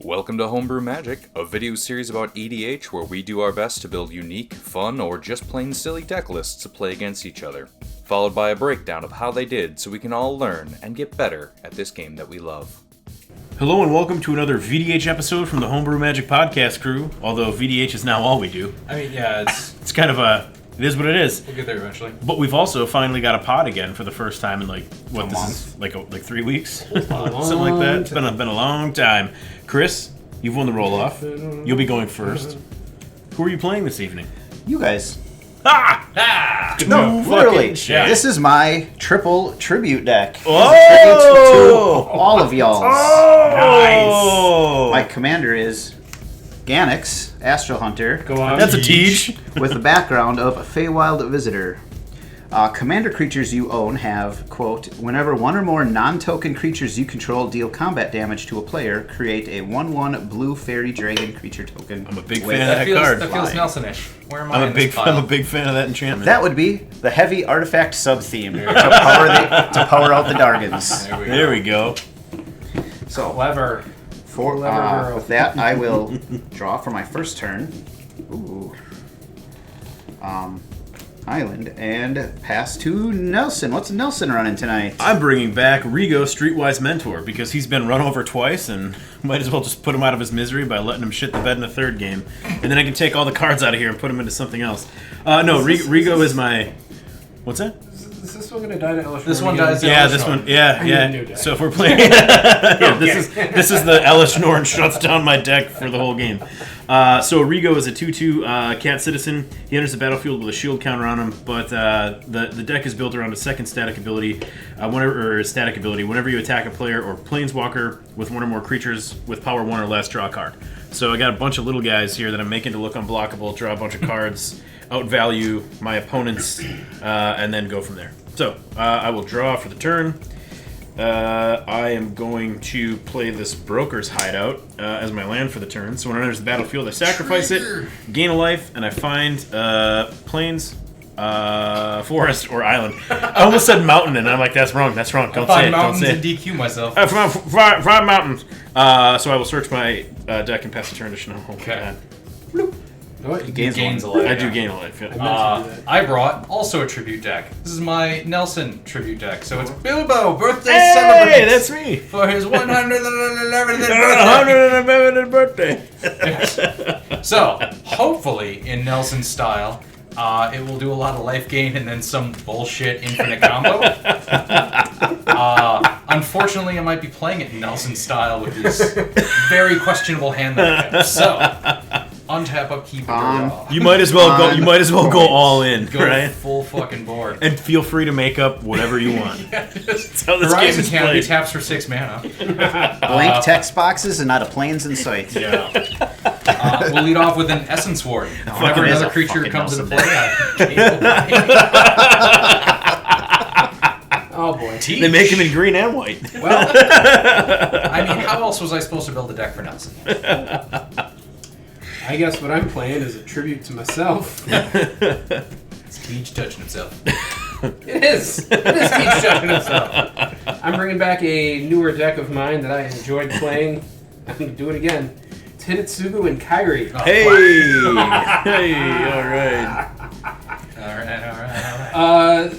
Welcome to Homebrew Magic, a video series about EDH where we do our best to build unique, fun, or just plain silly deck lists to play against each other, followed by a breakdown of how they did so we can all learn and get better at this game that we love. Hello and welcome to another VDH episode from the Homebrew Magic podcast crew, although VDH is now all we do. I mean, yeah, it's kind of it is what it is. We'll get there eventually. But we've also finally got a pod again for the first time in like 3 weeks? Something like that. It's been a long time. Chris, you've won the roll-off. You'll be going first. Who are you playing this evening? You guys. No, literally. Yeah. This is my triple tribute deck. Oh! To all of y'all. Oh! Nice. My commander is Ganax, Astral Hunter. Go on. That's a teach. With the background of a Feywild Visitor. Commander creatures you own have, quote, whenever one or more non-token creatures you control deal combat damage to a player, create a 1/1 blue fairy dragon creature token. I'm a big fan of that card. That feels Nelson-ish. Where am I I'm a big fan of that enchantment. That would be the heavy artifact sub-theme to power out the Dargans. There we go. So, Clever. With that, I will draw for my first turn. Ooh. Island, and pass to Nelson. What's Nelson running tonight? I'm bringing back Rigo, Streetwise Mentor, because he's been run over twice, and might as well just put him out of his misery by letting him shit the bed in the third game. And then I can take all the cards out of here and put him into something else. Rigo is my... What's that? Is this one going to die to Elish? This one dies to Yeah, Elish this Norn. one. Yeah. So if we're playing... This is the Elish Norn shuts down my deck for the whole game. So Rigo is a 2/2 cat citizen. He enters the battlefield with a shield counter on him, but the deck is built around a second static ability. Whenever you attack a player or planeswalker with one or more creatures with power 1 or less, draw a card. So I got a bunch of little guys here that I'm making to look unblockable, draw a bunch of cards, outvalue my opponents, and then go from there. So I will draw for the turn. I am going to play this Broker's Hideout as my land for the turn. So when it enters the battlefield, I sacrifice it, gain a life, and I find plains, forest, or island. I almost said mountain, and I'm like, that's wrong. Don't say it. Find mountains and DQ myself. Five mountains. So I will search my deck and pass the turn to Chanel. Okay. He gains a life. I do gain a life. Yeah. I brought also a tribute deck. This is my Nelson tribute deck. So it's Bilbo, birthday celebrate. Hey, that's me. For his 111th birthday. So, hopefully, in Nelson style, it will do a lot of life gain and then some bullshit infinite combo. Unfortunately, I might be playing it in Nelson style with these very questionable hand matchups. So, untap, upkeep, draw. You might as well go. You might as well go all in, Go right? full fucking board. And feel free to make up whatever you want. That's how this game Horizon is Canopy played. taps for 6 mana. Blank text boxes and not a planes in sight. Yeah. We'll lead off with an Essence Ward. Whenever another creature comes into play, Oh boy. Teach. They make him in green and white. Well, I mean, how else was I supposed to build a deck for Nelson? I guess what I'm playing is a tribute to myself. It's Teach touching himself. It is. It is Teach touching himself. I'm bringing back a newer deck of mine that I enjoyed playing. I'm going to do it again. It's Hidetsugu and Kairi. Oh, Hey, wow. hey, all right. All right.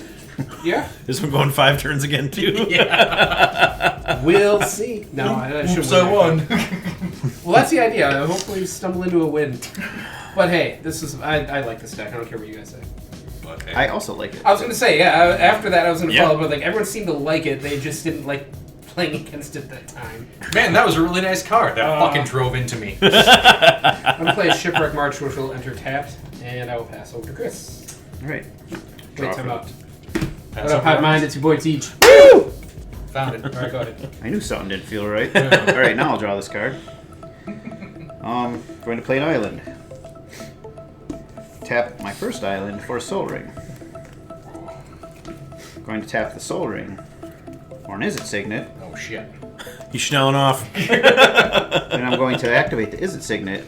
Yeah. This one going 5 turns again too. Yeah. We'll see. No, I should. Oops, I won. Well, that's the idea. I'll hopefully stumble into a win. But hey, I like this deck. I don't care what you guys say. Okay. I also like it. I was going to say, yeah, after that I was going to Yeah. follow up with, like, everyone seemed to like it. They just didn't like playing against it that time. Man, that was a really nice card. That fucking drove into me. I'm going to play a Shipwreck March, which will enter tapped, and I will pass over to Chris. All right. Wait, time out. What What up, Hive Mind? It's your boy Teach. Woo! Found it. All right, go ahead. I knew something didn't feel right. All right, now I'll draw this card. Going to play an island. Tap my first island for a Soul Ring. Going to tap the Soul Ring for an Izzet Signet. Oh, shit. He's schnelling off. Then I'm going to activate the Izzet Signet.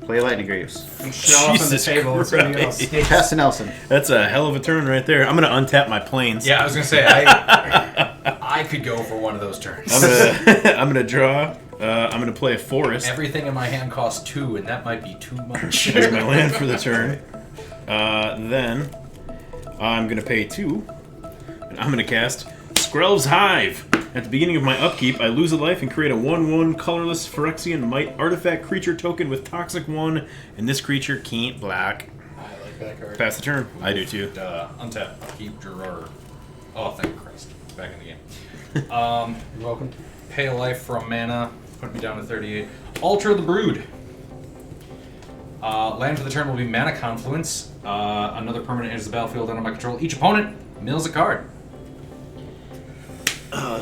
Play Lightning Greaves. Shell off on the Jesus table. It's going to Christ. go. Pass to Nelson. That's a hell of a turn right there. I'm gonna untap my planes. Yeah, I was going to say, I could go for one of those turns. I'm gonna draw I'm going to play a forest. Everything in my hand costs 2, and that might be too much. As my land for the turn. Then I'm going to pay 2. And I'm going to cast Skrelv's Hive. At the beginning of my upkeep, I lose a life and create a 1/1 colorless Phyrexian Might artifact creature token with Toxic 1, and this creature can't black. I like that card. Pass the turn. I do too. Untap, upkeep, drawer. Oh, thank Christ. Back in the game. You're welcome. Pay a life from mana. Put me down to 38. Alter the Brood. Land for the turn will be Mana Confluence. Another permanent enters the battlefield under my control. Each opponent mills a card.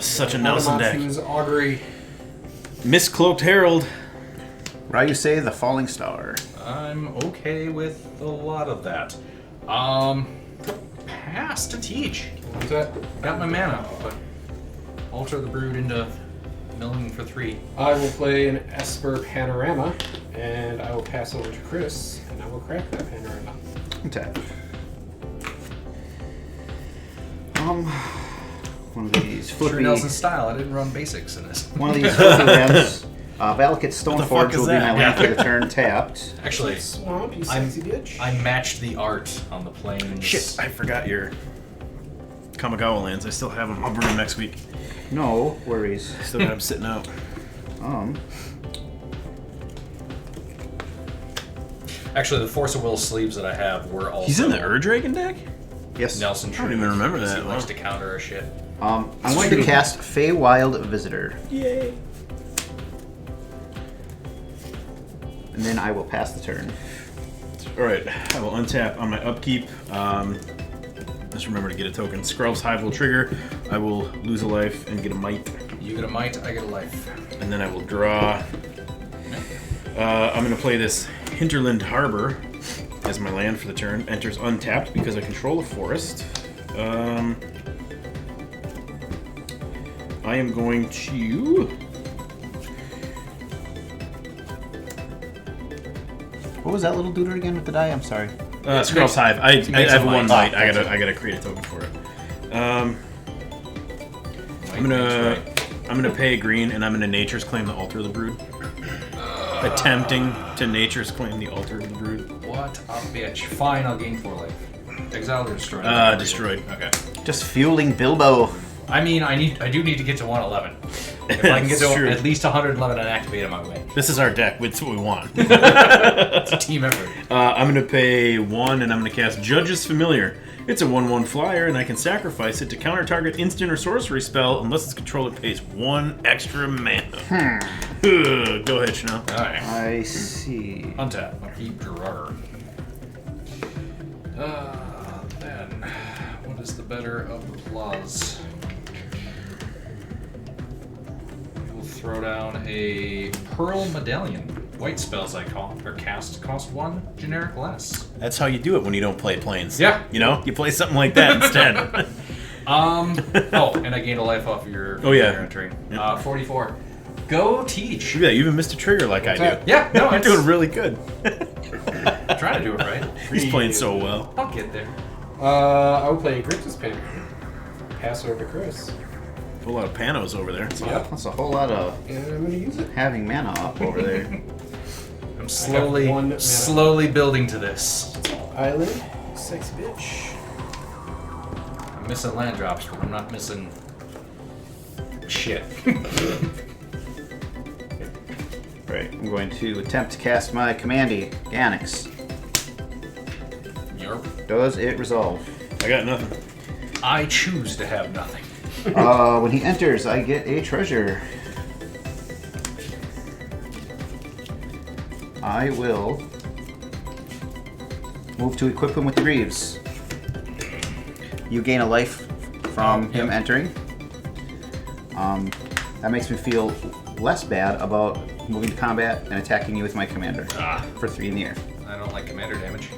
Such a Nelson deck. Matsu's Augury. Miscloaked Herald. Ryusei the Falling Star. I'm okay with a lot of that. Pass to teach. What's that? Got my mana, but alter the Brood into milling for 3. I will play an Esper Panorama, and I will pass over to Chris, and I will crack that panorama. Tap. One of these True flippy. Nelson style. I didn't run basics in this. One of these flippy lands. Valakut fuck Stoneforge is will be my that? land for the turn. Tapped. Actually, Swamp, you sexy bitch. I matched the art on the planes. Shit, I forgot your Kamigawa lands. I still have them. I'll bring them next week. No worries. Still got them sitting out. Actually, the Force of Will sleeves that I have were also. He's in the Ur-Dragon deck? Yes. Nelson. I don't even remember He that. likes Wow. to counter our shit. I'm going to cast Feywild Visitor, Yay. and then I will pass the turn. Alright, I will untap on my upkeep. Just remember to get a token. Skrelv's Hive will trigger. I will lose a life and get a Might. You get a might, I get a life. And then I will draw. I'm going to play this Hinterland Harbor as my land for the turn. Enters untapped because I control a forest. I am going to... What was that little duder again with the die? I'm sorry. Skrelv's Hive. I makes have a one might. might. I gotta create a token for it. I'm gonna pay a green, and I'm gonna Nature's Claim the Altar of the Brood. Attempting to Nature's Claim the Altar of the Brood. What a bitch. Fine, I'll gain 4 life. Exiled or destroyed? Destroyed. Okay. Just fueling Bilbo. I mean, I do need to get to 111. If I can get That's to true. at least 111 and activate it, my way. This is our deck. It's what we want. It's a team effort. I'm gonna pay 1, and I'm gonna cast Judge's Familiar. It's a 1/1 flyer, and I can sacrifice it to counter target instant or sorcery spell unless its controller pays 1 extra mana. Go ahead, Chanel. Alright. I see. Untap. Upkeep drawer. Then, what is the better of the claws? We'll throw down a Pearl Medallion. White spells I call, or cast, cost 1, generic less. That's how you do it when you don't play planes. Yeah. You know? You play something like that instead. Oh, and I gained a life off your Oh, yeah. your entry. 44. Go teach. Look at that, you even missed a trigger like I do. Yeah, no, You're it's doing really good. I'm trying to do it right. He's playing so well. I'll get there. I will play Grixis Pen. Pass over to Chris. A lot of panos over there. Yep. That's a whole lot of And I'm going to use it. having mana up over there. I'm one mana. slowly building to this. Island. Sexy bitch. I'm missing land drops, but I'm not missing shit. Right, I'm going to attempt to cast my commandy, Ganax. Yarp. Does it resolve? I got nothing. I choose to have nothing. When he enters, I get a treasure. I will move to equip him with Greaves. You gain a life from him yep. entering. That makes me feel less bad about moving to combat and attacking you with my commander for 3 in the air. I don't like commander damage.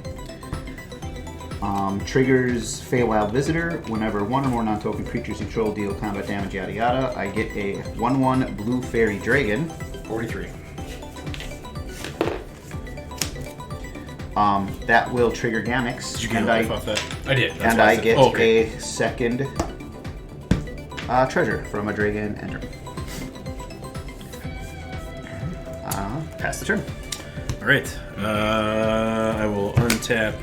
Triggers Feywild Visitor. Whenever 1 or more non-token creatures you control deal combat damage, yada yada, I get a 1/1 blue fairy dragon. 43. That will trigger Ganax. Did you get a and life off that? I did. That's And why I said- get okay. a second treasure from a dragon entering. Pass the turn. All right. I will untap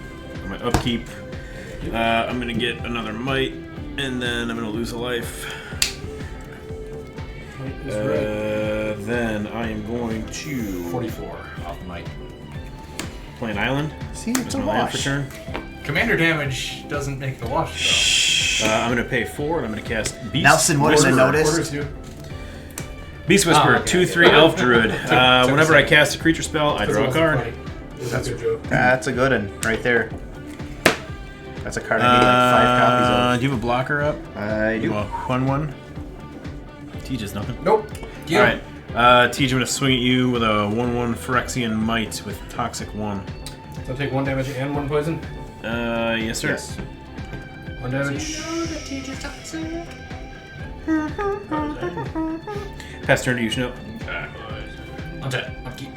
my upkeep. I'm gonna get another might, and then I'm gonna lose a life. Then I am going to 44 off might. play an island. See, it's With a my land for wash. turn. Commander damage doesn't make the wash, I'm gonna pay 4, and I'm gonna cast Beast. Nelson wouldn't have Whisperer. noticed. Orders do. Beast Whisperer, okay. 2/3 Elf Drurid. took Whenever a I second. cast a creature spell, I draw a card. That's a joke. That's a good one right there. That's a card I need like 5 copies Do you have a blocker up? of. I do. You want a 1/1? Tejas nothing. Nope. though. All right. Tej, I'm going to swing at you with a 1/1 Phyrexian Might with Toxic 1. So I'll take 1 damage and 1 poison. Yes, sir. Yes. 1 damage. Pass turn to you, Schnoop. Untap. Upkeep.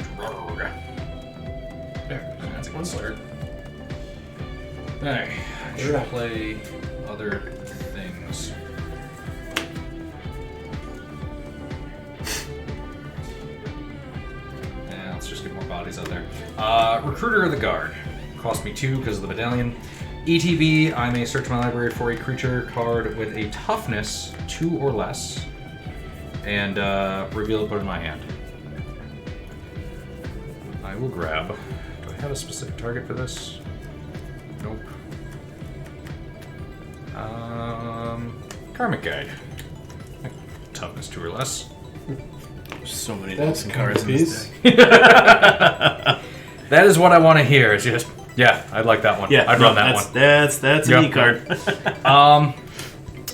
There. That's a good start. Alright. I should play other things. Yeah, let's just get more bodies out there. Recruiter of the Guard. Cost me 2 because of the medallion. ETB, I may search my library for a creature card with a toughness 2 or less. And reveal it, put it in my hand. I will grab. Do I have a specific target for this? Nope. Karmic Guide. Toughness 2 or less. So many That's Nelson cards in this piece. deck. That is what I want to hear. It's just, yeah, I'd like that one. Yeah, I'd run that one. That's a Yep. neat card.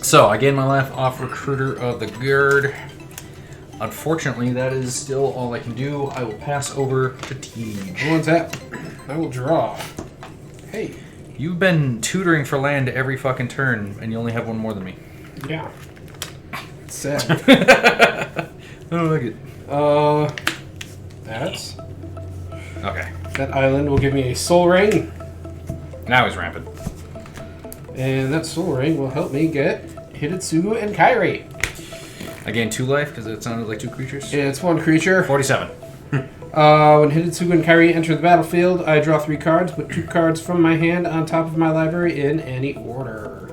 So I gained my life off Recruiter of the Guard. Unfortunately, that is still all I can do. I will pass over to Tej. I'll untap. I will draw. Hey. You've been tutoring for land every fucking turn, and you only have one more than me. Yeah. It's sad. I don't like it. That's... Okay. That island will give me a soul ring. Now he's rampant. And that soul ring will help me get Hidetsugu and Kairi. I gained 2 life because it sounded like 2 creatures. It's 1 creature. 47. When Hidetsugu and Kairi enter the battlefield, I draw 3 cards, put 2 cards from my hand on top of my library in any order.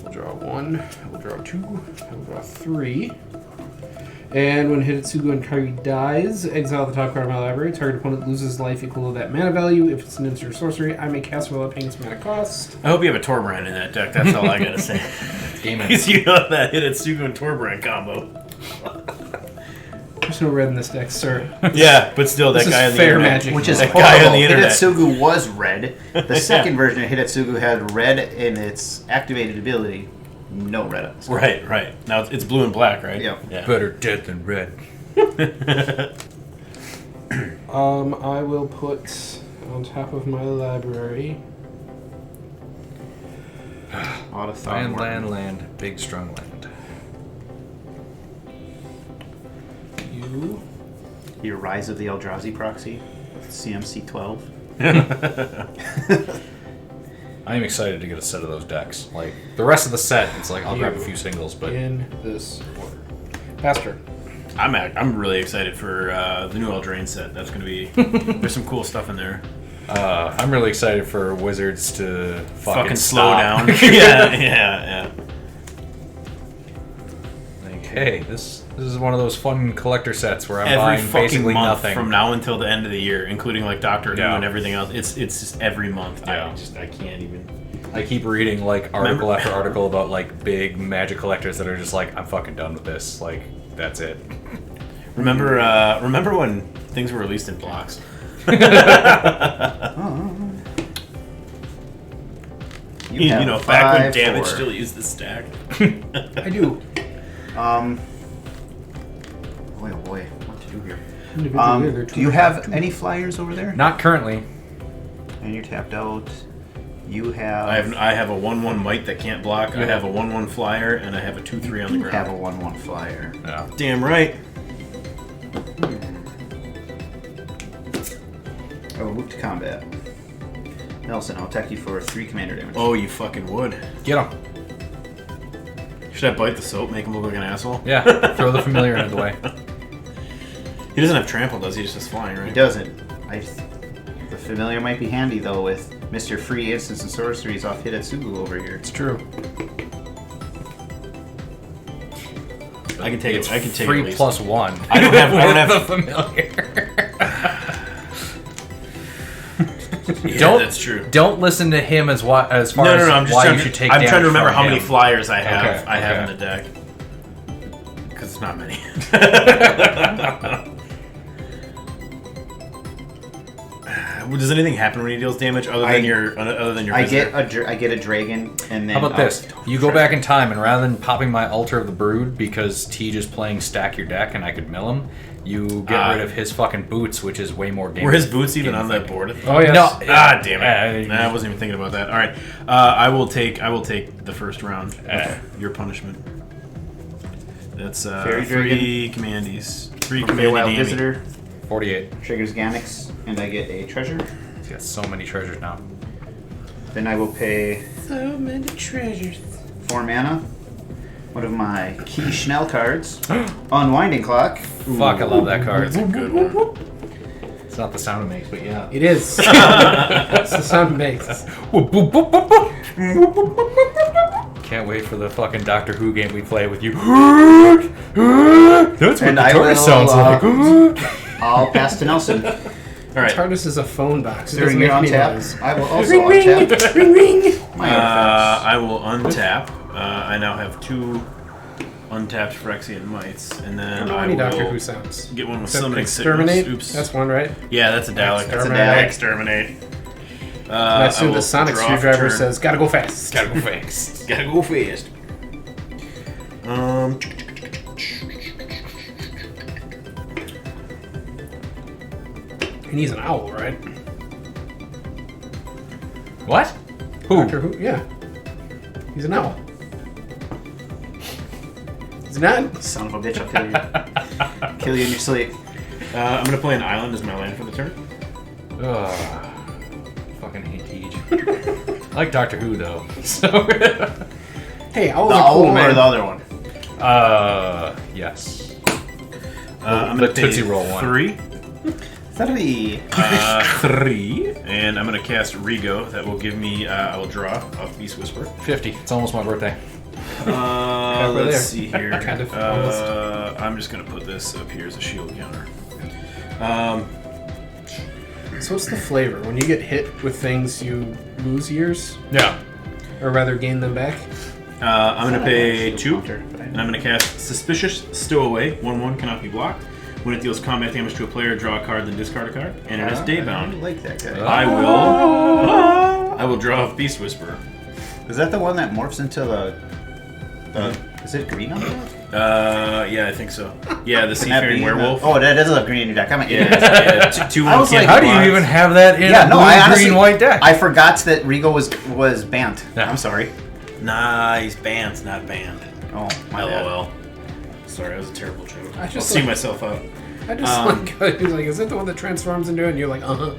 We'll draw 1, we'll draw 2, we'll draw 3. And when Hidetsugu and Kairi dies, exile the top card of my library. Target opponent loses life equal to that mana value. If it's an instant or sorcery, I may cast without paying its mana cost. I hope you have a Torbrand in that deck. That's all I gotta say. Game Because you know that Hidetsugu and Torbrand combo. There's no red in this deck, sir. Yeah, but still, that This is guy on the fair internet. magic. Which is That horrible. guy on the internet. Hidetsugu was red. The second version of Hidetsugu had red in its activated ability. No red on this. Right. Now it's blue and black, right? Yep. Yeah. Better dead than red. I will put on top of my library. Land. Big, strong land. You. Your Rise of the Eldrazi proxy with CMC 12. I am excited to get a set of those decks. Like, the rest of the set, it's like, I'll grab a few singles, but... In this order. Pastor. I'm really excited for the new Eldraine set. That's gonna be... There's some cool stuff in there. I'm really excited for Wizards to Fucking slow stop. down. yeah. Like, hey, this is one of those fun collector sets where I'm Every buying fucking basically month nothing. from now until the end of the year, including like Doctor Who Yeah. and everything else. It's just every month. Yeah. I can't even. I keep reading like article Remember- after article about like big Magic collectors that are just like, I'm fucking done with this. Like, that's it. Remember when things were released in blocks? You You know, have back when 5, damage 4. still used the stack. I do. Boy, oh boy, what to do here? Individually, they're Do you have any flyers over there? Not currently. And you're tapped out. You have. I have a 1/1 might that can't block. I have a 1/1 flyer, and I have a 2/3 on the You have a ground. 1/1 flyer. Yeah. Damn right. I will move to combat. Nelson, I'll attack you for 3 commander damage. Oh, you fucking would. Get him. Should I bite the soap, make him look like an asshole? Yeah. Throw the familiar into the way. He doesn't have trample, does he? He just has flying, right? He doesn't. The familiar might be handy though with Mr. Free Instants and Sorceries off Hidetsugu over here. It's true. I can take it. I can take free it. At least. +1. I don't have. the familiar. Yeah, that's true. Don't listen to him as far No. as I'm just why trying you should take I'm trying to damage remember from how many him. flyers I have. Okay, I have okay. in the deck because it's not many. Does anything happen when he deals damage other than your I visitor? get a dragon, and then How about this? You go back in time, and rather than popping my Altar of the Brood because Tej is playing stack your deck and I could mill him, you get rid of his fucking boots, which is way more game. Were his boots even on that board? Oh yeah. No. Damn it! Nah, I wasn't even thinking about that. All right, I will take the first round. Your punishment. That's Fairy 3 commandees. 3 Feywild commanding Visitor 48. triggers Ganax, and I get a treasure. He's got so many treasures now. Then I will pay So many treasures. 4 mana. One of my key Schnell cards, Unwinding Clock. Fuck, I love that card. That's a good one. It's not the sound it makes, but yeah. It is. That's the sound it makes. Can't wait for the fucking Doctor Who game we play with you. That's what And the I TARDIS will, sounds like. I'll pass to Nelson. All right. TARDIS is a phone box. It During doesn't your make any untap, noise. I will also Ring, ring, untap ring, ring. my artifacts. I will untap. I now have 2 untapped Phyrexian Mites, and I then don't know I any will Doctor Who sounds. get one with Except summoning exterminate. sickness. Oops. That's one, right? Yeah, that's a Dalek. That's a Dalek. Exterminate. And I assume will the sonic draw screwdriver turn. says, "Gotta go fast." Gotta go fast. Gotta go fast. And he's an owl, right? What? Who? Doctor Who? Yeah. He's an owl. He's not. Son of a bitch, I'll kill you. Kill you in your sleep. I'm gonna play an island as my land for the turn. Ugh. Fucking hate Tej. I like Doctor Who though. So. Hey, owls The are cool, owl man. or the other one? Yes. I'm gonna the pay Tootsie Roll one. 3. 3. 3, and I'm gonna cast Rigo. That will give me. I will draw off Beast Whisper. 50. It's almost my birthday. Over Let's there. see here. Kind of, almost. I'm just gonna put this up here as a shield counter. So what's the flavor? When you get hit with things, you lose years? Yeah. Or rather gain them back? I'm gonna pay 2, Counter, but I and I'm gonna cast Suspicious Stowaway. 1/1 cannot be blocked. When it deals combat damage to a player, draw a card, then discard a card. And it is I daybound. like that guy. I will draw off Beast Whisperer. Is that the one that morphs into the is it green on the deck? Yeah, I think so. Yeah, the Can that Seafaring be Werewolf. Oh, that does look green in your deck. I'm an idiot. Yeah, 2/1 I was can't like, be How do you blocked. even have that in Yeah, a no, blue, I honestly, green, white deck? I forgot that Rigo was banned. Yeah. I'm sorry. Nah, he's banned, not banned. Oh, my bad. LOL. Sorry, that was a terrible joke. I I'll just see like- myself out. I just he was like, is it the one that transforms into it? And you're like, uh-huh.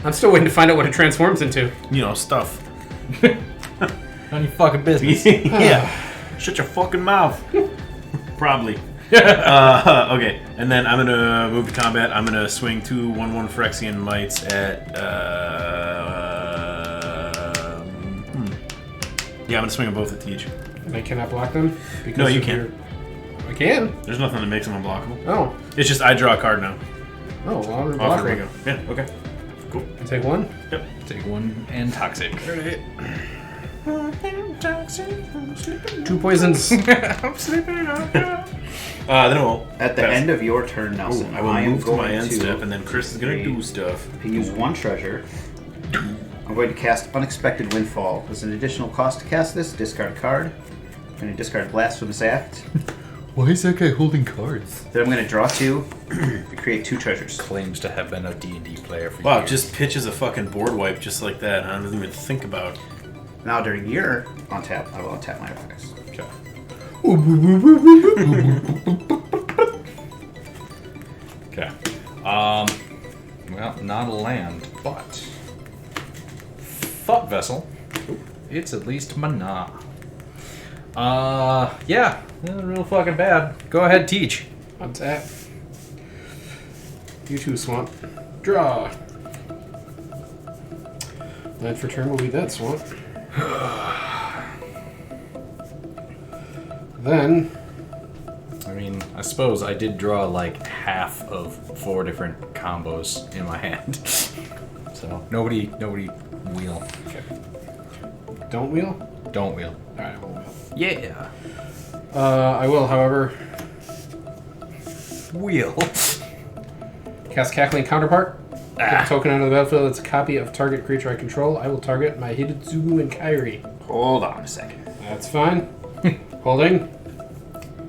I'm still waiting to find out what it transforms into. You know, stuff. None of your fucking business. Yeah. Shut your fucking mouth. Probably. Okay, and then I'm gonna move to combat. I'm gonna swing 2 1/1 Phyrexian Mites at. Yeah, I'm gonna swing them both at Tej. And I cannot block them? Because No, you of can't. your- I can. There's nothing that makes them unblockable. Oh. It's just I draw a card now. Oh, well, I'm going Off to there block we one. go. Yeah, okay. Cool. And take one. Yep. Take one and toxic. 2 poisons. I'm sleeping on you. Then we'll. At the end of your turn, Nelson, I will am move to my going end to step, and then Chris is gonna do stuff. use 1 treasure. I'm going to cast Unexpected Windfall. As an additional cost to cast this, discard a card. I'm going to discard Blasphemous Act. Why is that guy holding cards? Then I'm going to draw 2 to create 2 treasures. Claims to have been a D&D player for Wow, years. just pitches a fucking board wipe just like that. I don't even think about. Now during your untap, I will untap my artifacts. Okay. Okay. Well, not a land, but Thought Vessel. It's at least mana. Yeah, real fucking bad. Go ahead, teach. Untap. You too, Swamp. Draw. Land for turn will be that Swamp. Then... I mean, I suppose I did draw like half of 4 different combos in my hand. So, nobody wheel. Okay. Don't wheel? Don't wheel. Alright, I won't wheel. Yeah. I will, however, Wheel. cast Cackling Counterpart. Put a token onto the battlefield that's a copy of target creature I control. I will target my Hidetsugu and Kairi. Hold on a second. That's fine. Holding.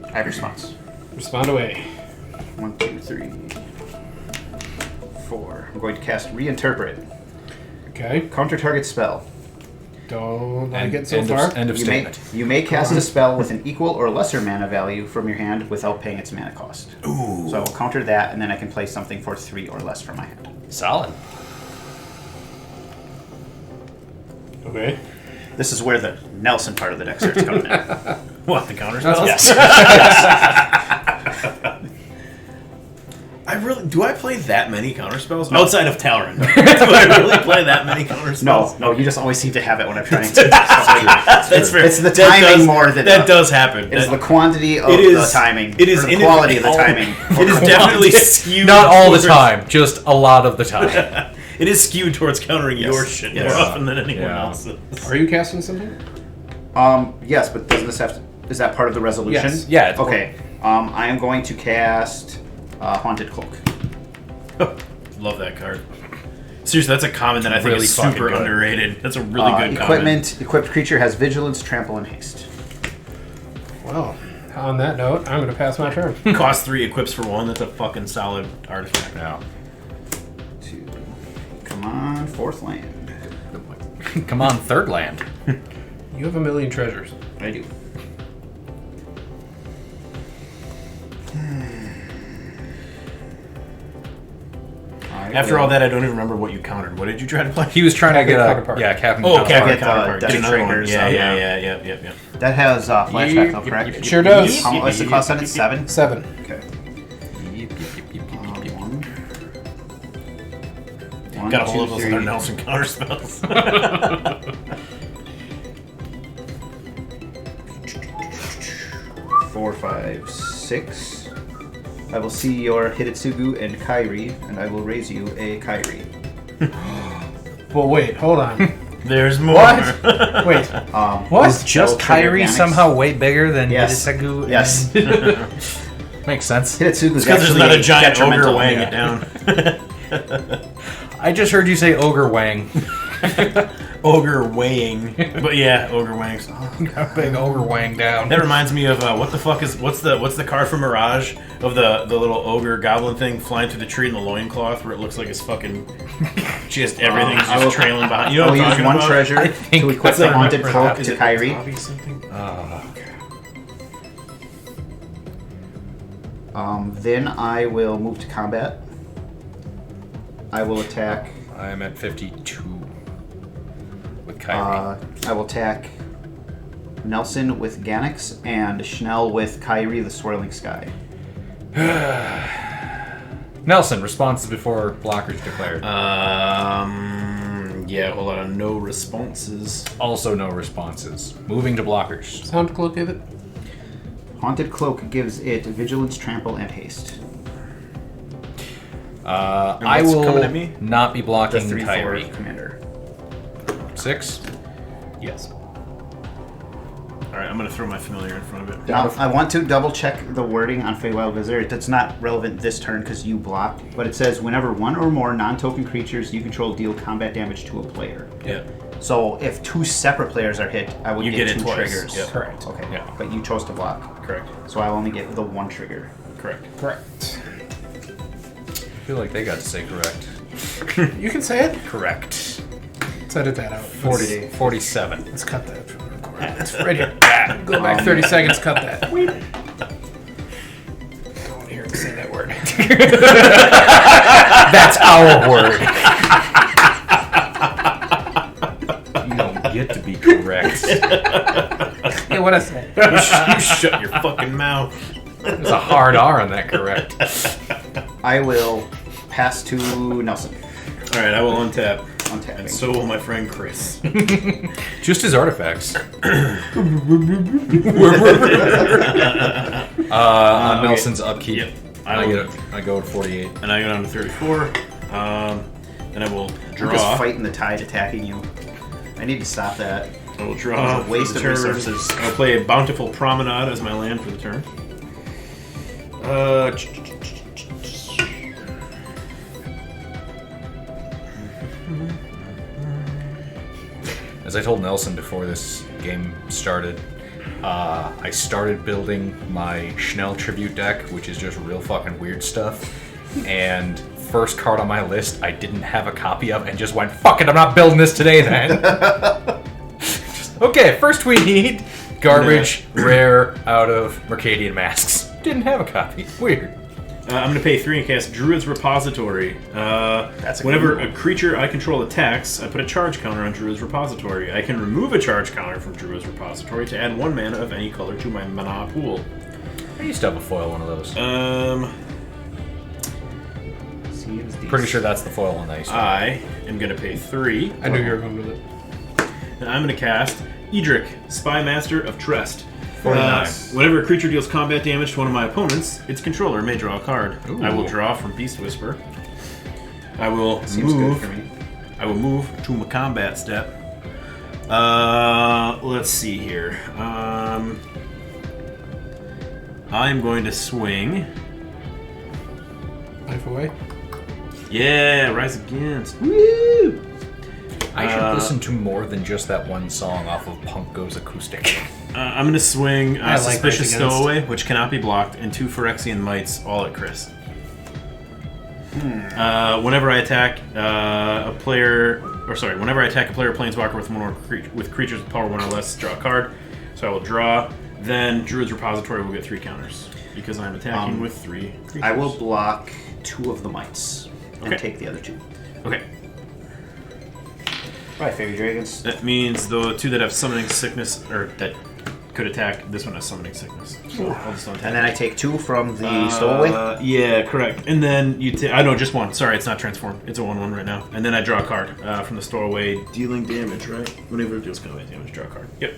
I have response. Respond away. 1, 2, 3, 4. I'm going to cast Reinterpret. Okay. Counter target spell. Don't like it so end far. Of, end of You may, statement. you may cast a spell with an equal or lesser mana value from your hand without paying its mana cost. Ooh. So I will counter that, and then I can play something for 3 or less from my hand. Solid. Okay. This is where the Nelson part of the deck starts coming in. What, the counter spells? Yes. Do I play that many counter spells? Outside of Talron. Do I really play that many counter spells? No, you just always seem to have it when I'm trying to. That's fair. It's the That timing does- more than that does happen. It is That- the quantity of It is- the timing. it is or the in quality of the all- timing. It is definitely skewed. Not all the towards- time, just a lot of the time. It is skewed towards countering your shit Yes. more often than anyone Yeah. else's. Are you casting something? Yes, but doesn't this have to? Is that part of the resolution? Yes. Yeah. It's Okay. I am going to cast Haunted Cloak. Love that card. Seriously, that's a common that I think Really is fucking super good. underrated. That's a really good Equipment. Equipped creature has Vigilance, Trample, and Haste. Well, on that note, I'm going to pass my turn. comment. Cost 3, equips for 1. That's a fucking solid artifact. Yeah. 2. Come on, 4th land. Come on, third land. You have a million treasures. I do. After all that, I don't even remember what you countered. What did you try to play? He was trying to get a Counterpart. Captain. Oh, Counterpart. Captain Get the Counterpart. Death Get another one. Triggers, Yeah, so- yeah. That has flashback, though, correct? It sure does. How much the cost on it? 7? 7. Okay. One. Got a One, hold of two, those three. other Nelson counter spells. 4, 5, 6. I will see your Hidetsugu and Kairi, and I will raise you a Kairi. Well, wait, hold on. There's more. What? Wait. What? Is just Double trigger Kairi Ganax. somehow way bigger than Yes. Hidetsugu? Yes. Makes sense. Hidetsugu's Because there's actually not a giant ogre detrimental. weighing Yeah. it down. I just heard you say ogre wang. Ogre weighing. But yeah, ogre weighing. Big ogre wang down. That reminds me of what's the card from Mirage of the little ogre goblin thing flying through the tree in the loincloth where it looks like it's fucking just everything's I just will- trailing behind. You know I'll what I'm use talking one about? treasure I think to equip I the Haunted remember Cloak that. to Kairi. Bobby something? Then I will move to combat. I will attack. I'm at 52 with Kairi. I will attack Nelson with Ganax and Schnell with Kairi, the Swirling Sky. Nelson, responses before blockers declared. Yeah, hold on. No responses. Also no responses. Moving to blockers. Sound cloak give it? Haunted Cloak gives it Vigilance, Trample, and Haste. I what's will coming at me? not be The blocking 3/4 Kairi. commander. 6. Yes. Alright, I'm going to throw my familiar in front of it. Now, I want to double check the wording on Feywild Visitor. It's not relevant this turn because you blocked, but it says whenever one or more non-token creatures you control deal combat damage to a player. Yeah. So if 2 separate players are hit, I would You get get it 2 twice. triggers. Yep. Correct. Okay. Yeah. But you chose to block, Correct. so I'll only get the 1 trigger. Correct. Correct. I feel like they got to say correct. You can say it. Correct. Let's edit that out. 47. Let's cut that from the recording. It's right here. Go back 30 seconds, cut that. Don't want to hear him say that word. That's our word. You don't get to be correct. Yeah, what I say? You shut your fucking mouth. There's a hard R on that correct. I will Pass to Nelson. All right, I will untap. Untapping. And so will my friend Chris. Just his artifacts. On Nelson's upkeep. Yep. I go at 48. And I go down to 34. Then I will I'm draw. just fighting the tide attacking you. I need to stop that. I will draw. It's a waste for of the turn. resources. I'll play a Bountiful Promenade as my land for the turn. As I told Nelson before this game started, I started building my Schnell tribute deck, which is just real fucking weird stuff. And first card on my list, I didn't have a copy of, and just went, "Fuck it, I'm not building this today then." Okay, first we need garbage rare out of Mercadian Masks. Didn't have a copy. Weird. I'm going to pay 3 and cast Druid's Repository. Whenever a creature I control attacks, I put a charge counter on Druid's Repository. I can remove a charge counter from Druid's Repository to add 1 mana of any color to my mana pool. I used to have a foil one of those. Pretty sure that's the foil one that I used to have. I am going to pay 3. I knew you were going with it. And I'm going to cast Edric, Spy Master of Trest. 49. Whenever a creature deals combat damage to one of my opponents, its controller may draw a card. Ooh. I will draw from Beast Whisper. I will Seems move. good for me. I will move to my combat step. Let's see here. I'm going to swing. Life away. Yeah, Rise Against. Woo! I should listen to more than just that one song off of Punk Goes Acoustic. I'm going to swing I like Suspicious Rise Against. Stowaway, which cannot be blocked, and 2 Phyrexian Mites, all at Chris. Whenever I attack whenever I attack a player planeswalker with creatures with power 1 or less, draw a card. So I will draw. Then Druid's Repository will get 3 counters because I'm attacking with 3 creatures. I will block 2 of the mites and Okay. take the other 2. Okay. Right, Fairy Dragons. That means the 2 that have Summoning Sickness, or that could attack, this one has Summoning Sickness. So I'll just untap. And then I take 2 from the stowaway. Yeah, correct. And then you I know, just 1. Sorry, it's not transformed. It's a 1/1 right now. And then I draw a card from the stowaway, dealing damage, right? Whenever it deals combat damage, draw a card. Yep.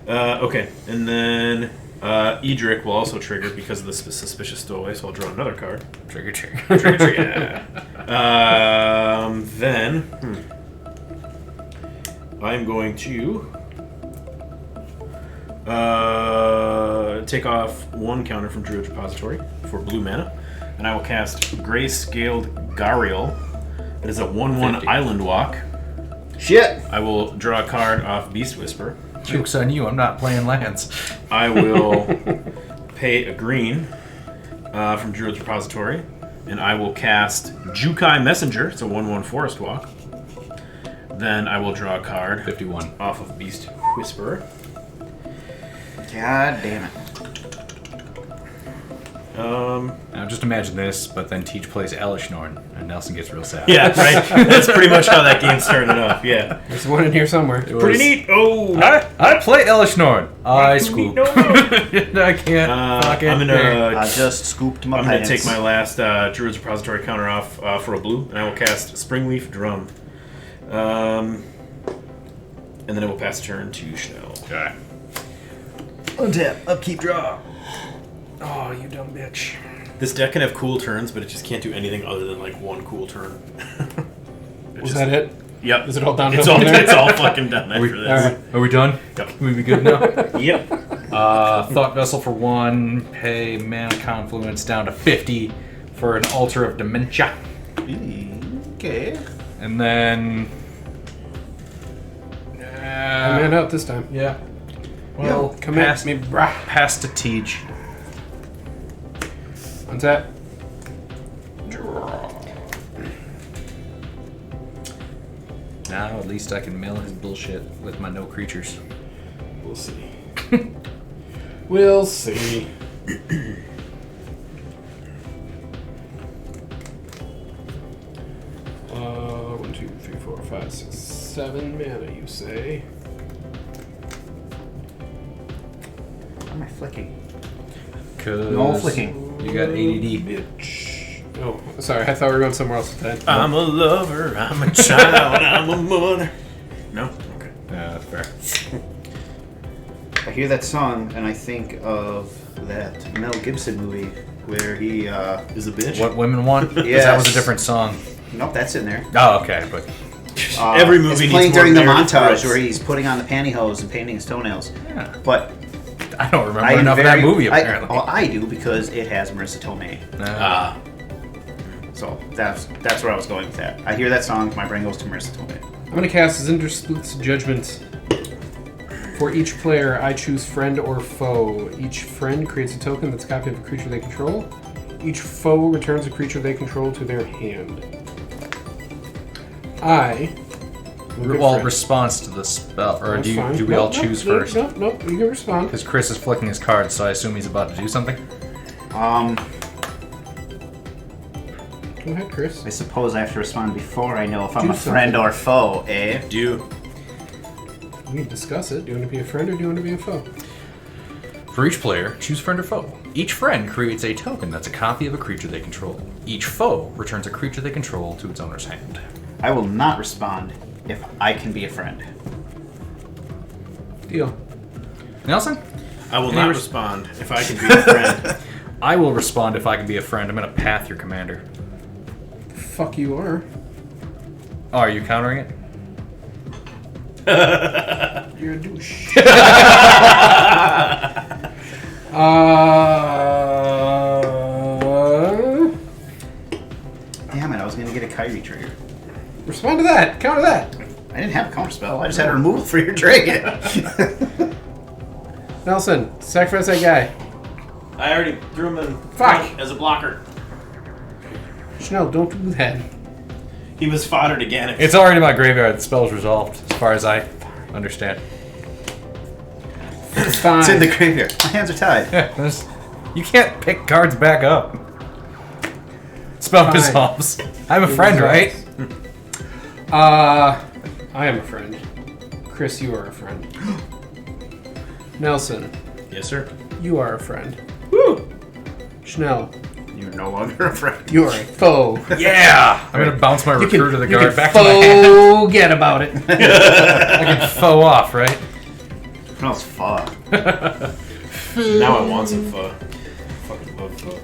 Okay. And then Edric will also trigger because of the Suspicious Stowaway, so I'll draw another card. Trigger. Trigger, yeah. Then I'm going to take off 1 counter from Druid's Repository for blue mana, and I will cast Gray Scaled Gariel. It is a 1/1 50. Island Walk. Shit! I will draw a card off Beast Whisper. Joke's on you, I'm not playing lands. I will pay a green from Druid's Repository, and I will cast Jukai Messenger. It's a 1/1 Forest Walk. Then I will draw a card 51. off of Beast Whisperer. God damn it. Now just imagine this, but then Teach plays Elishnorn, and Nelson gets real sad. Yeah, right. That's pretty much how that game started off. Yeah, There's one in here somewhere. pretty neat. Oh, I play Elishnorn. I too scoop. neat, no. I can't. fucking I'm gonna. I just scooped my I'm gonna pants. take my last Druid's Repository counter off for a blue, and I will cast Springleaf Drum. And then I will pass turn to Schnell. Okay. Untap, upkeep, draw. Oh, you dumb bitch. This deck can have cool turns, but it just can't do anything other than like 1 cool turn. Was that it? Yep. Is it all downhill It's all, from there? it's all fucking done after this. All right. Are we done? Yep. Can we be good now? Yep. Thought Vessel for 1. Pay Mana Confluence down to 50 for an Altar of Dementia. Okay. And then... I man out this time. Yeah. Well, Come at me, brah. pass to Teach. Untap. Now at least I can mail his bullshit with my no creatures. We'll see. We'll see. 1, 2, 3, 4, 5, 6, 7 mana, you say? Why am I flicking? Cause No flicking. you got ADD. Bitch. Oh, sorry. I thought we were going somewhere else with that. I'm a lover, I'm a child, I'm a mother. No? Okay. Yeah, that's fair. I hear that song and I think of that Mel Gibson movie where he, Is a bitch? What Women Want? 'Cause Yes. that was a different song. nope, that's in there. Oh, okay, but Every movie it's needs playing more during the Meredith montage Brooks. where he's putting on the pantyhose and painting his toenails. yeah. But I don't remember I am enough of that movie, apparently. I do because it has Marissa Tomei. Ah. So that's where I was going with that. I hear that song, my brain goes to Marissa Tomei. I'm going to cast Zinder Split's Judgment. For each player, I choose friend or foe. Each friend creates a token that's a copy of a creature they control. Each foe returns a creature they control to their hand. I... Well, response to the spell, or do we all choose first? Nope, you can respond. Because Chris is flicking his cards, so I assume he's about to do something. Go ahead, Chris. I suppose I have to respond before I know if I'm Do a friend something. or foe, eh? Do. We can discuss it. Do you want to be a friend or do you want to be a foe? For each player, choose friend or foe. Each friend creates a token that's a copy of a creature they control. Each foe returns a creature they control to its owner's hand. I will not respond if I can be a friend. Deal. Nelson? I will not respond if I can be a friend. I will respond if I can be a friend. I'm going to path your commander. Fuck you are. Oh, are you countering it? You're a douche. Damn it, I was gonna get a Kairi trigger. Respond to that. Counter that. I didn't have a counter spell, I just had a removal for your dragon. Nelson, sacrifice that guy. I already threw him in Fuck. as a blocker. Chanel, don't do that. He was fodder to Ganax. It's already in my graveyard. The spell's resolved, as far as I understand. It's fine. It's in the graveyard. My hands are tied. You can't pick cards back up. Spell Fine. resolves. I'm a friend, right? I am a friend. Chris, you are a friend. Nelson, Yes, sir. you are a friend. Woo! Chanel, You're no longer a friend. you are a foe. Yeah! I'm gonna bounce my recruiter to the you guard can back to my hand. forget about it. I can foe off, right? No, it's far. Now I want some pho. Fucking love pho.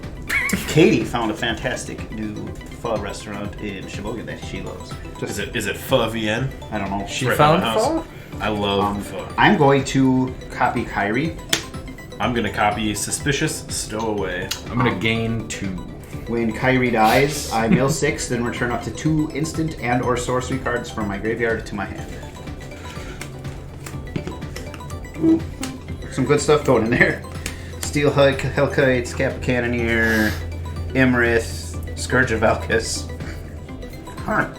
Katie found a fantastic new pho restaurant in Sheboygan that she loves. Is it pho VN? I don't know. She Right found by my house. pho? I love pho. I'm going to copy Kairi. I'm gonna copy Suspicious Stowaway. I'm gonna gain 2. When Kairi dies, I mill 6, then return up to 2 instant and or sorcery cards from my graveyard to my hand. Ooh, some good stuff going in there. Steel Hellkites, Cap Cannoneer, Imrith, Scourge of Valkis. Alright.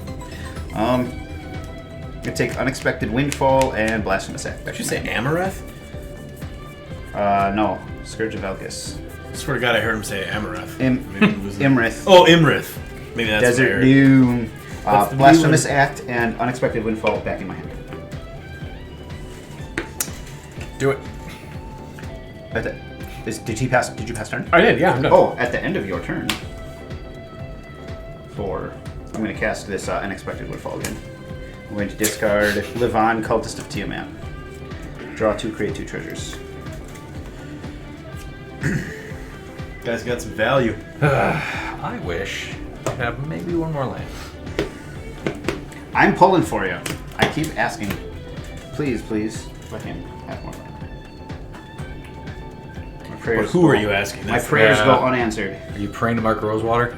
I take Unexpected Windfall and Blasphemous Act. Did you say Amareth? No. Scourge of Valkis. I swear to God, I heard him say Amareth. Imrith. Oh, Imrith. Maybe that's what I Desert heard. Doom. That's the Blasphemous new Act and Unexpected Windfall back in my hand. Do it. Did you pass turn? I did, yeah, I'm done. Oh, at the end of your turn. I'm going to cast this Unexpected Windfall again. I'm going to discard Livon, Cultist of Tiamat. Draw 2, create 2 treasures. Guys got some value. I wish I have maybe one more land. I'm pulling for you. I keep asking. Please, let him have more land. My prayers Who are you asking? My That's prayers go unanswered. Are you praying to Mark Rosewater?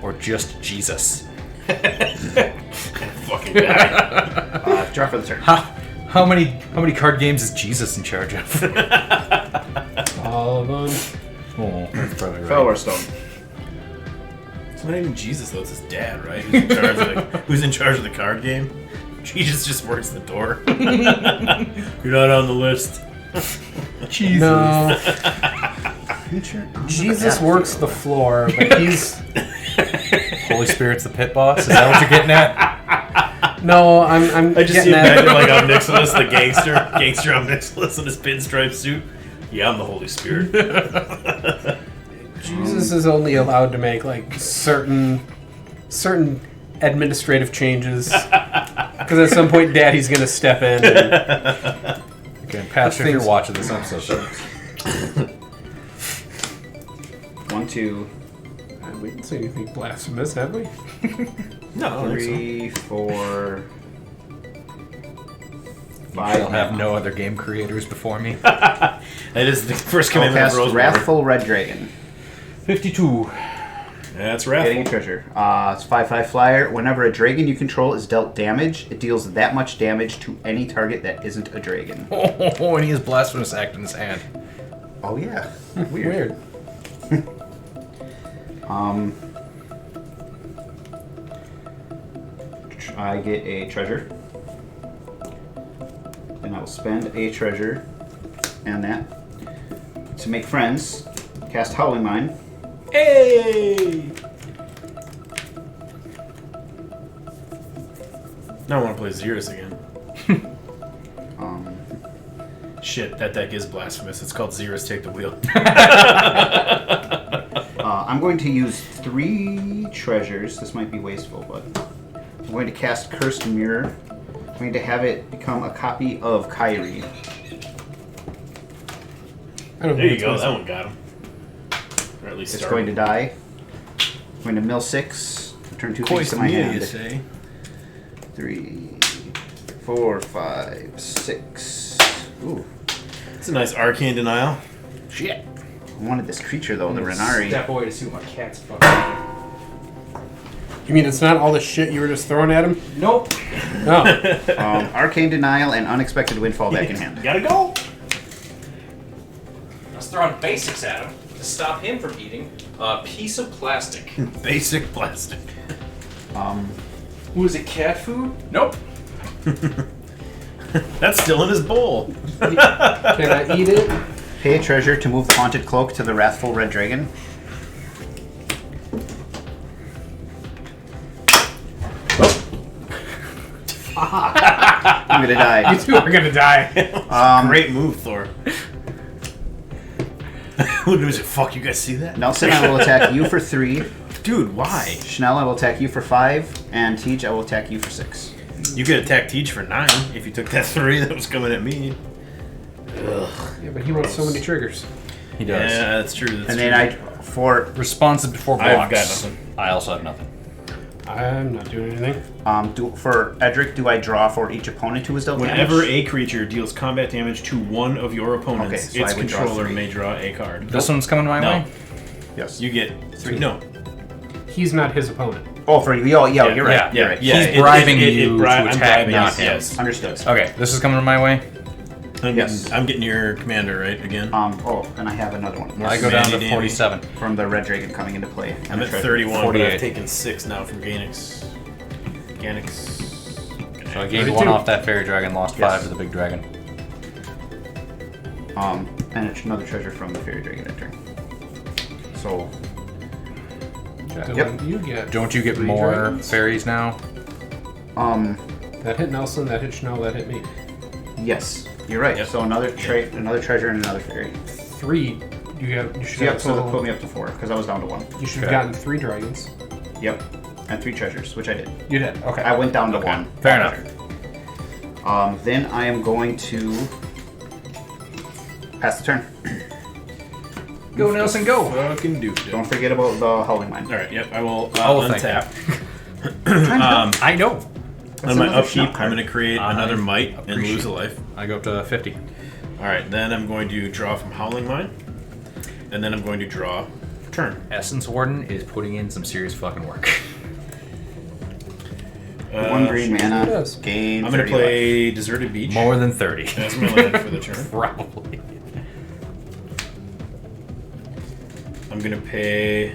Or just Jesus? fucking guy. Draw for the turn. How many card games is Jesus in charge of? All of them. Oh, that's probably right. Fell or stone. It's not even Jesus though. It's his dad, right? Who's in charge of the card game? Jesus just works the door. You're not on the list. Jesus. No. Jesus works the floor, but he's... Holy Spirit's the pit boss? Is that what you're getting at? No, I'm I just getting see at... imagine like Omnixilis, the gangster Omnixilis in his pinstripe suit. Yeah, I'm the Holy Spirit. Jesus is only allowed to make like certain administrative changes because at some point Daddy's gonna step in. And Again, Pastor, if you're watching this episode. 1, 2, we didn't say anything blasphemous, have we? No, I don't think 3, 4, I 5. have no other game creators before me. so. That is the first I'll commandment of cast Rosewater. Wrathful Red Dragon. 52. That's Getting a wrathful. treasure. It's 5/5 flyer. Whenever a dragon you control is dealt damage, it deals that much damage to any target that isn't a dragon. Oh, and he has Blasphemous Act in his hand. Oh yeah. Weird. I get a treasure. And I will spend a treasure and that to make friends. Cast Howling Mine. Hey! Now I want to play Xeris again. Shit, that deck is blasphemous. It's called Xeris Take the Wheel. I'm going to use 3 treasures. This might be wasteful, but I'm going to cast Cursed Mirror. I'm going to have it become a copy of Kairi. I don't There you think go, it's that one got him. Or at least It's started. going to die. I'm going to mill 6. Return 2 things Coist to my me, you hand. say? 3, 4, 5, 6. Ooh. It's a nice arcane denial. Shit. I wanted this creature though, the Renari. Step away to see what my cat's fucking. You mean it's not all the shit you were just throwing at him? Nope. No. Arcane Denial and Unexpected Windfall back in hand. Gotta go! I was throwing basics at him to stop him from eating a piece of plastic. Basic plastic. Was it cat food? Nope. That's still in his bowl. Can I eat it? Pay a treasure to move the Haunted Cloak to the Wrathful Red Dragon. I'm gonna die. You two are gonna die. Great move, Thor. Look at him, fuck, you guys see that? Nelson, I will attack you for 3. Dude, why? Chanel, I will attack you for 5. And Tej, I will attack you for 6. You could attack Teach for 9 if you took that 3 that was coming at me. Yeah, but he wants so many triggers. He does. Yeah, that's true. That's And true. then for Responsive before blocks. I've got nothing. I also have nothing. I'm not doing anything. for Edric, do I draw for each opponent who is dealt Whenever damage? a creature deals combat damage to one of your opponents, Okay, so its I would draw controller 3. may draw a card. This one's coming my No. way? Yes. You get 3. No. He's not his opponent. Oh, for you. Oh, yeah, you're right. Yeah, You're right. He's bribing you to I'm attack, bribing not you, him. Yes. Understood. Okay, this is coming my way. Yes. I'm getting your commander, right, again? And I have another one. I go down Mandy to Dandy. 47. From the Red Dragon coming into play. I'm at Treasure. 31, but 48. I've taken 6 now from Ganax. So I gained 32. 1 off that fairy dragon, lost Yes. 5 to the big dragon. And it's another treasure from the Fairy Dragon entering. So, Dylan, you get. Don't you get 3 more dragons? fairies now? That hit Nelson, that hit Chanel, that hit me. yes, you're right. Yep. So another treasure and another fairy. 3. You should Yep, have so that total. put me up to 4, because I was down to 1. You should have gotten 3 dragons. Yep. And 3 treasures, which I did. You did. Okay. I went down to 1. Fair enough. Then I am going to pass the turn. Go, Nelson, go! Fucking do. Don't forget about the Howling Mine. Alright, yep, I will I will thank untap. I know. On my another upkeep, shot I'm card. going to create another Might and lose a life. I go up to 50. Alright, then I'm going to draw from Howling Mine. And then I'm going to draw turn. Essence Warden is putting in some serious fucking work. 1 green mana. Yes. Gain. I'm going to 30 play Deserted Beach. More than 30. That's my land for the turn. Probably. I'm going to pay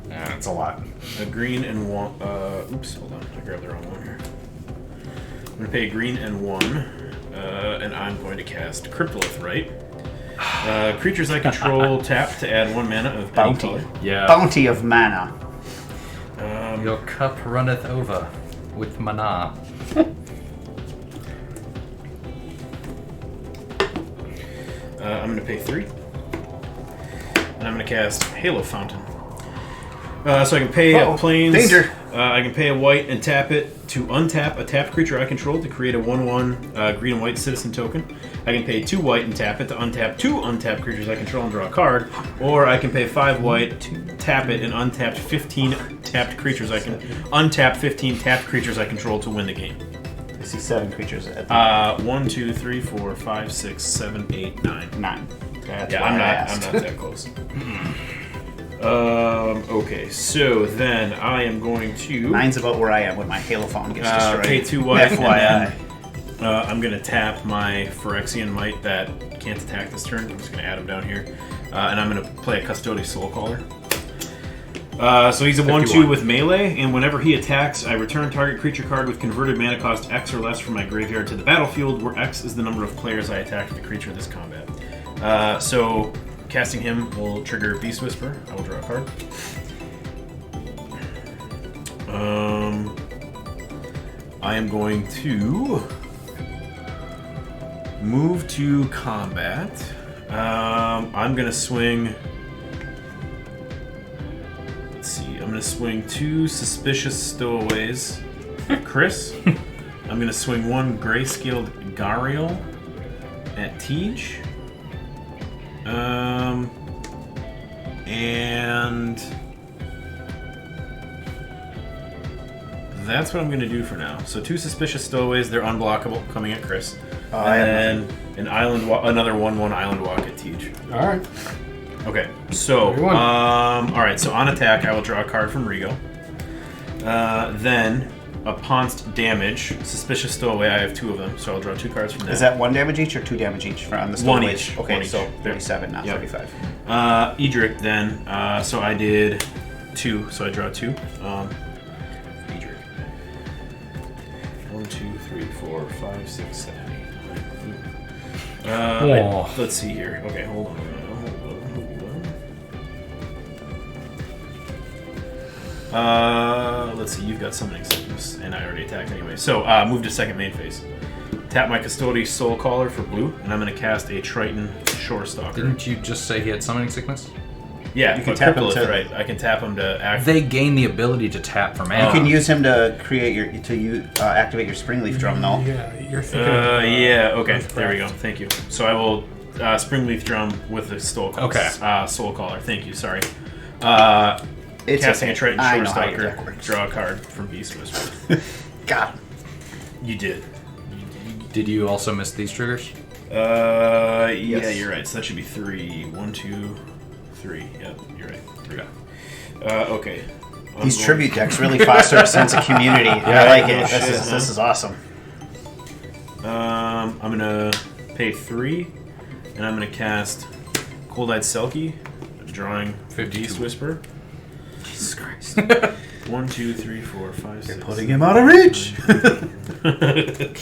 That's a lot. a green and 1. Oops, hold on. I grabbed the wrong one here. I'm going to pay a green and 1. And I'm going to cast Cryptolith Right. Creatures I control tap to add 1 mana of any Bounty. color. Yeah. Bounty of mana. Your cup runneth over with mana. I'm going to pay 3. and I'm going to cast Halo Fountain. So I can pay planes. Danger. I can pay a white and tap it to untap a tapped creature I control to create a 1/1 green and white citizen token. I can pay 2 white and tap it to untap 2 untapped creatures I control and draw a card. Or I can pay 5 white to tap it and untap 15 tapped creatures I can untap 15 tapped creatures I control to win the game. I see 7 creatures at the 1, 2, 3, 4, 5, 6, 7, 8, 9. 9. That's Yeah, why I'm I not asked. that close. Okay, so then I am going to 9's about where I am when my Halo Fountain gets destroyed. pay 2 white. FYI. I'm going to tap my Phyrexian Might that can't attack this turn. I'm just going to add him down here. And I'm going to play a Custody Soulcaller. So he's a 1/2 with melee, and whenever he attacks, I return target creature card with converted mana cost X or less from my graveyard to the battlefield, where X is the number of players I attack with the creature this combat. So casting him will trigger Beast Whisper. I will draw a card. I am going to move to combat. I'm going to swing... Let's see. I'm going to swing 2 Suspicious Stowaways at Chris. I'm going to swing 1 Grayscaled Gariel at Tej. And that's what I'm going to do for now. So 2 Suspicious Stowaways, they're unblockable, coming at Chris. And then another 1/1 Island Walk at Tej. All right. Okay, so Everyone. all right. So on attack, I will draw a card from Rigo. Then, upon damage, Suspicious Stowaway. I have 2 of them, so I'll draw 2 cards from that. Is that 1 damage each or 2 damage each on the One stowaways? each. Okay, One so each. 37, not Yep. 35. Edric then. So I did 2, so I draw 2. Edric. 1, 2, 3, 4, 5, 6, 7, 8, 9. Let's see here. Okay, hold on. Let's see, you've got Summoning Sickness, and I already attacked anyway. So, move to second main phase. Tap my Custody Soulcaller for blue, and I'm going to cast a Triton Shorestalker. Didn't you just say he had summoning sickness? Yeah, You can but tap him Cryptolith, to- right? I can tap him to act. They gain the ability to tap for mana. You can use him to create activate your Springleaf Drum, though. Yeah, you're thinking. Of, yeah, okay, of there we go. craft. Thank you. So I will Springleaf Drum with the Soulcaller. Thank you, sorry. It's Casting okay. a Triton I know how your deck Shorestalker, works. draw a card from Beast Whisper. Got him. You did. Did you also miss these triggers? Yeah, Yes. you're right. So that should be 3. 1, 2, 3. Yep, you're right. 3. Okay. These tribute decks really foster a sense of community. I like it. shit, This is awesome. I'm gonna pay 3, and I'm gonna cast Cold-Eyed Selkie, drawing 52. Beast Whisper. Jesus Christ. 1, 2, 3, 4, 5, 6. Putting him out of reach. The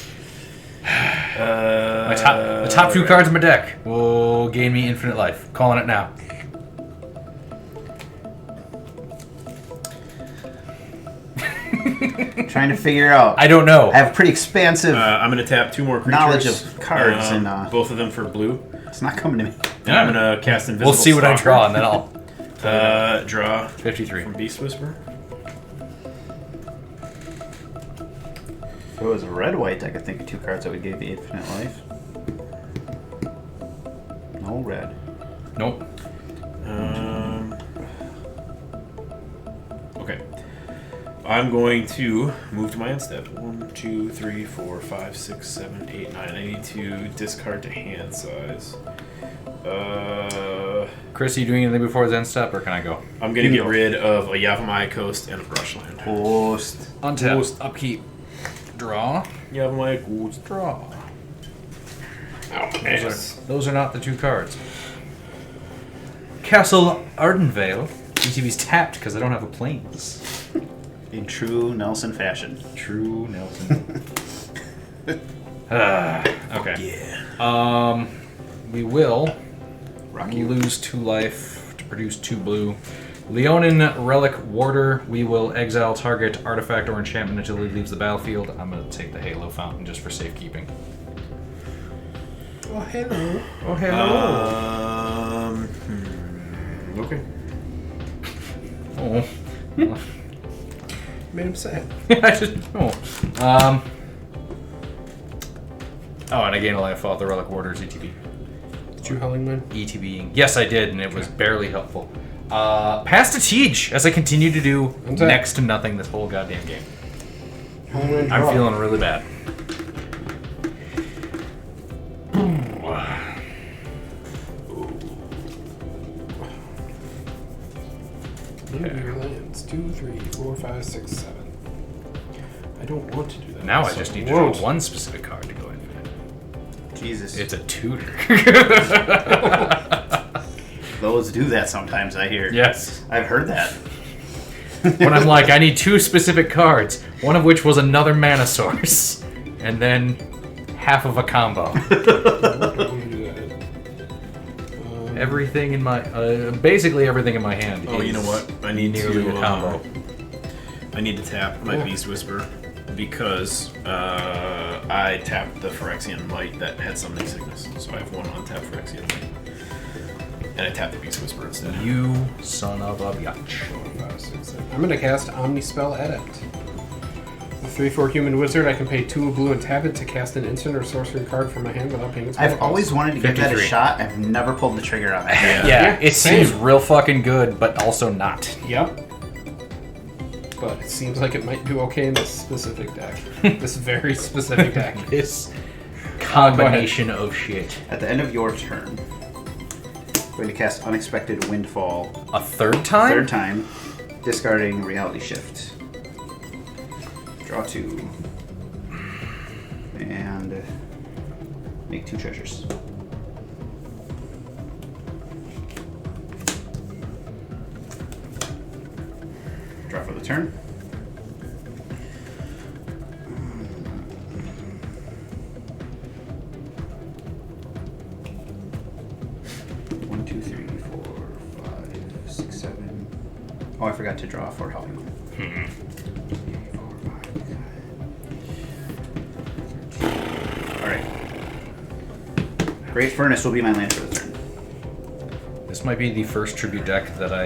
top 2 cards in my deck will gain me infinite life. Calling it now. Trying to figure out. I don't know. I have pretty expansive. I'm gonna tap 2 more creatures. Knowledge of cards and, both of them for blue. It's not coming to me. And I'm gonna cast Invisible We'll see what I Stalker. draw, and then I'll... Draw 53. from Beast Whisper. If it was a red-white, I could think of 2 cards that would give you infinite life. No red. Nope. Okay. I'm going to move to my end step. 1, 2, 3, 4, 5, 6, 7, 8, 9. I need to discard to hand size. Chris, are you doing anything before his end step, or can I go? I'm going to get rid of a Yavimaya Coast and a Brushland. Post. Untap. Upkeep. Draw. Yavimaya Coast. Draw. Oh, Those are not the 2 cards. Castle Ardenvale. ETB's tapped because I don't have a planes. In true Nelson fashion. True Nelson. Okay. Yeah. We will Rocky. lose 2 life to produce 2 blue. Leonin Relic Warder. We will exile target artifact or enchantment until he leaves the battlefield. I'm going to take the Halo Fountain just for safekeeping. Oh, hello. Oh, hello. Okay. Oh. Made him sad. I just Oh, and I gain a life off the Relic Warder's ETB. Did you Howling Wind? ETBing. Yes, I did, and it was barely helpful. Pass to Tej, as I continue to do Okay. next to nothing this whole goddamn game. Howling Wind. I'm draw. feeling really bad. Into your lands. 2, 3, 4, 5, 6, 7. I don't want to do that. Now I so just need to won't. draw one specific card to go in. Jesus. It's a tutor. Those do that sometimes, I hear. Yes. I've heard that. When I'm like, I need 2 specific cards, one of which was another mana source, and then half of a combo. I don't want to do that. Everything in my, basically everything in my hand. Oh, you know what? I need nearly to a combo. I need to tap my Yeah. Beast Whisper because I tapped the Phyrexian Might that had Summoning Sickness, so I have 1 untapped Phyrexian Might, and I tapped the Beast Whisper instead. You son of a bitch. 4, 5, 6, 7. I'm going to cast Omnispell Adept. A 3/4 human wizard, I can pay 2 blue and tap it to cast an instant or sorcery card from my hand without paying its mana I've cost. always wanted to give that a 53. shot. I've never pulled the trigger on that. Yeah. Yeah, Yeah, it same. seems real fucking good, but also not. Yep. But it seems like it might do okay in this specific deck. This very specific deck. This combination of shit. At the end of your turn, I'm going to cast Unexpected Windfall A third time? third time, discarding Reality Shift. Draw 2. And make 2 treasures. Draw for the turn. One, two, three, 4, 5, 6, 7. Oh, I forgot to draw for Howling Wind. 4, 5, 13. All right. Great Furnace will be my land for the turn. This might be the first tribute deck that I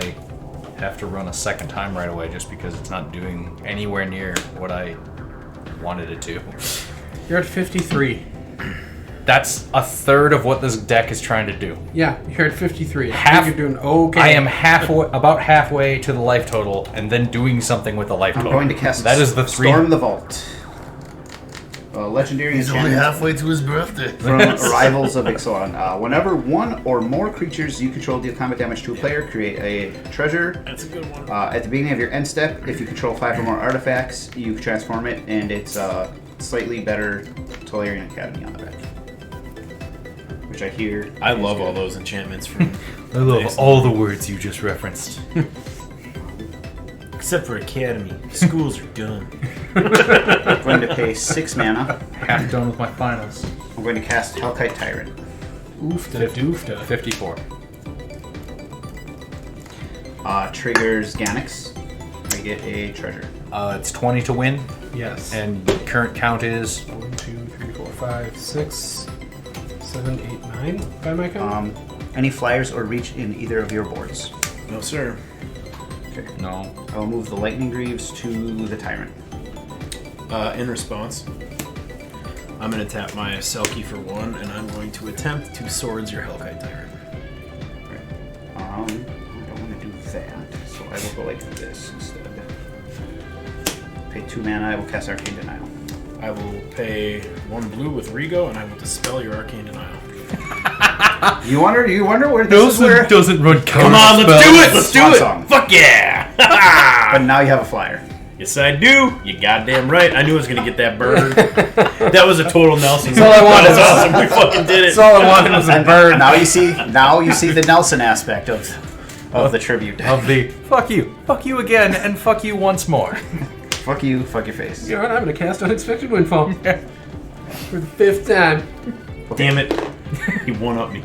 have to run a second time right away just because it's not doing anywhere near what I wanted it to. You're at 53. That's a third of what this deck is trying to do. Yeah, you're at 53. I Half- think you're doing okay. I am about halfway to the life total and then doing something with the life I'm total. going to cast That is the 3. Storm the Vault. Legendary enchantment halfway to his birthday. from Rivals of Ixalan. Whenever 1 or more creatures you control deal combat damage to a player, create a treasure. That's a good one. At the beginning of your end step, if you control 5 or more artifacts, you transform it, and it's slightly better Tolarian Academy on the back. Which I hear. I is love good. all those enchantments from. I love all the words you just referenced. Except for Academy. Schools are done. I'm going to pay 6 mana. Half done with my finals. I'm going to cast Hellkite Tyrant. Oofta doofta. 54. Triggers Ganax. I get a treasure. It's 20 to win, Yes. and current count is 1, 2, 3, 4, 5, 6, 7, 8, 9 by my count. Any flyers or reach in either of your boards. No, sir. Okay. no. I will move the Lightning Greaves to the Tyrant. In response, I'm going to tap my Selkie for 1, and I'm going to attempt to Swords your Hellkite Tyrant. I don't want to do that, so I will go like this instead. Pay 2 mana, I will cast Arcane Denial. I will pay 1 blue with Rigo, and I will dispel your Arcane Denial. You wonder where this is where... doesn't run Come on, let's do it! Let's do Swan it! song. Fuck yeah! But now you have a flyer. Yes, I do. You goddamn right. I knew I was gonna get that bird. That was a total Nelson. all I wanted. That was awesome. We fucking did it. That's all I wanted was a bird. Now you see the Nelson aspect of the tribute. Of the fuck you again, and fuck you once more. Fuck you, fuck your face. You know what? I'm going to cast Unexpected Windfall. For the 5th time. Damn it. He one up me.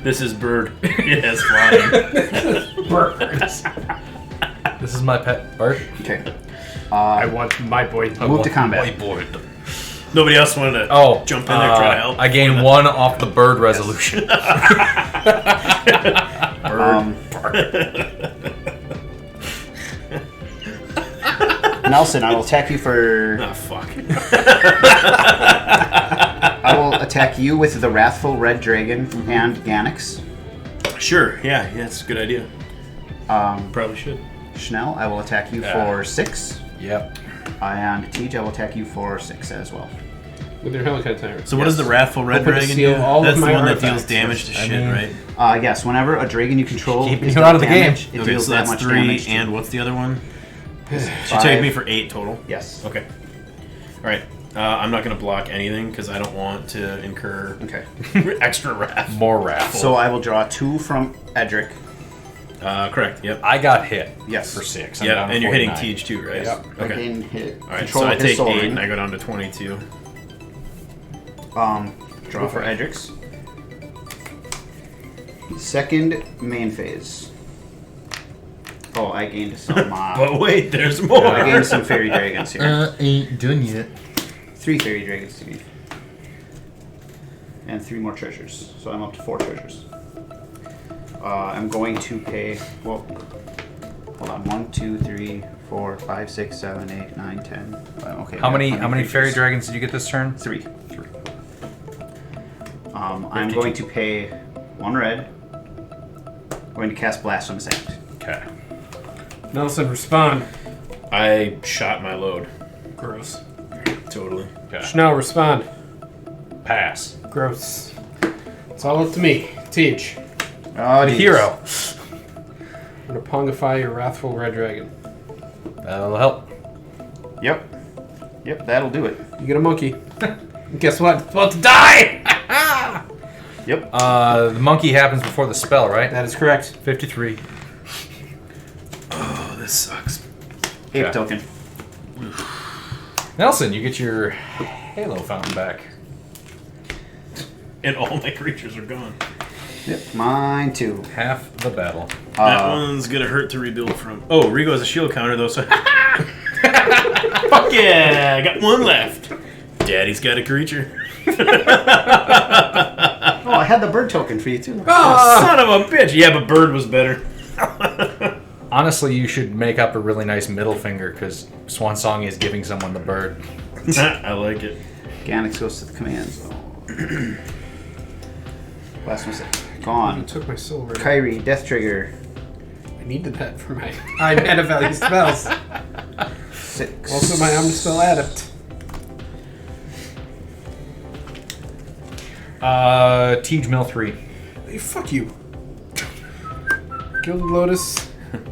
This is bird. It has flying. Birds. This is my pet bird. Okay. I want my boy. Move to combat. Whiteboard. Nobody else wanted to Oh, jump in there and try to help. I gain 1 off the bird resolution. Nelson, I will attack you for. Oh, fuck. I will attack you with the Wrathful Red Dragon and Ganax. Sure, yeah, that's a good idea. Probably should. Schnell, I will attack you for 6. Yep. And Tej, I will attack you for 6 as well. With your Helicat Timer. So what does the Wrathful Red Open to Dragon seal do? all of That's the my one that artifacts. deals damage to shit, mean- right? Yes, whenever a dragon you control Keeping is you out of the damage, game. it Okay, deals so that that's much 3, damage. to- and what's the other one? She 5. take me for 8 total. Yes. Okay. Alright. I'm not going to block anything because I don't want to incur Okay. extra wrath. More wrath. So I will draw 2 from Edric. Correct, yep. I got hit. Yes. For 6. Yeah, and you're hitting 49. Tej too, right? Yep. Okay. Again, hit. Alright, Control so I his take soul 8 ring. and I go down to 22. Draw for Edric's. Second main phase. Oh, I gained some. But wait, there's more! I gained some fairy dragons here. Ain't done yet. 3 fairy dragons to me. And 3 more treasures. So I'm up to 4 treasures. I'm going to pay. Well, hold on. 1, 2, 3, 4, 5, 6, 7, 8, 9, 10. Okay. How many creatures? fairy dragons did you get this turn? 3. I'm going to pay 1 red. I'm going to cast Blasphemous Act. Okay. Nelson, respond. I shot my load. Gross. Totally. Okay. Schnell, respond. Pass. Gross. It's all up to me. Teach. Oh, The geez. hero. I'm gonna pongify your Wrathful Red Dragon. That'll help. Yep. Yep, that'll do it. You get a monkey. Guess what? It's about to die! Yep. The monkey happens before the spell, right? That is correct. 53. Oh, this sucks. Ape Okay. token. Nelson, you get your Halo fountain back. And all my creatures are gone. Yep. Mine too. Half the battle. That one's gonna hurt to rebuild from. Oh, Rigo has a shield counter though, so. Fuck yeah! I got 1 left. Daddy's got a creature. Oh, I had the bird token for you too. Son of a bitch! Yeah, but Bird was better. Honestly, you should make up a really nice middle finger because Swan Song is giving someone the bird. I like it. Ganax goes to the command zone. Last one. You Gone. took my silver. Kairi, Death Trigger. I needed that for my high meta value spells. 6. Also my Omnispell Adept. Tej Mill 3. Hey, fuck you. Gilded Lotus,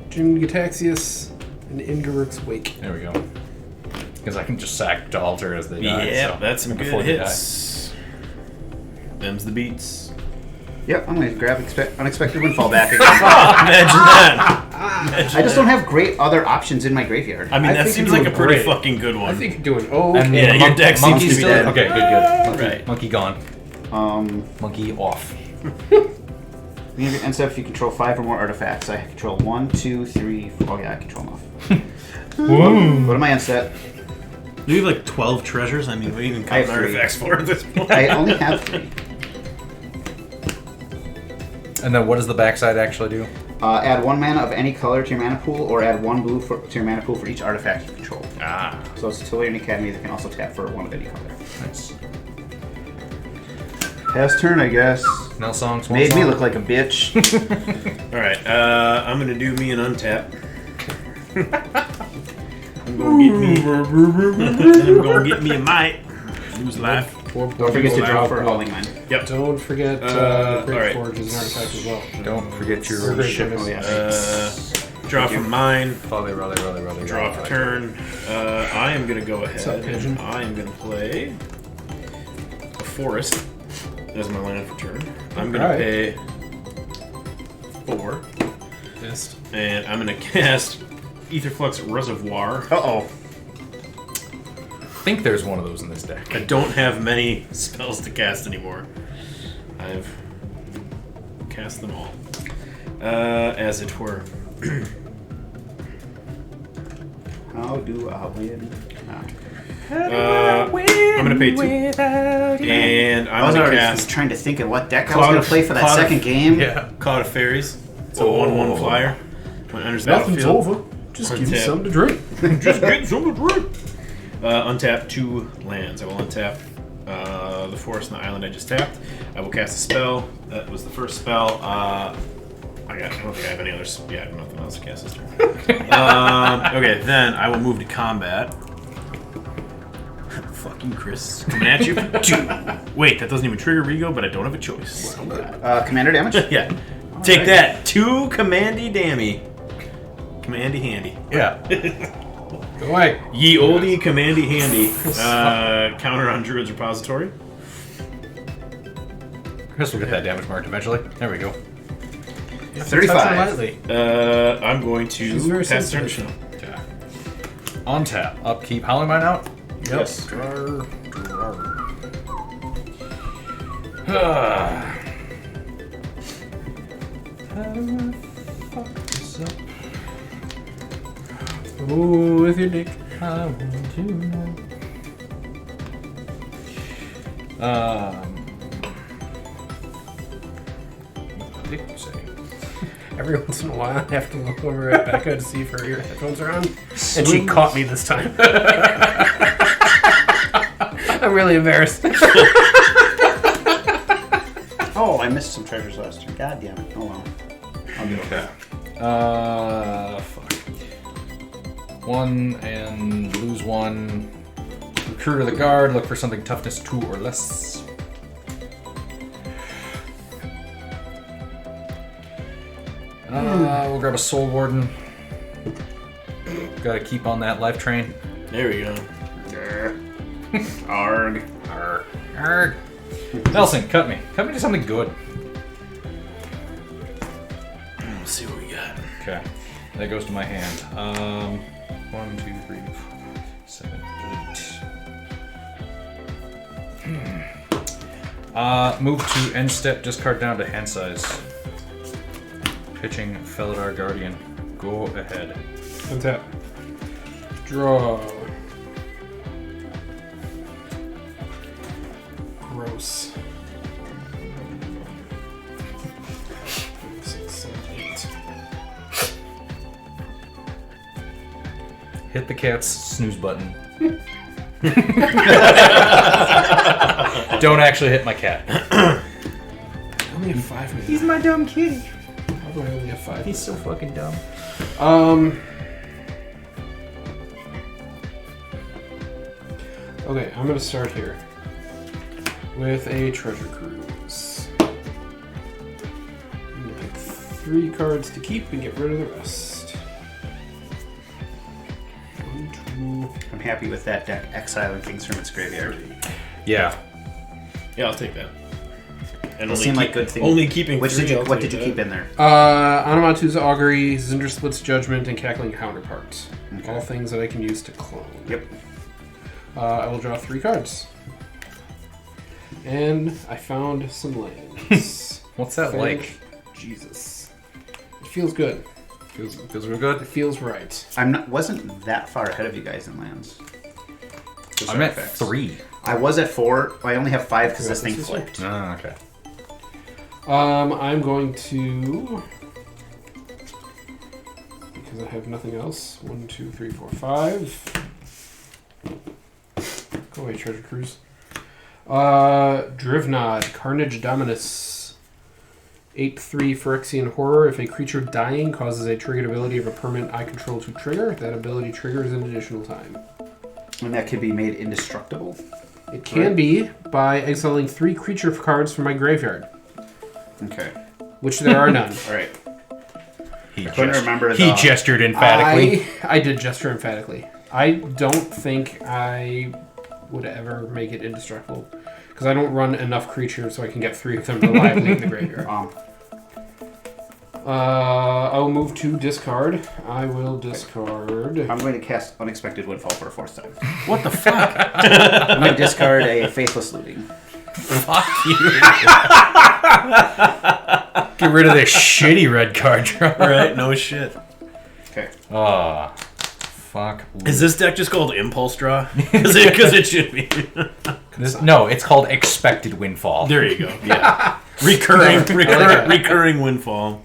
Jim Gataxius, and Ingaruk's Wake. There we go. Because I can just sack to altar as they die. Yeah, so that's some before good they hits. Them's the beats. Yep, I'm going to grab Unexpected Windfall back again. Imagine that. I just don't have great other options in my graveyard. I mean, I that think seems you're like a doing pretty great. fucking good one. I think you're doing okay. And Yeah, your deck seems monkey's to be still dead. Okay, good. Monkey, Right. monkey gone. Monkey off. Instead, if you control 5 or more artifacts, I control 1, 2, 3, 4. Oh, yeah, I control them off. Go to my end set. Do you have like 12 treasures? I mean, what do you even I have count 3. artifacts for at this point? I only have 3. And then what does the backside actually do? Add 1 mana of any color to your mana pool, or add 1 blue to your mana pool for each artifact you control. Ah. So it's a Tolarian Academy that can also tap for 1 of any color. Nice. Pass turn, I guess. Nell Song, Swan Made me Song. look like a bitch. Alright, I'm gonna do me an untap. I'm gonna get me. I'm gonna get me a mite. Lose life. Don't forget to draw for Hauling Mine. Yep. Don't forget Great alright. Forge is an artifact as well. Don't forget your Great ship. Forge. Oh, yeah. Draw from mine. Raleigh. Draw for turn. I am gonna go ahead. up, Pigeon? I am gonna play a forest as my land for turn. I'm gonna Alright. pay 4, Missed. and I'm gonna cast Aetherflux Reservoir. Uh-oh. I think there's one of those in this deck. I don't have many spells to cast anymore. I've cast them all, as it were. How do I win? I'm going to pay 2. And I I'm was going to already cast trying to think of what deck I was going to play for that Cloud of- second game. Yeah. Cloud of Fairies. It's a 1/1 flyer. When it enters the Nothing's battlefield, over. Just give me Untap. something to drink. Just get some to drink. Untap 2 lands. I will untap the forest and the island I just tapped. I will cast a spell. That was the first spell. I don't think I have any others. Yeah, I have nothing else to cast this turn. Okay, then I will move to combat. Fuck you, Chris. Coming at you for 2. Wait, that doesn't even trigger Rigo, but I don't have a choice. Commander damage? Yeah. Take that. 2 commandy dammy. Commandy handy. Yeah. Go away. Ye oldie commandy handy. Counter on Druid's Repository. Chris will get that damage marked eventually. There we go. 35. Lightly. I'm going She's to very pass turn. sensitive. Okay. On tap. Upkeep. Howling Mine out? Yes. Draw. Fuck this up. Ooh, with your dick. I want to know. Dick say. Every once in a while, I have to look over at Becca to see if her ear headphones are on. And she caught me this time. I'm really embarrassed. Oh, I missed some treasures last turn. God damn it. Oh well. I'll do okay. Fuck. 1 and lose 1. Recruiter the guard. Look for something toughness 2 or less. We'll grab a Soul Warden. Gotta keep on that life train. There we go. Arg. Arr. Arr. Nelson, cut me. Cut me to something good. Let's see what we got. Okay. That goes to my hand. 1, 2, 3, 4, 7, 8. Move to end step, discard down to hand size. Pitching Felidar Guardian. Go ahead. Untap. Draw. Gross. 6, 7, 8. Hit the cat's snooze button. Don't actually hit my cat. I only have 5 minutes. He's my dumb kitty. How do I only have 5 He's so fucking dumb. Okay, I'm gonna start here with a treasure cruise. I'm gonna pick 3 cards to keep and get rid of the rest. 1, 2. I'm happy with that deck. Exiling things from its graveyard. Yeah. Yeah, I'll take that. And Those seem like good things. Only keeping What 3. did you keep in there? Onomatu's Augury, Zindersplit's Judgment, and Cackling Counterpart. Okay. All things that I can use to clone. Yep. I will draw 3 cards. And I found some lands. What's that Thank like? Jesus. It feels good. Feels real good. It feels right. Wasn't that far ahead of you guys in lands. Just I'm at artifacts. 3. I was at 4. I only have 5 because Yeah, this thing this is flipped. Oh, okay. I'm going to, because I have nothing else. 1, 2, 3, 4, 5. Go away, Treasure Cruise. Drivnod, Carnage Dominus. 8/3 Phyrexian Horror. If a creature dying causes a triggered ability of a permanent I control to trigger, that ability triggers an additional time. And that could be made indestructible. It can be by exiling 3 creature cards from my graveyard, Okay. which there are none. All right. He, I couldn't remember he the- gestured emphatically. I did gesture emphatically. I don't think I would ever make it indestructible because I don't run enough creatures so I can get 3 of them reliably in the graveyard. I'll move to discard. I will discard. I'm going to cast Unexpected Windfall for a 4th time. What the fuck? I'm going to discard a Faithless Looting. Fuck you. Get rid of this shitty red card draw. Right? No shit. Okay. Ah. fuck. Is this deck just called Impulse Draw? Because it should be. No, it's called Expected Windfall. There you go. Yeah. recurring windfall.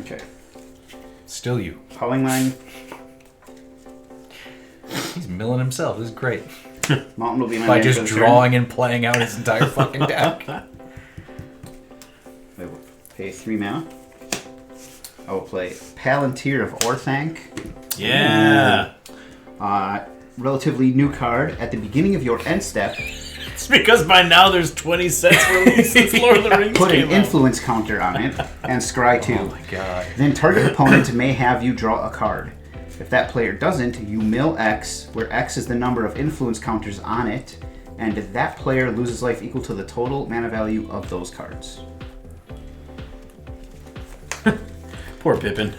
Okay. Still you. Calling line. He's milling himself. This is great. Mountain will be my By land just for the turn. drawing and playing out his entire fucking deck. I will pay 3 mana. I will play Palantir of Orthanc. Yeah. Relatively new card. At the beginning of your end step, It's because by now there's 20 sets released since Lord of the Rings put came an out. influence counter on it and scry 2. Oh my god. Then target opponent may have you draw a card. If that player doesn't, you mill X, where X is the number of influence counters on it, and that player loses life equal to the total mana value of those cards. Poor Pippin.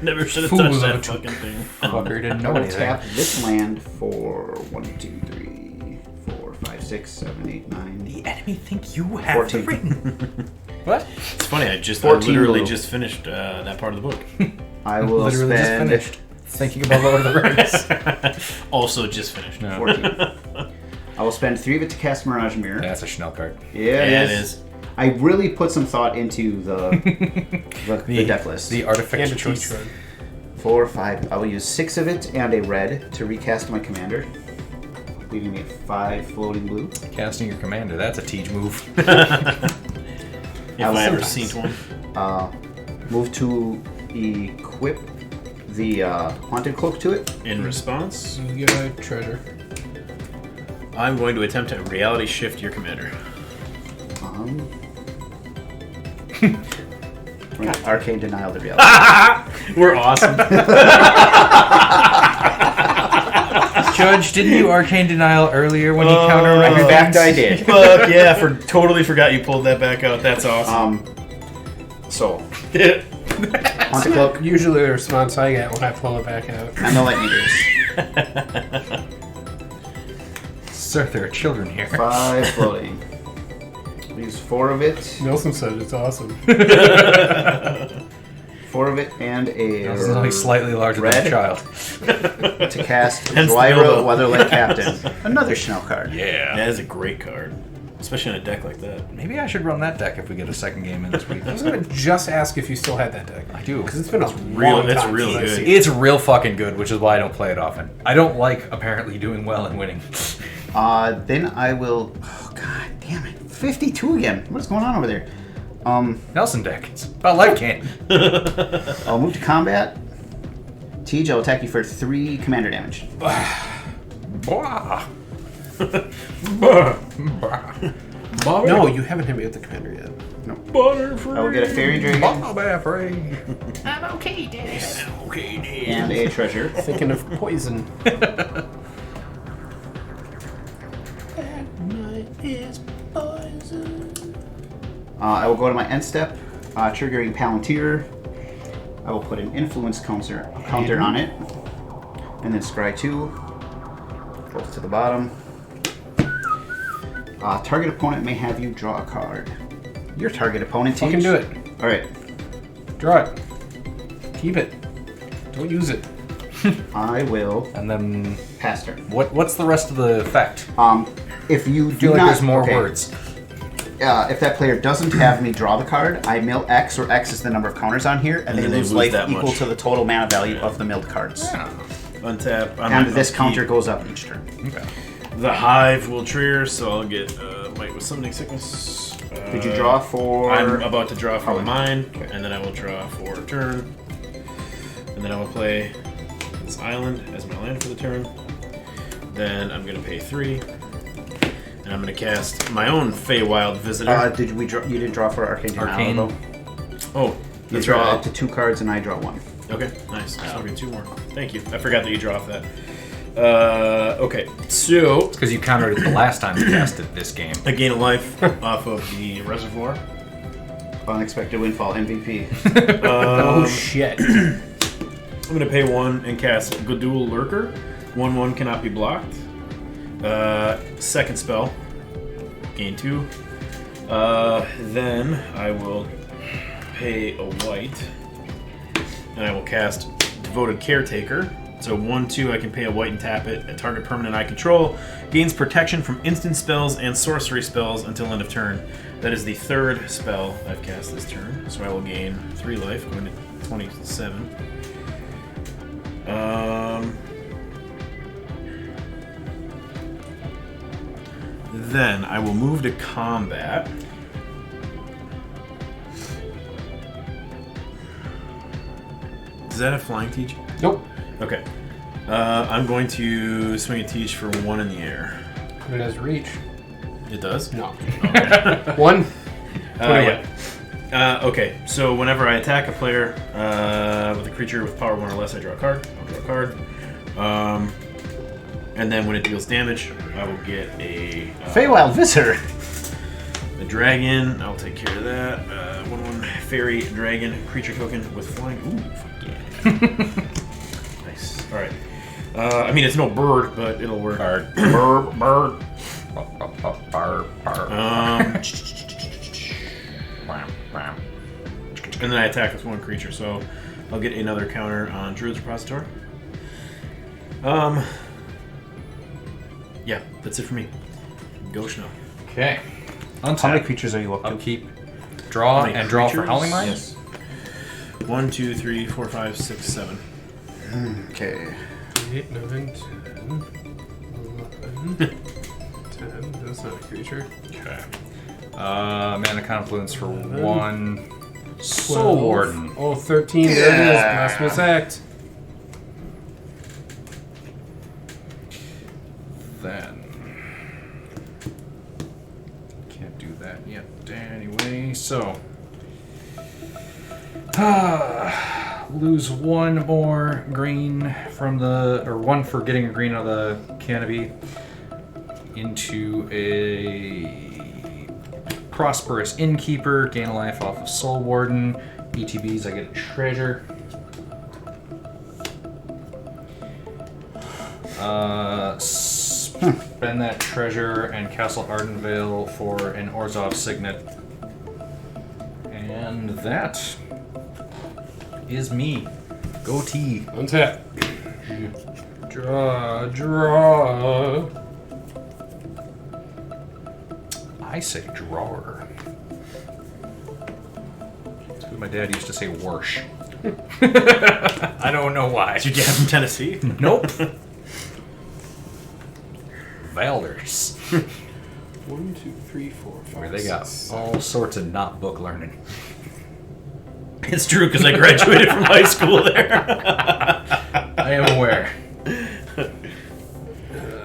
Never should have Fool touched of that a fucking thing. Fucker didn't I know will anything. tap this land for 1, 2, 3, 4, 5, 6, 7, 8, 9. The enemy think you have 14. the ring. What? It's funny, I 14 literally blue. just finished that part of the book. I will Literally spend just finished thinking about Lord of the Rings. Also just finished. 14. I will spend 3 of it to cast Mirage Mirror. That's a Schnell card. Yeah, Yeah, it is. I really put some thought into the deck list. The artifact And a choice. teach run. 4, 5. I will use 6 of it and a red to recast my commander, leaving me at 5 floating blue. Casting your commander. That's a Tej move. If I ever sometimes. seen one. Move to equip the Haunted Cloak to it. In response, You get a treasure. I'm going to attempt to reality shift your commander. Arcane Denial to reality. We're awesome. Judge, didn't you Arcane Denial earlier when he counter In fact, I did. Fuck yeah, totally forgot you pulled that back out. That's awesome. So, Haunted Cloak Usually the response I get when I pull it back out. and the Lightning Eaters. Sir, there are children here. 5 floating. Use 4 of it. Nelson said it's awesome. 4 of it and a This is only slightly larger than red a child. to cast Hence the Dwyra Bilbo. Weatherlight Captain. Another Schnell card. Yeah. That is a great card. Especially in a deck like that. Maybe I should run that deck if we get a second game in this week. I was gonna just ask if you still had that deck. I do. Because it's been a real- long it's time really since I've good. seen it. It's real fucking good, which is why I don't play it often. I don't like apparently doing well and winning. Then I will. Oh, god damn it. 52 again. What's going on over there? Nelson deck. It's about life can. I'll move to combat. Tej, I'll attack you for 3 commander damage. Blah. No, you haven't hit me with the commander yet. I will get a Fairy Dragon I'm okay, Dad. and a treasure. Thinking of poison. I will go to my end step, triggering Palantir. I will put an influence counter on it, and then scry 2. Both to the bottom. Target opponent may have you draw a card. Your target opponent. Fucking do it. All right. Draw it. Keep it. Don't use it. I will And then pass turn. what's the rest of the effect? If you I do feel like not, there's more okay, words. If that player doesn't have me draw the card, I mill X, where X is the number of counters on here, and they then they lose lose life that equal much. to the total mana value of the milled cards. Untap. And this counter goes up each turn. Okay. The Hive will trigger, so I'll get Might with Summoning Sickness. Did you draw for? I'm about to draw for Oh, mine, okay. and then I will draw for a turn. And then I will play this island as my land for the turn. Then I'm going to pay 3. And I'm going to cast my own Feywild Visitor. Did we draw? You didn't draw for Arcane. Arcane. Denial, though? Oh, You that's draw right. up to 2 cards, and I draw 1. Okay, nice. So I'll get 2 more. Thank you. I forgot that you draw off that. Okay, so Because you countered it the last time you casted this game. I gain a life off of the reservoir. Unexpected windfall MVP. Oh shit. I'm going to pay 1 and cast Godul Lurker. 1/1 cannot be blocked. Second spell. Gain 2. Then I will pay a white and I will cast Devoted Caretaker. So 1/2, I can pay a white and tap it. A target permanent I control gains protection from instant spells and sorcery spells until end of turn. That is the 3rd spell I've cast this turn. So I will gain 3 life, going to 27. Then I will move to combat. Does that have Flying Teach? Nope. Okay. I'm going to swing a Teach for 1 in the air. It has reach. It does? No. Okay. 1. Yeah. Okay, so whenever I attack a player with a creature with power 1 or less, I draw a card. I'll draw a card. And then when it deals damage, I will get a... Feywild Visitor. A dragon. I'll take care of that. 1/1 fairy dragon creature token with flying. Ooh, fuck yeah. Nice. Alright. I mean, it's no bird, but it'll work. Bird. Bird. And then I attack with 1 creature, so I'll get another counter on Druid's Repository. Yeah, that's it for me. Go Snow. Okay. How many creatures are you up to? Upkeep. Draw How many and draw for creatures? Howling Mind? Yes. 1, 2, 3, 4, 5, 6, 7. Okay. 8, 9, 10, 11, 10. That's not a creature. Okay. Mana Confluence for 1. 12. Soul Warden. Oh, 13. There it is. Blasphemous Act. Then. Can't do that yet anyway, so. Lose 1 more green from the. Or 1 for getting a green out of the canopy into a Prosperous Innkeeper. Gain a life off of Soul Warden. ETBs, I get a treasure. Spend that treasure and Castle Ardenvale for an Orzhov Signet. And that is me. Goatee. Untap. Draw. I say drawer. That's what my dad used to say, warsh. I don't know why. Is your dad from Tennessee? Nope. Valders. 1, 2, 3, 4, 5. Where they got 6, all sorts of not book learning. It's true, because I graduated from high school there. I am aware.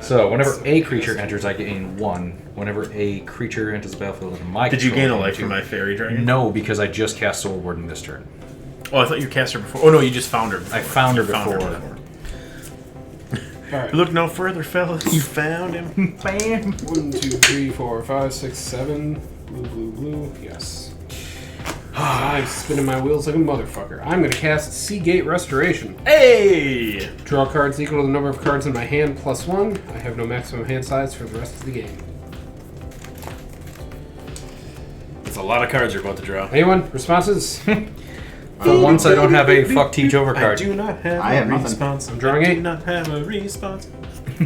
So, whenever a creature enters, I gain 1. Whenever a creature enters the battlefield in my Did you gain a control, life I gain from 2. my fairy dragon? No, because I just cast Soul Warden this turn. Oh, I thought you cast her before. Oh, no, you just found her before. I found her You before. Alright. Look no further, fellas. You found him. Bam! 1, 2, 3, 4, 5, 6, 7. Blue, blue, blue. Yes. I'm spinning my wheels like a motherfucker. I'm going to cast Seagate Restoration. Hey! Draw cards equal to the number of cards in my hand plus 1. I have no maximum hand size for the rest of the game. That's a lot of cards you're about to draw. Anyone? Responses? For once, I don't have a fuck teach over I card. do not have I a have nothing. response. I'm drawing I 8. do not have a response. I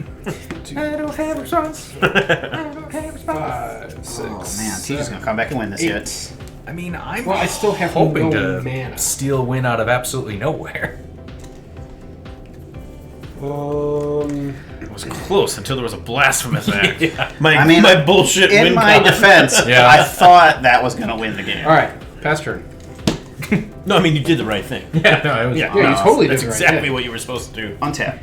don't have a response. 5, 6. Oh man, Teach is gonna come back and win this yet. I mean, I'm Well, I still have hoping no to mana. steal win out of absolutely nowhere. It was close until there was a blasphemous act. Yeah. My bullshit In win my con. defense, Yeah. I thought that was gonna win the game. Alright, pass turn. No, I mean, you did the right thing. Yeah, no, it was. Yeah, you totally That's did the right exactly thing. what you were supposed to do. Untap.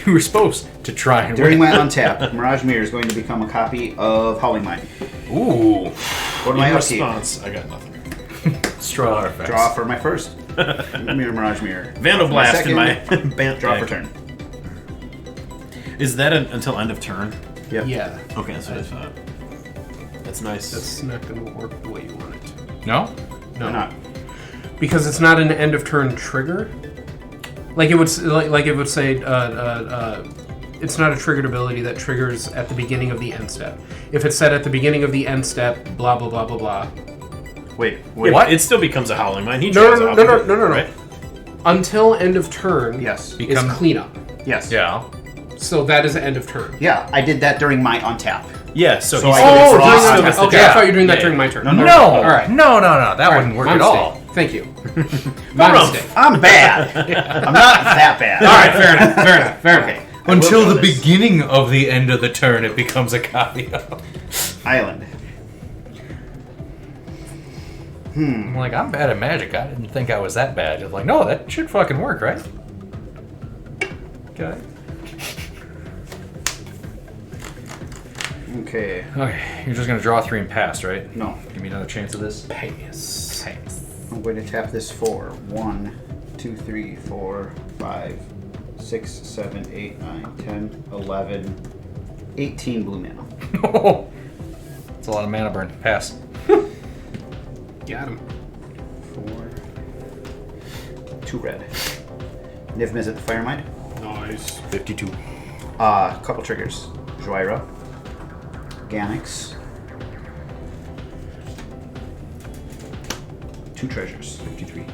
You were supposed to try and During win. my untap, Mirage Mirror is going to become a copy of Howling Mind. Ooh. Go to my In upkeep. response, I got nothing. Straw artifacts. Draw for my first. Mirage Mirror. Vandal Draw for Blast in my second. bant Draw for deck. turn. Is that until end of turn? Yep. Yeah, Okay, that's what I thought. That's nice. that's not going to work the way you want it to. No? Why not? Because it's not an end of turn trigger. Like it would like it would say it's not a triggered ability that triggers at the beginning of the end step. If it's said at the beginning of the end step, blah blah blah blah blah. Wait. Yeah, What? It still becomes a Howling Mine. He No, draws no, off no, of no, it, no, no, no. right? until end of turn. Yes. Is cleanup. Yes. Yeah. So that is end of turn. Yeah, I did that during my untap. Yeah, so So he's I- still during still the- gets the okay. job. I thought you were doing that Yeah, during my turn. No. All right. No. That wouldn't work My at all. mistake. Thank you. My mistake. I'm bad. I'm not that bad. All right. Fair enough. Fair enough. Fair enough. Okay. Until I will the do this. beginning of the end of the turn, it becomes a copy of. Island. I'm like, I'm bad at magic. I didn't think I was that bad. It's like, no, that should fucking work, right? Okay. Okay. Okay, you're just gonna draw 3 and pass, right? No. Give me another chance of this. Pass. I'm going to tap this for 1, 2, 3, 4, 5, 6, 7, 8, 9, 10, 11, 18 blue mana. It's a lot of mana burn. Pass. Got him. 4, 2 red. Niv Mizzet the Firemind. Nice. 52. Couple triggers. Joyra. Ganax. 2 treasures. 53.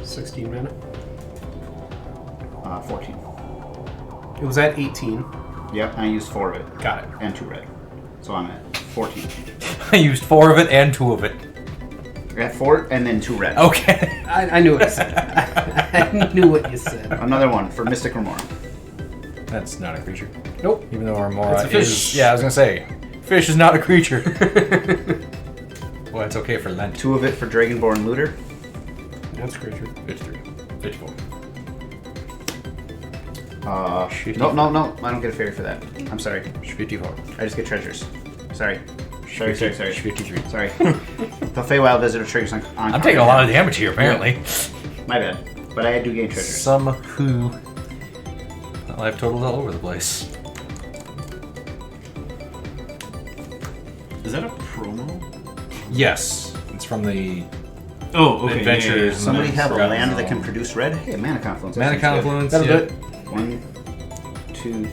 16 mana. 14. It was at 18. Yep, I used 4 of it. Got it. And 2 red. So I'm at 14. I used 4 of it and 2 of it. I got 4 and then 2 red. Okay. I knew what you said. I knew what you said. Another one for Mystic Remora. That's not a creature. Nope. Even though Remora It's a fish. is... Yeah, I was gonna say. Fish is not a creature. Well, it's okay for Lent. 2 of it for Dragonborn Looter. That's a creature. 53. 54. No. I don't get a fairy for that. I'm sorry. 54. I just get treasures. Sorry. Sorry. 53. Sorry. The Feywild Visitor triggers on I'm taking a lot of damage here, apparently. My bad. But I do gain treasures. Some who... Life totals all over the place. Is that a promo? Yes. It's from the Oh, okay. Adventures. Somebody have a Forgotten land that Realm. can produce red? Hey, Mana Confluence. Mana That seems Confluence. That'll yeah. do it. good. 1, 2,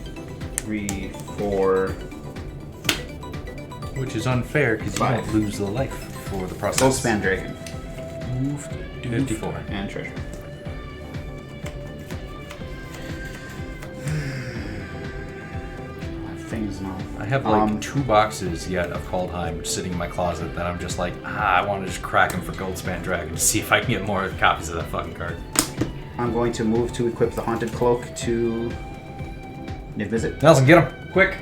3, 4. Which is unfair because you 5. don't lose the life for the process. Goldspan Dragon. Move 54. And treasure. Things now. I have like 2 boxes yet of Kaldheim sitting in my closet that I'm just like, I want to just crack them for Goldspan Dragon to see if I can get more copies of that fucking card. I'm going to move to equip the Haunted Cloak to Niv Mizzet. Nelson, get him! Quick!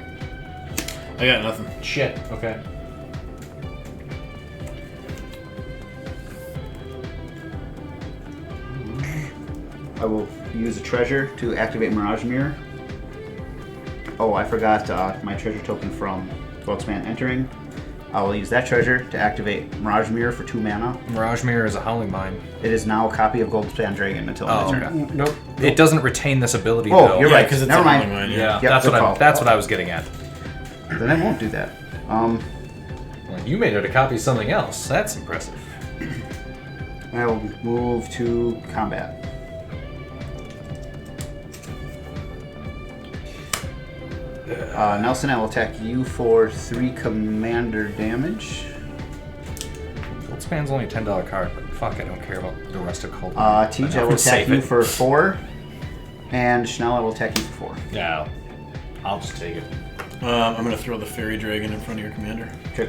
I got nothing. Shit, okay. I will use a treasure to activate Mirage Mirror. Oh, I forgot my treasure token from Goldspan entering. I will use that treasure to activate Mirage Mirror for 2 mana. Mirage Mirror is a Howling Mine. It is now a copy of Goldspan Dragon until Oh, my turn. okay. Nope. It doesn't retain this ability Oh, though. you're Yeah, right. because it's Never a mind. Howling Mine, Yeah, Yep, good that's call. what I was getting at. Then I won't do that. Well, you made it a copy of something else. That's impressive. I will move to combat. Nelson, I will attack you for 3 commander damage. Goldspan's only a $10 card, but fuck, I don't care about the rest of Cold. Tej, I will attack you for 4. And Schnell, I will attack you for 4. Yeah, I'll just take it. I'm going to throw the Fairy Dragon in front of your commander. Okay.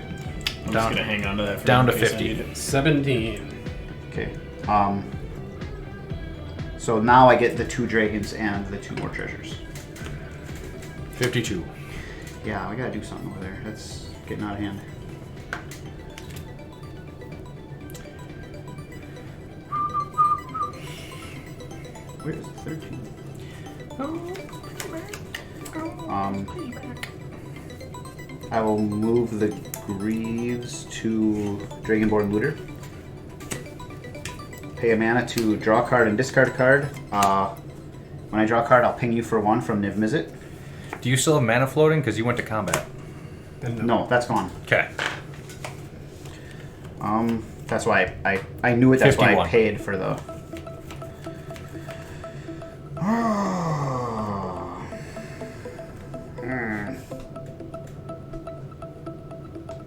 I'm just Down- going to hang on to that for down in to case I 50. need it. 17. Okay. So now I get the 2 dragons and the 2 more treasures. 52. Yeah, I gotta do something over there. That's getting out of hand. Where is 13? I will move the Greaves to Dragonborn Looter. Pay a mana to draw a card and discard a card. When I draw a card, I'll ping you for 1 from Niv Mizzet. Do you still have mana floating? Because you went to combat. No, that's gone. Okay. That's why I knew it. That's why I 51. paid for the.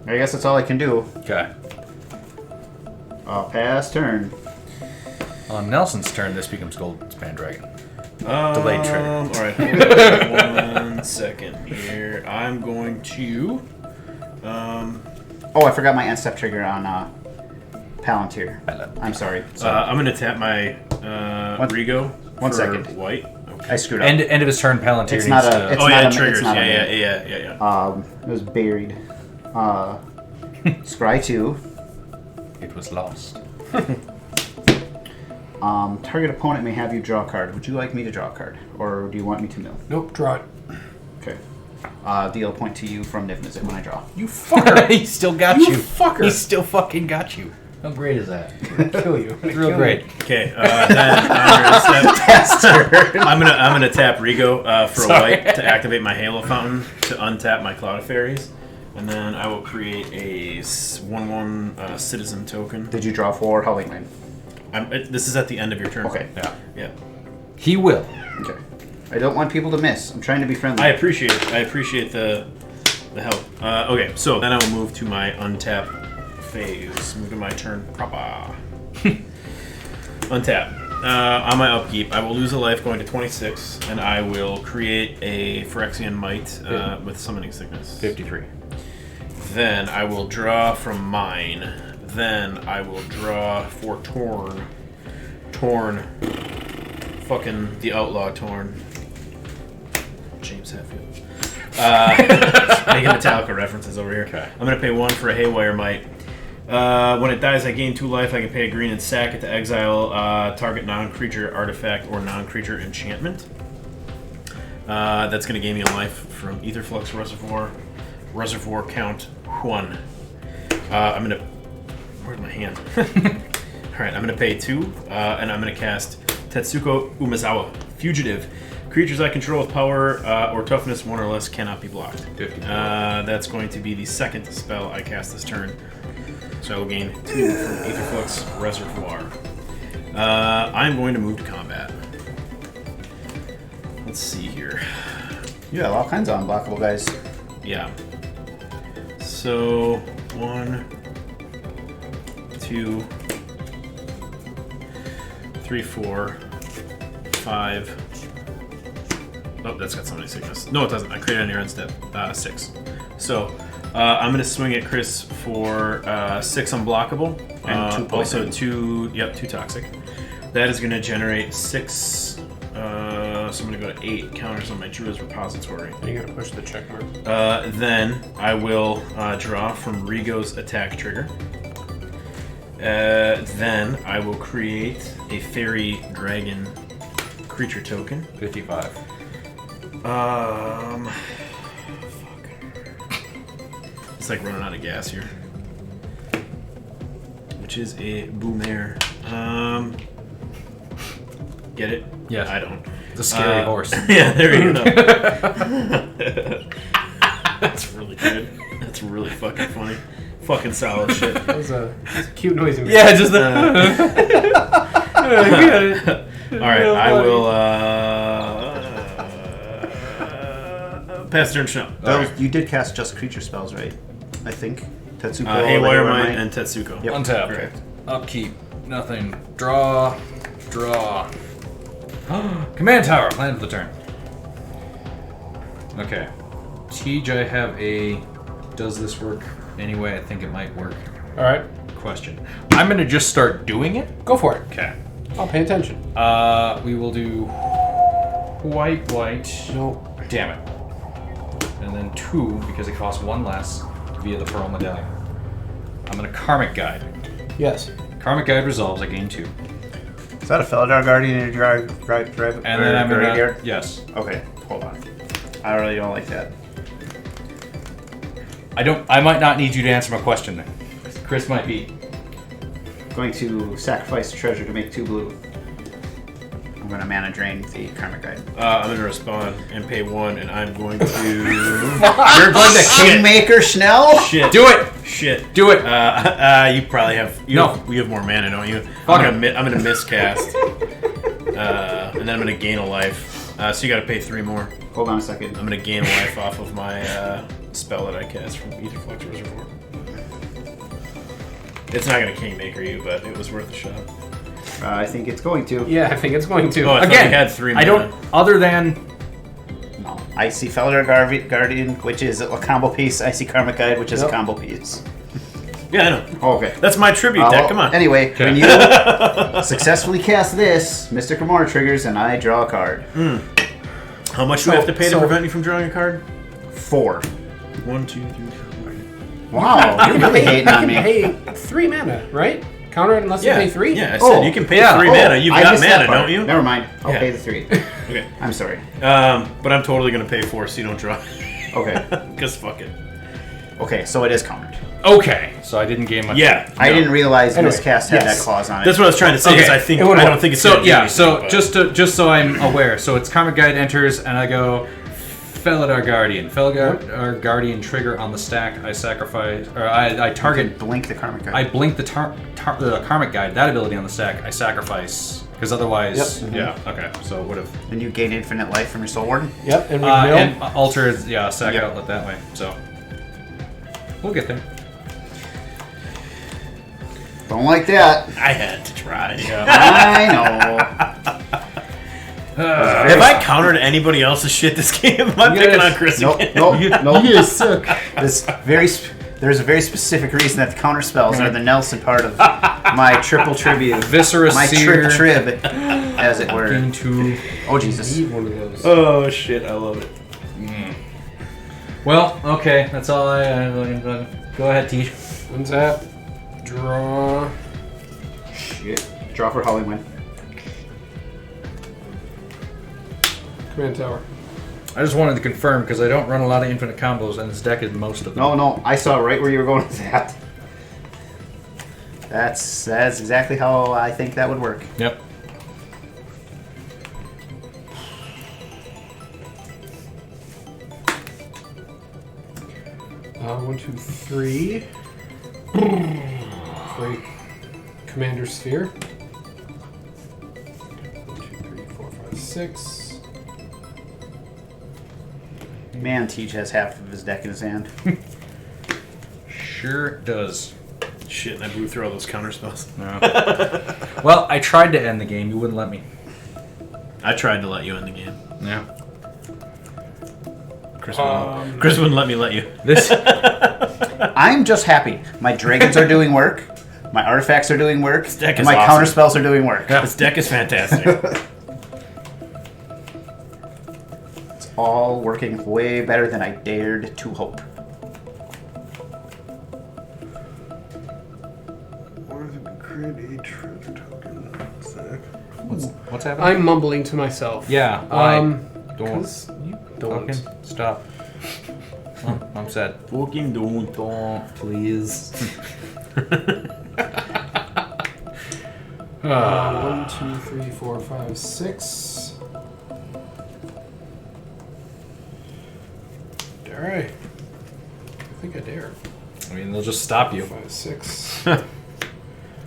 I guess that's all I can do. Okay. Pass turn. On Nelson's turn, this becomes Goldspan Dragon. Delayed trigger. All right, hold on 1 second here. I'm going to. Oh, I forgot my end step trigger on Palantir. I'm sorry. I'm going to tap my Rigo. One for second. White. Okay. I screwed up. End of his turn, Palantir It's needs not a- to... it's Oh not yeah, a- triggers. it's not a Yeah. It was buried. Scry 2. It was lost. Target opponent may have you draw a card. Would you like me to draw a card? Or do you want me to mill? Nope, draw it. Okay. Deal a point to you from Niv-Mizzet when I draw. You fucker! He still got You you. fucker. He still fucking got you. How great is that? I'm gonna kill you. It's real great. Okay. Then I'm gonna tap Rigo for a white to activate my Halo Fountain to untap my Cloud of Fairies, and then I will create a 1/1 Citizen token. Did you draw 4 Howling Lane? This is at the end of your turn. Okay. Yeah. He will. Okay. I don't want people to miss. I'm trying to be friendly. I appreciate it. I appreciate the help. Okay, so then I will move to my untap phase. Move to my turn proper. Untap. On my upkeep, I will lose a life going to 26, and I will create a Phyrexian Might with Summoning Sickness. 53. Then I will draw from mine. Then I will draw for Torn. Fucking the Outlaw Torn. James Hetfield. Making Metallica references over here. Okay. I'm going to pay 1 for a Haywire Might. When it dies, I gain 2 life. I can pay a green and sack it to exile target non-creature artifact or non-creature enchantment. That's going to gain me a life from Aetherflux Reservoir count 1. I'm going to... Where's my hand? Alright, I'm going to pay 2, and I'm going to cast Tetsuko Umezawa, Fugitive. Creatures I control with power or toughness 1 or less cannot be blocked. 50. That's going to be the second spell I cast this turn. So I will gain 2 from Aetherflux Reservoir. I'm going to move to combat. Let's see here. You have all kinds of unblockable guys. Yeah. So 1, 2, 3, 4, 5. Oh, that's got Summoning Sickness. No, it doesn't. I created it on your end step. 6. So I'm going to swing at Chris for 6 unblockable. And 2 poison. Also 2 toxic. That is going to generate 6. So I'm going to go to 8 counters on my Druid's Repository. You gotta push the check mark. Then I will draw from Rigo's attack trigger. Then I will create a Fairy Dragon creature token. 55. Fuck. It's like running out of gas here. Which is a Boomer. Get it? Yes. I don't. It's a scary horse. Yeah, there you go. That's really good. That's really fucking funny. Fucking solid shit. That was a cute noise. Yeah, just the... Alright, I will pass turn Snow. You did cast just creature spells, right? I think. Tetsuko. Haywire Might and Tetsuko. Yep. Untap. Correct. Upkeep. Nothing. Draw. Command Tower. Land of the turn. Okay. Tej, I have a... Does this work anyway? I think it might work. Alright, Question. I'm going to just start doing it. go for it. Okay. I'll pay attention. We will do... White. No. Damn it. And then 2, because it costs 1 less, via the Pearl Medallion. I'm going to Karmic Guide. Yes. Karmic Guide resolves, I gain 2. Is that a Felidar Guardian in your drive? And then I'm going to... Yes. Okay, hold on. I really don't like that. I might not need you to answer my question then. Chris might be. Going to sacrifice a treasure to make 2 blue. I'm going to mana drain the Karmic Guide. I'm going to respond and pay 1, and I'm going to... You're going to Kingmaker Schnell? Shit. Do it! Shit. Do it! You probably have... You have more mana, don't you? Fuck I'm going to miscast. And then I'm going to gain a life. So you got to pay 3 more. Hold on a second. I'm going to gain a life off of my spell that I cast from Aetherflux Reservoir. It's not going to Kingmaker you, but it was worth a shot. I think it's going to. Yeah, I think it's going to. Oh, I thought Again, we had 3 I don't. Other than No. Icy Felidar Guardian, which is a combo piece. Icy Karmic Guide, which is a combo piece. Yeah, I know. Oh, okay. That's my tribute deck. Well, Come on. Anyway, when you successfully cast this, Mystic Remora triggers, and I draw a card. How much do I have to pay to prevent you from drawing a card? 4. 1, 2, 3, 4. Wow, you're really hating on me. Pay 3 mana, right? Counter it unless you pay 3? Yeah, I said you can pay 3 mana. You've I got missed that mana, part. don't you? Never mind. I'll Yeah. pay the 3. Okay. I'm sorry. But I'm totally going to pay 4 so you don't draw. Okay. Because fuck it. Okay, so it is countered. okay, so I didn't gain much. Yeah. I didn't realize Anyway, Miscast had yes. that clause on it. That's what I was trying to say. Okay. Is I think It would've I don't worked. think it's So gonna do yeah, anything, so but- just so I'm aware, so it's Karmic Guide enters, and I go Felidar Guardian. Felidar Guardian trigger on the stack. I sacrifice, or I target. Blink the Karmic Guide. I blink the the Karmic Guide, that ability on the stack. I sacrifice because otherwise, yeah. Okay, so it would have. And you gain infinite life from your Soul Warden? Yep, and we mill. And alter, sack Yep. outlet that way. So we'll get there. Don't like that. I had to try. I know. Have I countered anybody else's shit this game? I'm picking on Chris Nope, again. nope, nope. You suck. There's a very specific reason that the counter spells are the Nelson part of my triple tribute. Viscera My Seer. trib, as it were. Into. Oh, Jesus. Need one of those. Oh shit, I love it. Well, okay, that's all I. Go ahead, Teach. Untap. Draw. Shit. Draw for Howling Wind. Command Tower. I just wanted to confirm because I don't run a lot of infinite combos, and this deck is most of them. No, I saw right where you were going with that. That's exactly how I think that would work. Yep. One, two, three. Great. Commander Sphere. 1, 2, 3, 4, 5, 6. Man, Teach has half of his deck in his hand. Sure does. Shit, and I blew through all those counter spells. Well, I tried to end the game. You wouldn't let me. I tried to let you end the game. Yeah. Chris wouldn't let me let you. This. I'm just happy. My dragons are doing work. My artifacts are doing work. deck And is my awesome. counter spells are doing work. This deck is fantastic. It's all working way better than I dared to hope. Create a treasure token. What's happening? I'm mumbling to myself. Yeah. Why? Don't. 'Cause you don't. Fucking stop. I'm sad. Fucking don't. Please. 1, 2, 3, 4, 5, 6. Dare I? I think I dare. I mean, they'll just stop you. 5, 6.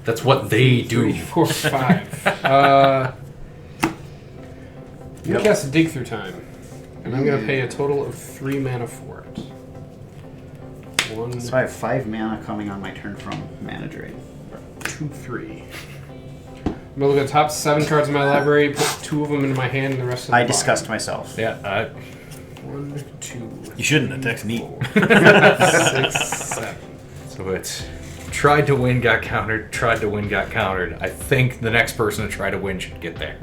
That's what they do. 3, 4, 5. You Yep. cast a dig through time, and I'm gonna pay a total of 3 mana for it. 1, So I have 5 mana coming on my turn from Mana Drain. 2, 3. I'm gonna look at the top 7 cards in my library, put 2 of them into my hand, and the rest of them. I disgust myself. Yeah. 1, 2, You shouldn't. Attack's neat. 6, 7. So it's tried to win, got countered. Tried to win, got countered. I think the next person to try to win should get there.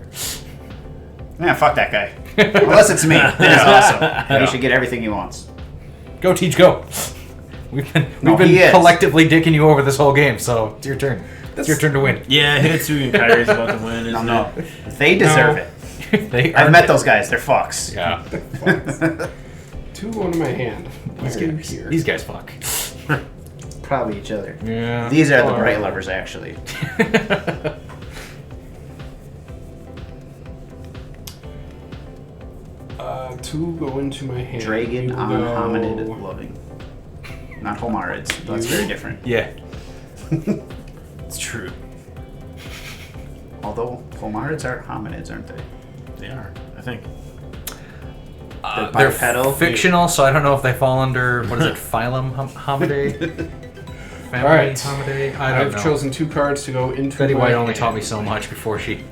Yeah, fuck that guy. Unless it's me. Then it's awesome. He should get everything he wants. Go, Teach, go. We've been he is. collectively dicking you over this whole game, so it's your turn. It's your turn to win. Yeah, Hidetsugu and Kairi is about to win, isn't No. it? They deserve No. it. They I've earned met it. those guys. They're fucks. Yeah. 2 onto my hand. Why are you here? These guys fuck. Probably each other. Yeah. These are the Oh. bright lovers, actually. 2 go into my hand. Dragon You on go- hominid loving. Not homarids. That's very different. Yeah. It's true. Although homarids are hominids, aren't they? They are, I think. They're bipedal. fictional, so I don't know if they fall under, what is it, phylum hominidae? family Alright. holiday? I don't I've know. chosen 2 cards to go into Betty my White only hand. taught me so much before she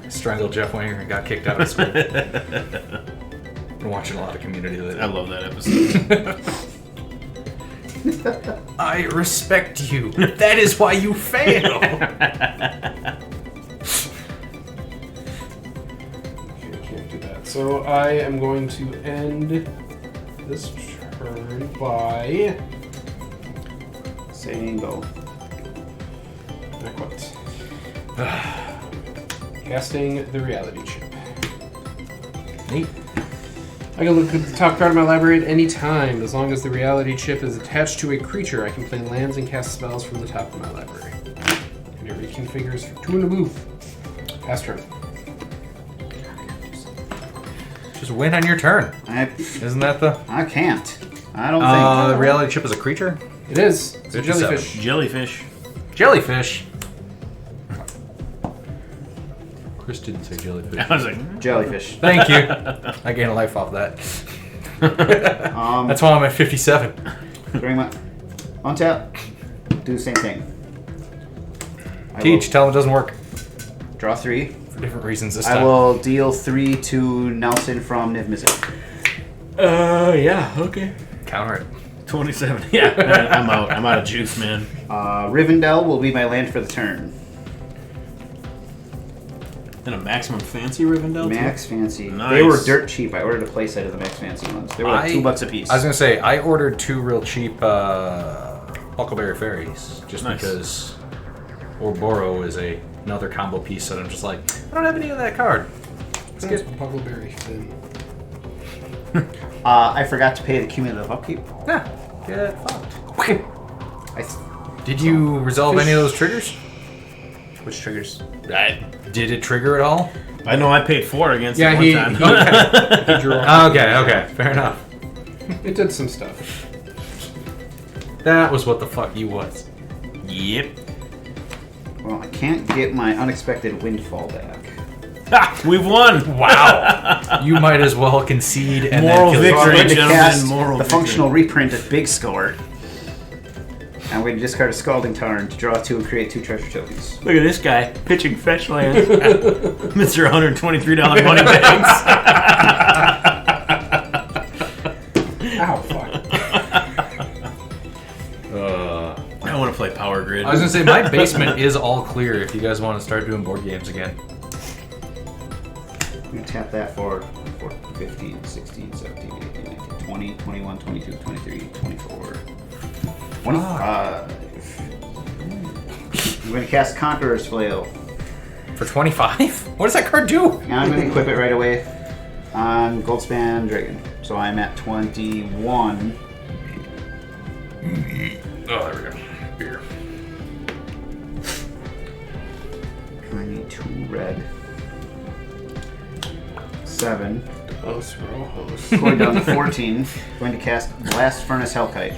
strangled Jeff Winger and got kicked out of school. Been watching a lot of Community lately. I love that episode. I respect you. That is why you fail. Okay, I can't do that. So I am going to end this turn by Saying go. not quite. Casting the reality chip. Neat. I can look at the top card of my library at any time. As long as the reality chip is attached to a creature, I can play lands and cast spells from the top of my library. And it reconfigures for 2 and a move. Pass turn. Just win on your turn. Isn't that the... I can't. I don't the think. reality chip is a creature? It is. It's a 57. jellyfish. Jellyfish. Jellyfish. Chris didn't say jellyfish. I was like, Jellyfish. Thank you. I gain a life off that. That's why I'm at 57. Bring my untap. Do the same thing. I Teach, tell him it doesn't work. will draw 3. For different reasons this I time. will deal 3 to Nelson from Niv Mizzet. yeah, okay. Counter it. 27. Yeah, I'm out. I'm out of juice, man. Rivendell will be my land for the turn. And a maximum fancy Rivendell? too? Max Fancy. Nice. They were dirt cheap. I ordered a playset of the Max Fancy ones. They were like $2 a piece. I was gonna say I ordered 2 real cheap Huckleberry Fairies just Nice. because Ouroboros is another combo piece that I'm just like I don't have any of that card. Let's get Huckleberry Finn. I forgot to pay the cumulative upkeep. Yeah, get fucked. I Did you resolve any of those triggers? Which triggers? Did it trigger at all? I know I paid 4 against Yeah, it one he time. drew Okay, fair enough. It did some stuff. That was what the fuck you was. Yep. Well, I can't get my unexpected windfall back. Ha! We've won! Wow. You might as well concede and Moral then kill victory. So I'm going to gentlemen, cast moral the victory. functional reprint of Big Score. And I'm going to discard a Scalding Tarn to draw 2 and create 2 treasure tokens. Look at this guy pitching fetch lands. Mr. $123 money bags. Ow, fuck. I want to play Power Grid. I was gonna say my basement is all clear if you guys want to start doing board games again. I'm going to tap that for 15, 16, 17, 18, 19, 20, 21, 22, 23, 24, 25. I'm going to cast Conqueror's Flail. For 25? What does that card do? And I'm going to equip it right away on Goldspan Dragon. So I'm at 21. Oh, there we go. Beer. I need 2 red. 7. Dos Rojos. Going down to 14. Going to cast Blast Furnace Hellkite.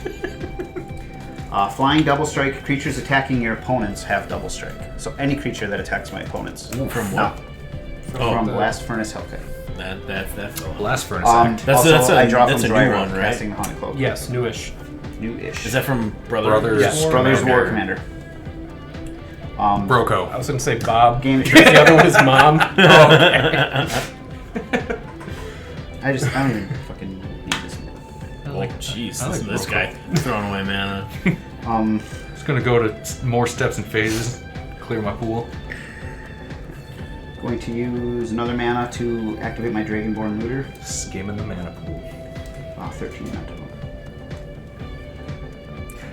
Flying double strike. Creatures attacking your opponents have double strike. So any creature that attacks my opponents. From No, what? from the- Blast Furnace Hellkite. That fella. Blast Furnace act. I draw that's from a new Dry one, Rock, right? casting the Haunted Cloak. Yes, newish. New-ish. Is that from Brothers? Yes. Brothers War Commander? Broco. I was gonna say Bob. Game of The other one is Mom. I don't even fucking need this. Oh, jeez. I like This Broco. guy throwing away mana. Just gonna go to more steps and phases. Clear my pool. Going to use another mana to activate my Dragonborn Looter. Skimming the mana pool. 13, not double.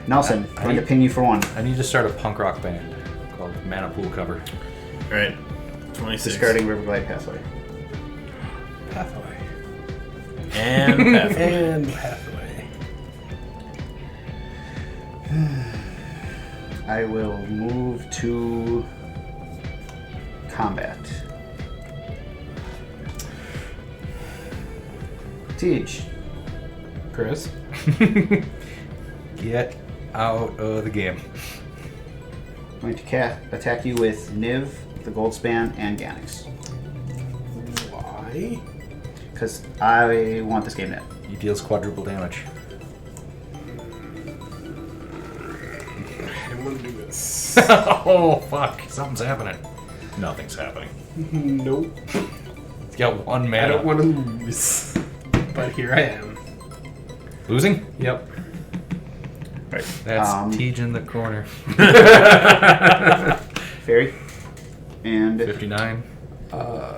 Nelson, going to pin you for 1. I need to start a punk rock band called Mana Pool Cover. Alright. 26. Discarding Riverglide Pathway. Pathway. And Pathway. And Pathway. I will move to combat. Teach. Chris. Get out of the game. Going to attack you with Niv, the Goldspan, and Ganax. Why? Because I want this game net. He deals quadruple damage. gonna do this. Oh, fuck. Something's happening. Nothing's happening. Nope. He's got one I mana. don't want to lose. But here I am. Losing? Yep. Right. That's Tej in the corner. Fairy. And 59.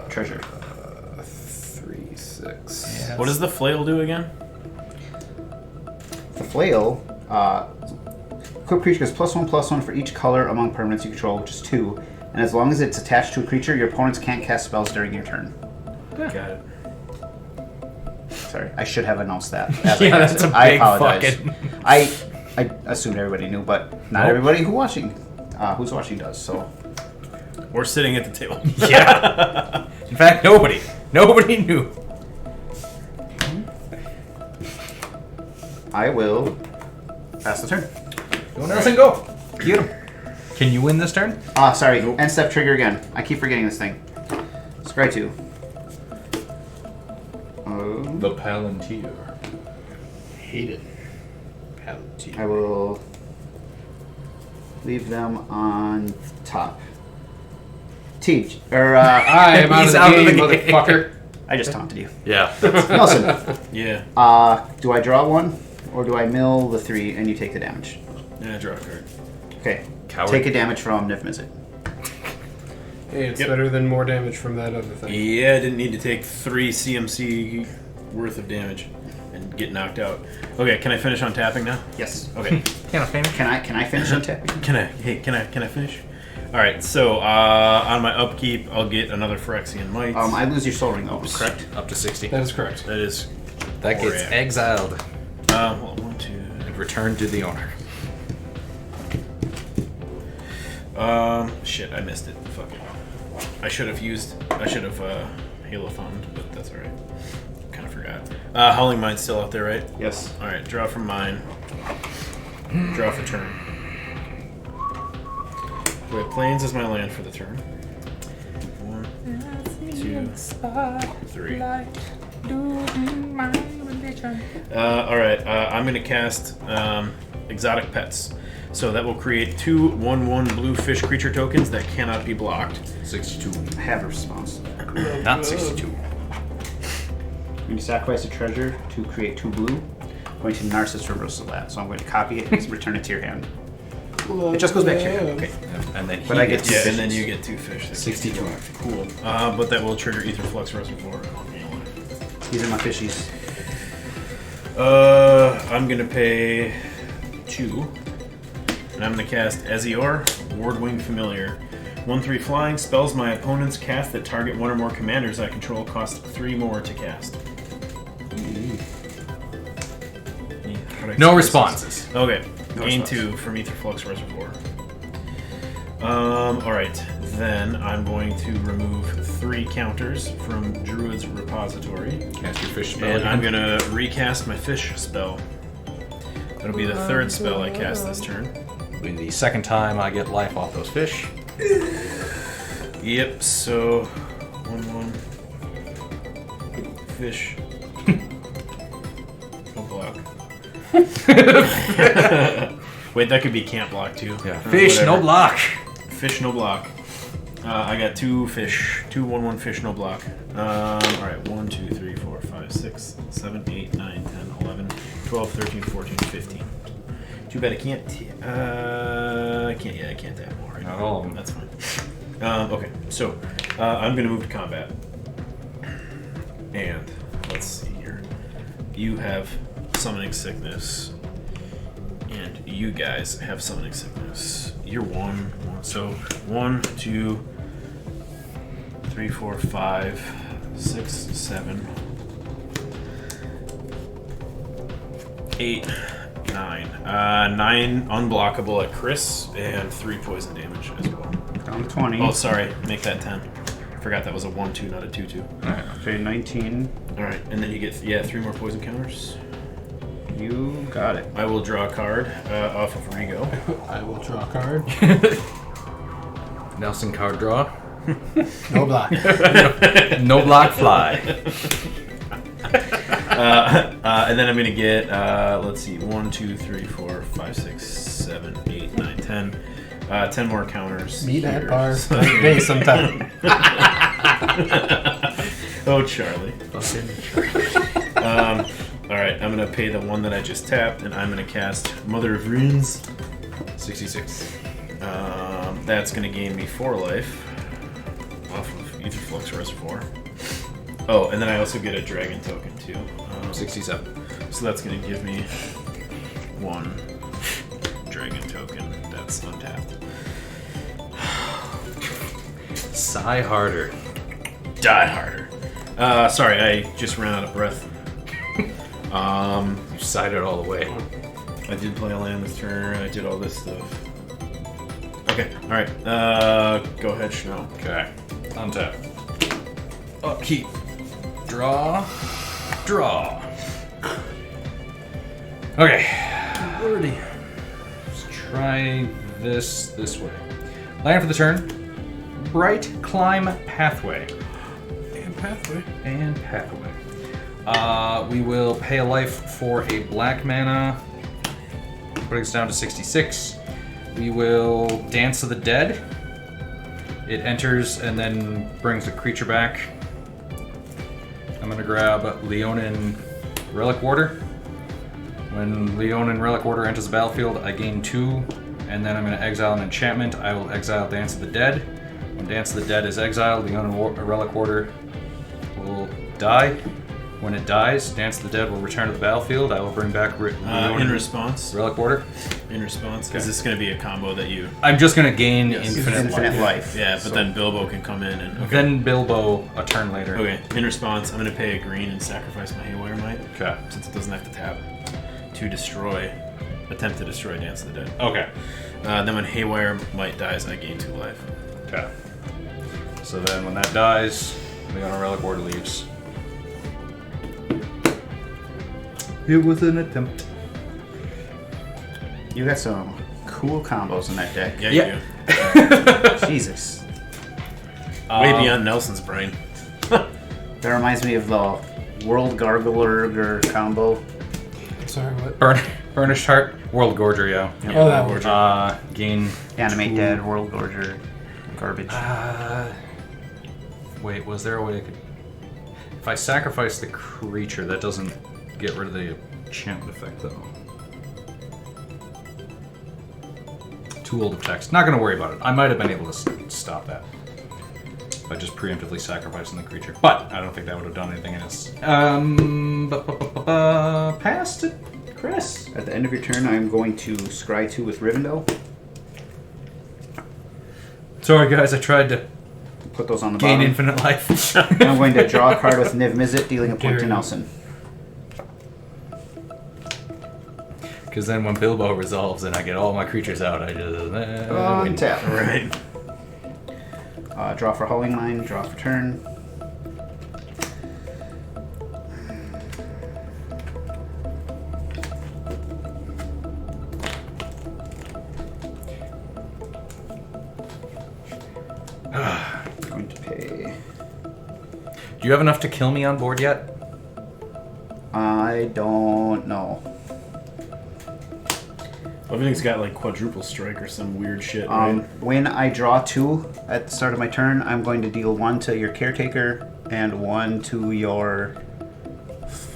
treasure. 3, 6. Yeah. What does the flail do again? The flail, equipped creature gets +1/+1 for each color among permanents you control, which is 2. And as long as it's attached to a creature, your opponents can't cast spells during your turn. Got it. Sorry, I should have announced that. As Yeah, I that's cast it. a I big apologize. fucking- I assumed everybody knew, but not Nope. everybody who's watching does. So We're sitting at the table. Yeah. In fact, nobody knew. I will pass the turn. Go Nelson, go. Get him. Can you win this turn? Sorry. End step trigger again. I keep forgetting this thing. Scry 2. The Palantir. Hate it. Palantir. I will leave them on top. Teach. I am out of He's the out of game, the game. motherfucker. I just taunted you. Yeah. Nelson. Yeah. Do I draw one, or do I mill the 3 and you take the damage? Yeah, draw a card. Okay. Coward. Take a damage from Niv Mizzet. Hey, it's Yep. better than more damage from that other thing. Yeah, I didn't need to take 3 CMC worth of damage and get knocked out. Okay, can I finish on tapping now? Yes. Okay. Can I finish? Can I finish on tapping? Can I finish? All right. So on my upkeep, I'll get another Phyrexian Might. I lose your soul ring though, correct? Up to 60. That is correct. That is. That gets Correct. exiled Well, 1, 2. and returned to the owner. Shit, I missed it. Fuck it. I should have Halo Fund, but that's alright. Kind of forgot. Howling Mine's still out there, right? Yes. Alright, draw from mine. Draw for turn. Do I have plains as my land for the turn? 1, 2, 3. Alright, I'm going to cast Exotic Pets. So that will create 2 1/1 blue fish creature tokens that cannot be blocked. 62. I have a response. Not 62. When you sacrifice a treasure to create 2 blue, I'm going to Narcissus Reversal that. So I'm going to copy it and return it to your hand. It just goes back to your hand. Okay. And then But I get two Yeah, fishes. and then you get 2 fish. That 62. Cool. But that will trigger Ether Flux Reservoir. These are my fishies. I'm gonna pay 2. And I'm gonna cast Ezior, Ward-Winged Familiar. 1/3 flying, spells my opponents cast that target one or more commanders I control cost 3 more to cast. No responses. Okay. No Gain response. 2 from Ether Flux Reservoir. Alright. Then I'm going to remove 3 counters from Druid's Repository. Cast your fish spell And I'm again. gonna recast my fish spell. That'll be the 3rd spell I cast this turn. Be the second time I get life off those fish. Yep, so 1/1 fish. No block. Wait, that could be can't block too. Yeah. Or Fish, whatever. no block. Fish, no block. I got 2 fish. 2 1/1 fish, no block. Alright, 1, 2, 3, 4, 5, 6, 7, 8, 9, 10, 11, 12, 13, 14, 15. Too bad I can't. I can't tap more. Right? Not all of them. That's fine. Okay, so I'm gonna move to combat. And let's see here. You have summoning sickness, and you guys have summoning sickness. You're one. So 1, 2, 3, 4, 5, 6, 7, 8, 9. 9 unblockable at Chris, and 3 poison damage as well. Down to 20. Oh, sorry. Make that 10. Forgot that was a 1-2, not a 2-2. Okay, 19. Alright, and then you get 3 more poison counters. You got it. I will draw a card off of Rigo. I will draw a card. Nelson card draw. No block. No block fly. And then I'm going to get, let's see, 1, 2, 3, 4, 5, 6, 7, 8, 9, 10. 10 more counters. Meet at here. bar. Day sometime. Oh, Charlie. Alright, I'm going to pay the one that I just tapped, and I'm going to cast Mother of Runes. 66. That's going to gain me 4 life off of Aetherflux Reservoir. Oh, and then I also get a dragon token too. 67. So that's going to give me 1 dragon token. That's untapped. Sigh harder. Die harder. Sorry, I just ran out of breath. You sighed it all the way. I did play a land this turn. I did all this stuff. Okay, alright. Go ahead, Schnell. Okay. Untap. Upkeep. Draw. Draw. Okay. Already. Let's try this way. Land for the turn. Bright Climb Pathway. And pathway. And Pathway. We will pay a life for a black mana. Putting us down to 66. We will Dance of the Dead. It enters and then brings the creature back. I'm going to grab Leonin Relic Warder. When Leonin Relic Warder enters the battlefield, I gain 2, and then I'm going to exile an enchantment. I will exile Dance of the Dead. When Dance of the Dead is exiled, Leonin Relic Warder will die. When it dies, Dance of the Dead will return to the battlefield. I will bring back In response. Relic Warder. In response. Is this going to be a combo that you... I'm just going to gain infinite life. Yeah, but then Bilbo can come in and... Okay. Then Bilbo a turn later. Okay, in response, I'm going to pay a green and sacrifice my Haywire Might. Okay. Since it doesn't have to tap. To destroy... Attempt to destroy Dance of the Dead. Okay. Then when Haywire Might dies, I gain 2 life. Okay. So then when that dies, Leonin Relic Warder leaves. It was an attempt. You got some cool combos in that deck. Yeah, Yeah. you do. Jesus. Way beyond Nelson's brain. That reminds me of the World Gargler combo. Sorry, what? Burnished Heart, World Gorger, yeah. Oh, that one. Gain. Animate Dead, World Gorger, garbage. Wait, was there a way I could? If I sacrifice the creature, that doesn't get rid of the enchantment effect, though. Too old of text. Not going to worry about it. I might have been able to stop that by just preemptively sacrificing the creature, but I don't think that would have done anything else. Pass to Chris. At the end of your turn, I'm going to scry 2 with Rivendell. Sorry, guys. I tried to Put those on the gain bottom. infinite life. And I'm going to draw a card with Niv Mizzet, dealing a point to Nelson. Because then when Bilbo resolves and I get all my creatures out, I just... win. Tap. Right. Draw for Howling Mine, draw for turn. Going to pay. Do you have enough to kill me on board yet? I don't know. Everything's got like quadruple strike or some weird shit, right? When I draw 2 at the start of my turn, I'm going to deal 1 to your Caretaker and 1 to your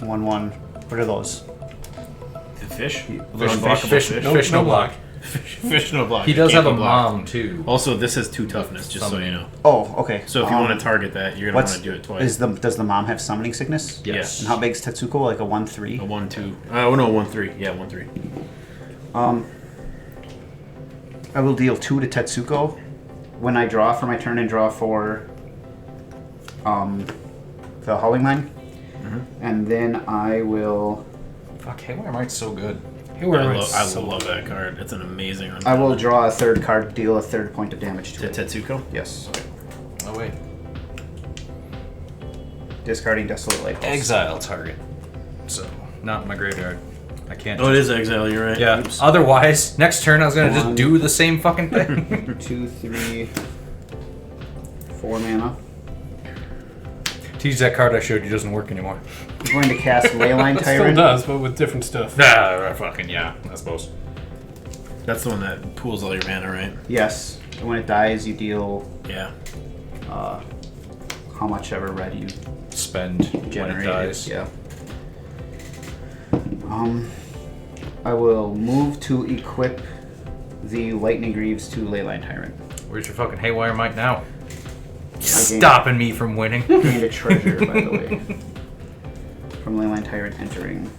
1/1. What are those? The fish? Fish, no block. Fish no block. He It does can't have a be blocked. mom, too. Also, this has 2 toughness, just so you know. Oh, okay. So if you want to target that, you're going to want to do it twice. Does the mom have summoning sickness? Yes. And how big's Tetsuko? Like a 1/3? A 1/2. Oh no, 1/3. Yeah, 1/3. I will deal 2 to Tetsuko when I draw for my turn and draw for the Howling Mine. And then I will... Fuck, Haywire Might's so good. I love that card. It's an amazing one. I will draw a 3rd card, deal a 3rd point of damage to To it. Tetsuko? Yes. Oh, wait. Discarding Desolate Life. Exile target. So, not in my graveyard. I can't... Oh, it is exile, you're right. Yeah. Oops. Otherwise, next turn I was going to just 1, do the same fucking thing. 2, 3, 4 mana. Teach that card I showed you doesn't work anymore. I'm going to cast Leyline It still Tyrant. does, but with different stuff. Ah, fucking yeah, I suppose. That's the one that pools all your mana, right? Yes. And when it dies, you deal Yeah. how much ever red you Spend when it generate. dies. Yeah. I will move to equip the Lightning Greaves to Leyline Tyrant. Where's your fucking haywire mic now? gained- Stopping me from winning. Gained a treasure, by the way. From Leyline Tyrant entering.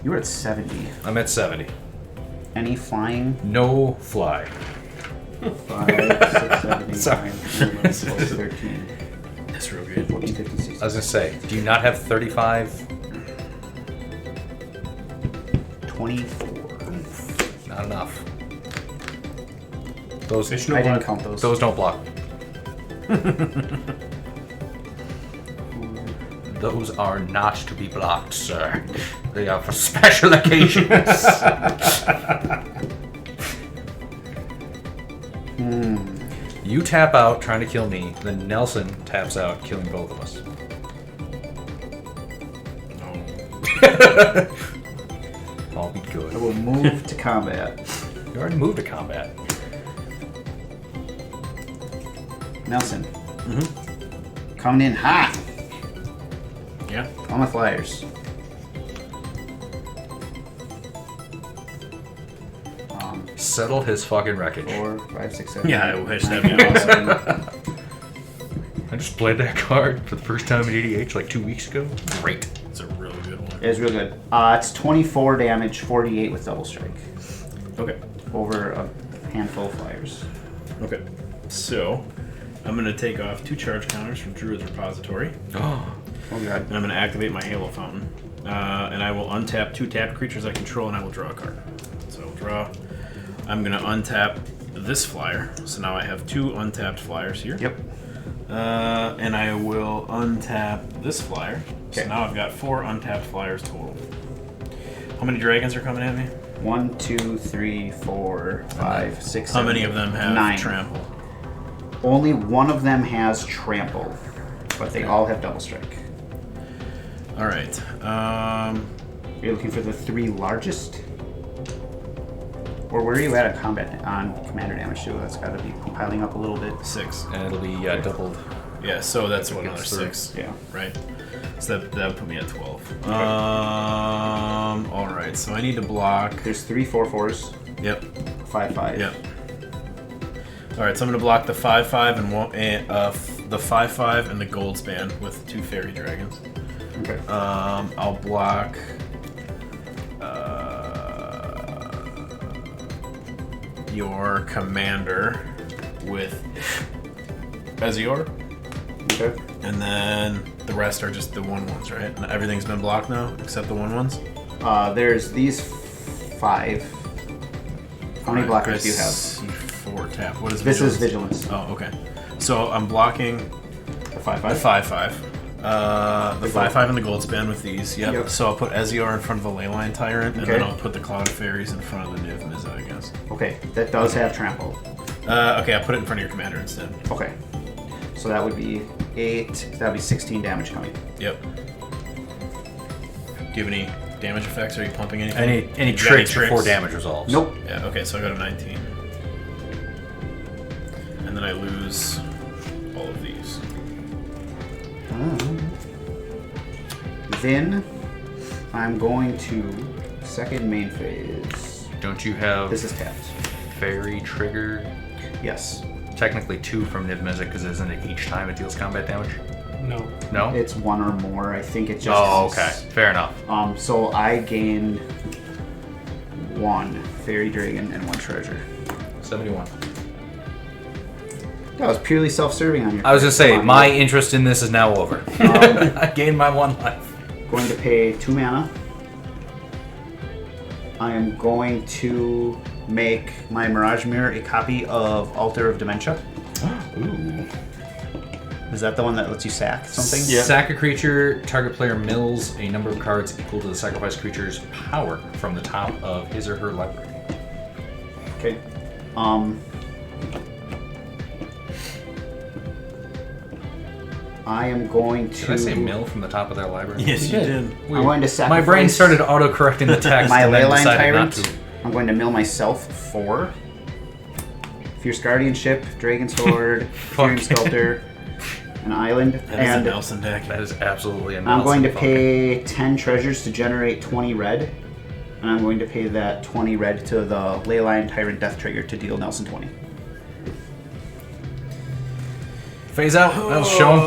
You were at 70. I'm at 70. Any flying? No fly. 5, 6, 7, 8, Sorry. 9, 10, 11, 12, 13, That's real good. 14, 15, 16. I was gonna say, do you not have 35? 24. Not enough. Those Fish no I didn't block. count those. those don't block. Those are not to be blocked, sir. They are for special occasions. You tap out trying to kill me, then Nelson taps out killing both of us. All be I good. will move to combat. You already moved to combat. Nelson. Coming in hot. Yeah. All my flyers. Settle his fucking wreckage. 4, 5, 6, 7. Yeah, I 8, wish 9, that'd be 10, awesome. I just played that card for the first time at EDH like 2 weeks ago. Great. It's a really good one. It's real good. It's 24 damage, 48 with double strike. Okay. Over a handful of flyers. Okay. So, I'm going to take off 2 charge counters from Druid's Repository. Oh, Oh god. And I'm going to activate my Halo Fountain. And I will untap 2 tapped creatures I control, and I will draw a card. So, draw. I'm going to untap this flyer. So now I have 2 untapped flyers here. Yep. And I will untap this flyer. So Okay. now I've got 4 untapped flyers total. How many dragons are coming at me? 1, 2, 3, 4, 5, 6, How 7, many of them have 9. trample? Only one of them has trample, but they all have double strike. All right. You're looking for the 3 largest? Or where are you at combat on commander damage too? That's got to be piling up a little bit. 6. and it'll be doubled. Yeah, so that's what, Gets another through. 6. Yeah. Right. So that would put me at 12. All right. So I need to block. There's 3 4/4s, Yep. 5 5. Yep. All right. So I'm gonna block the 5/5 and the 5/5 and the gold span with 2 fairy dragons. Okay. I'll block. Your commander with Ezior. Okay. And then the rest are just the 1/1s, right? And everything's been blocked now except the 1/1s. There's these 5. How many blockers do you have? 4 tap. What is This vigilance? is vigilance. Oh, okay. So I'm blocking The 5 the 5. 5/5. The 5/5 and the gold span with these. Yep. Yep. So I'll put Ezior in front of the Leyline Tyrant, and Okay. then I'll put the Cloud of Fairies in front of the Niv Mizzet, I guess. Okay, that does have trample. Okay, I'll put it in front of your commander instead. Okay. So that would be 8. That would be 16 damage coming. Yep. Do you have any damage effects? Are you pumping anything? Any You got any tricks before damage resolves? Nope. Yeah, okay, so I got a 19. And then I lose all of these. Then I'm going to second main phase. Don't you have This is tapped. fairy trigger? Yes. Technically 2 from Niv Mizzet, because isn't it each time it deals combat damage? No. No? It's 1 or more. I think it just. Oh, okay. Fair enough. So I gain 1 fairy dragon and 1 treasure. 71. That was purely self-serving on your. I was gonna say, Come on, my look. interest in this is now over. I gained my 1 life. Going to pay 2 mana. I am going to make my Mirage Mirror a copy of Altar of Dementia. Ooh. Is that the one that lets you sack something? Sack a creature, target player mills a number of cards equal to the sacrificed creature's power from the top of his or her library. Okay. I am going to. Did I say mill from the top of their library? Yes, you did. I'm going to sacrifice. My brain started auto-correcting the text My and then Leyline decided Tyrant not to. I'm going to mill myself 4. Fierce Guardianship, Dragon Sword, Fury Sculptor, an island. That is and a Nelson deck. That is absolutely a Nelson. I'm going to fucking- pay 10 treasures to generate 20 red. And I'm going to pay that 20 red to the Leyline Tyrant Death Trigger to deal Nelson 20. Phase out. That'll show him.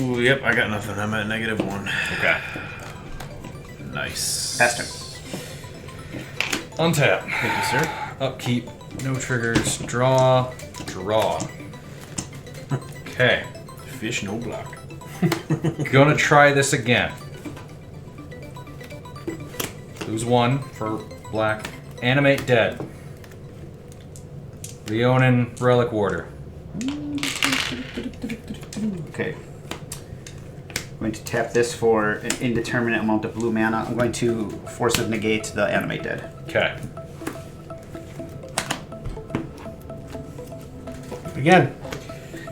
Ooh, yep, I got nothing. I'm at -1. Okay. Nice. Faster. Untap. Thank you, sir. Upkeep. No triggers. Draw. Draw. Okay. Fish no block. Gonna try this again. Lose 1 for black. Animate dead. Leonin Relic Warder. Okay. I'm going to tap this for an indeterminate amount of blue mana. I'm going to Force of Negate the Animate Dead. Okay. Again.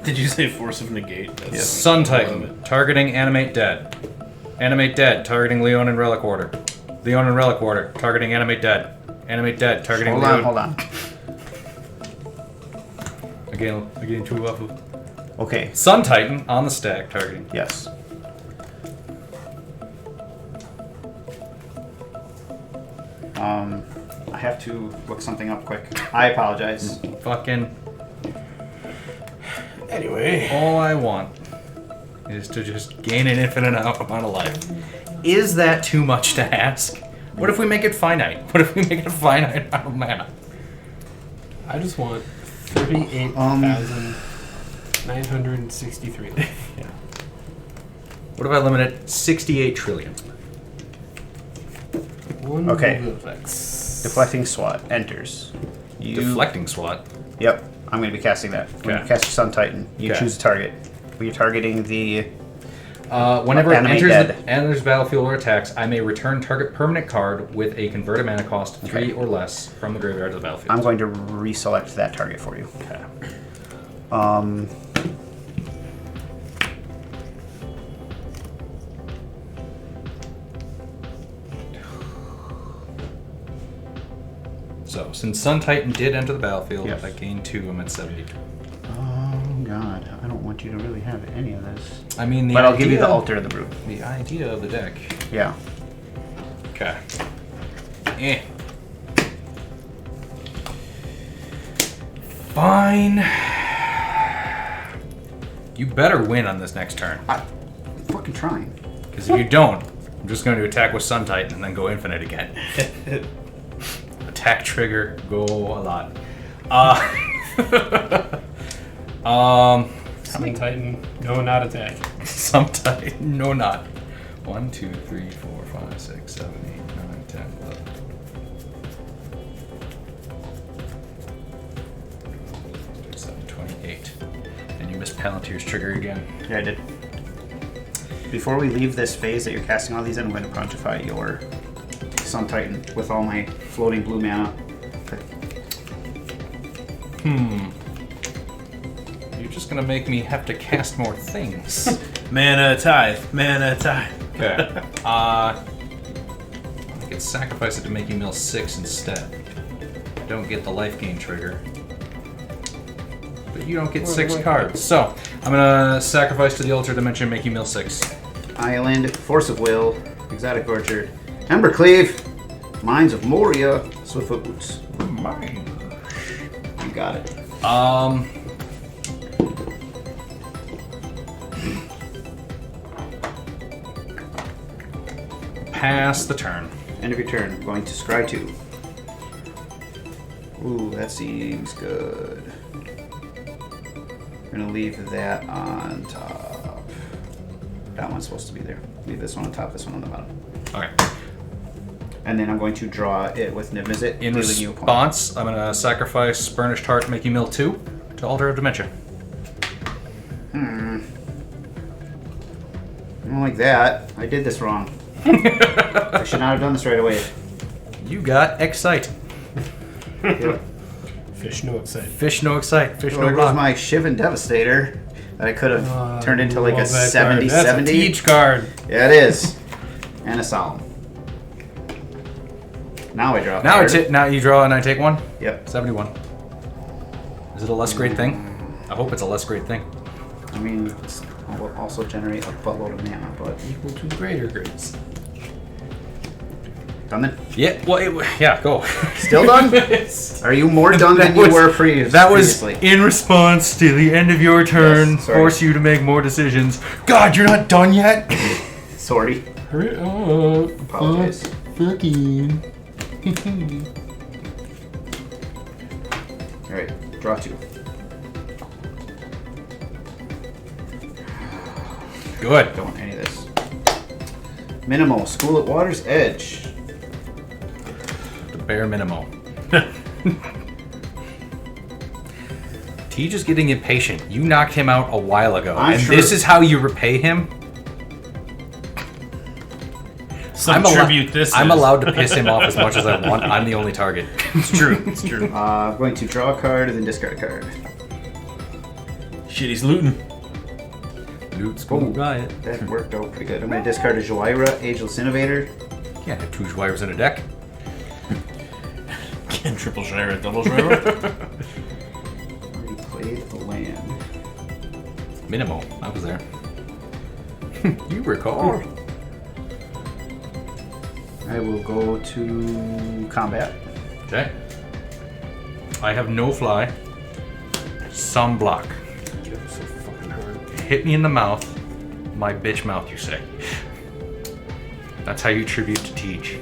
Did you say Force of Negate? That's Yes. Sun Titan. Targeting Animate Dead. Animate Dead. Targeting Leonin Relic Warder. Leonin Relic Warder. Targeting Animate Dead. Animate Dead. Targeting Hold on. Again, 2 off of. Okay. Sun Titan on the stack. Targeting. Yes. I have to look something up quick. I apologize. Fucking. Anyway. All I want is to just gain an infinite amount of life. Is that too much to ask? What if we make it finite? What if we make it a finite amount of mana? I just want 38,963. Yeah. What if I limit it 68 trillion? One Okay. blue effects. Deflecting SWAT enters. You, Deflecting SWAT. Yep. I'm going to be casting that. When Okay. you cast your Sun Titan, you Okay. choose a target. When you're targeting the... Whenever it Animate enters dead. the battlefield or attacks, I may return target permanent card with a converted mana cost 3 or less from the graveyard to the battlefield. I'm going to reselect that target for you. Okay. So, since Sun Titan did enter the battlefield, Yes. I gained 2. I'm at 72. Oh, God. I don't want you to really have any of this. I mean, the But I'll give you the idea- Altar of the Brood. The idea of the deck. Yeah. Okay. Eh. Fine. You better win on this next turn. I'm fucking trying. Because if you don't, I'm just going to attack with Sun Titan and then go infinite again. Attack trigger, go a lot. Sun Titan, no, not attack. Sun Titan, no not. 1, 2, 3, 4, 5, 6, 7, 8, 9, 10, 11. 7, 28. And you missed Palantir's trigger again. Yeah, I did. Before we leave this phase that you're casting all these in, I'm going to punctify your Sun Titan with all my floating blue mana. You're just gonna make me have to cast more things. Mana tithe. Mana tithe. Okay. I can sacrifice it to make you mill 6 instead. Don't get the life gain trigger. But you don't get 6 cards. So, I'm gonna sacrifice to the Altar Dimension, make you mill 6. Island, Force of Will, Exotic Orchard, Embercleave, Mines of Moria, Swiftfoot Boots. Mine. You got it. Pass the turn. End of your turn. Going to Scry 2. Ooh, that seems good. We're gonna leave that on top. That one's supposed to be there. Leave this one on top, this one on the bottom. Okay. And then I'm going to draw it with Niv-Mizzet, In dealing you a point. response, I'm gonna sacrifice Burnished Heart, make you mill 2 to Altar of Dimension. I don't like that. I did this wrong. I should not have done this right away. You got Excite. Yep. Fish, no excite. Fish no Excite. Fish Well, no there goes block. my Shivan Devastator that I could have turned into like a Love that 70 card. That's 70. a teach card. Yeah, it is. And a Solemn. Now I draw a Now, card. now you draw and I take one? Yep. 71. Is it a less great thing? I hope it's a less great thing. I mean, it will also generate a buttload of mana, but... Equal to greater grades. Done then? Yeah, well, yeah, go. Still done? Are you more done than you were previously? That was in response to the end of your turn, Yes, sorry. force you to make more decisions. God, you're not done yet? Sorry. Hurry up. Apologize. Fucking. Alright, draw 2. Good. Don't want any of this. Minimal, School at Water's Edge. The bare minimum. Tej is getting impatient. You knocked him out a while ago. I'm and sure. this is how you repay him? Some I'm tribute this I'm is. allowed to piss him off as much as I want. I'm the only target. It's true. It's true. I'm going to draw a card and then discard a card. Shit, he's looting. Loot School Riot. That worked out pretty good. I'm going to discard a Joyra, Ageless Innovator. Can't have 2 wires in a deck. Triple Shire, double Shire. Already played a land. Minimo. I was there. You recall. I will go to combat. Okay. I have no fly. Some block. Get him so fucking hard. Hit me in the mouth. My bitch mouth, you say. That's how you tribute to Tej.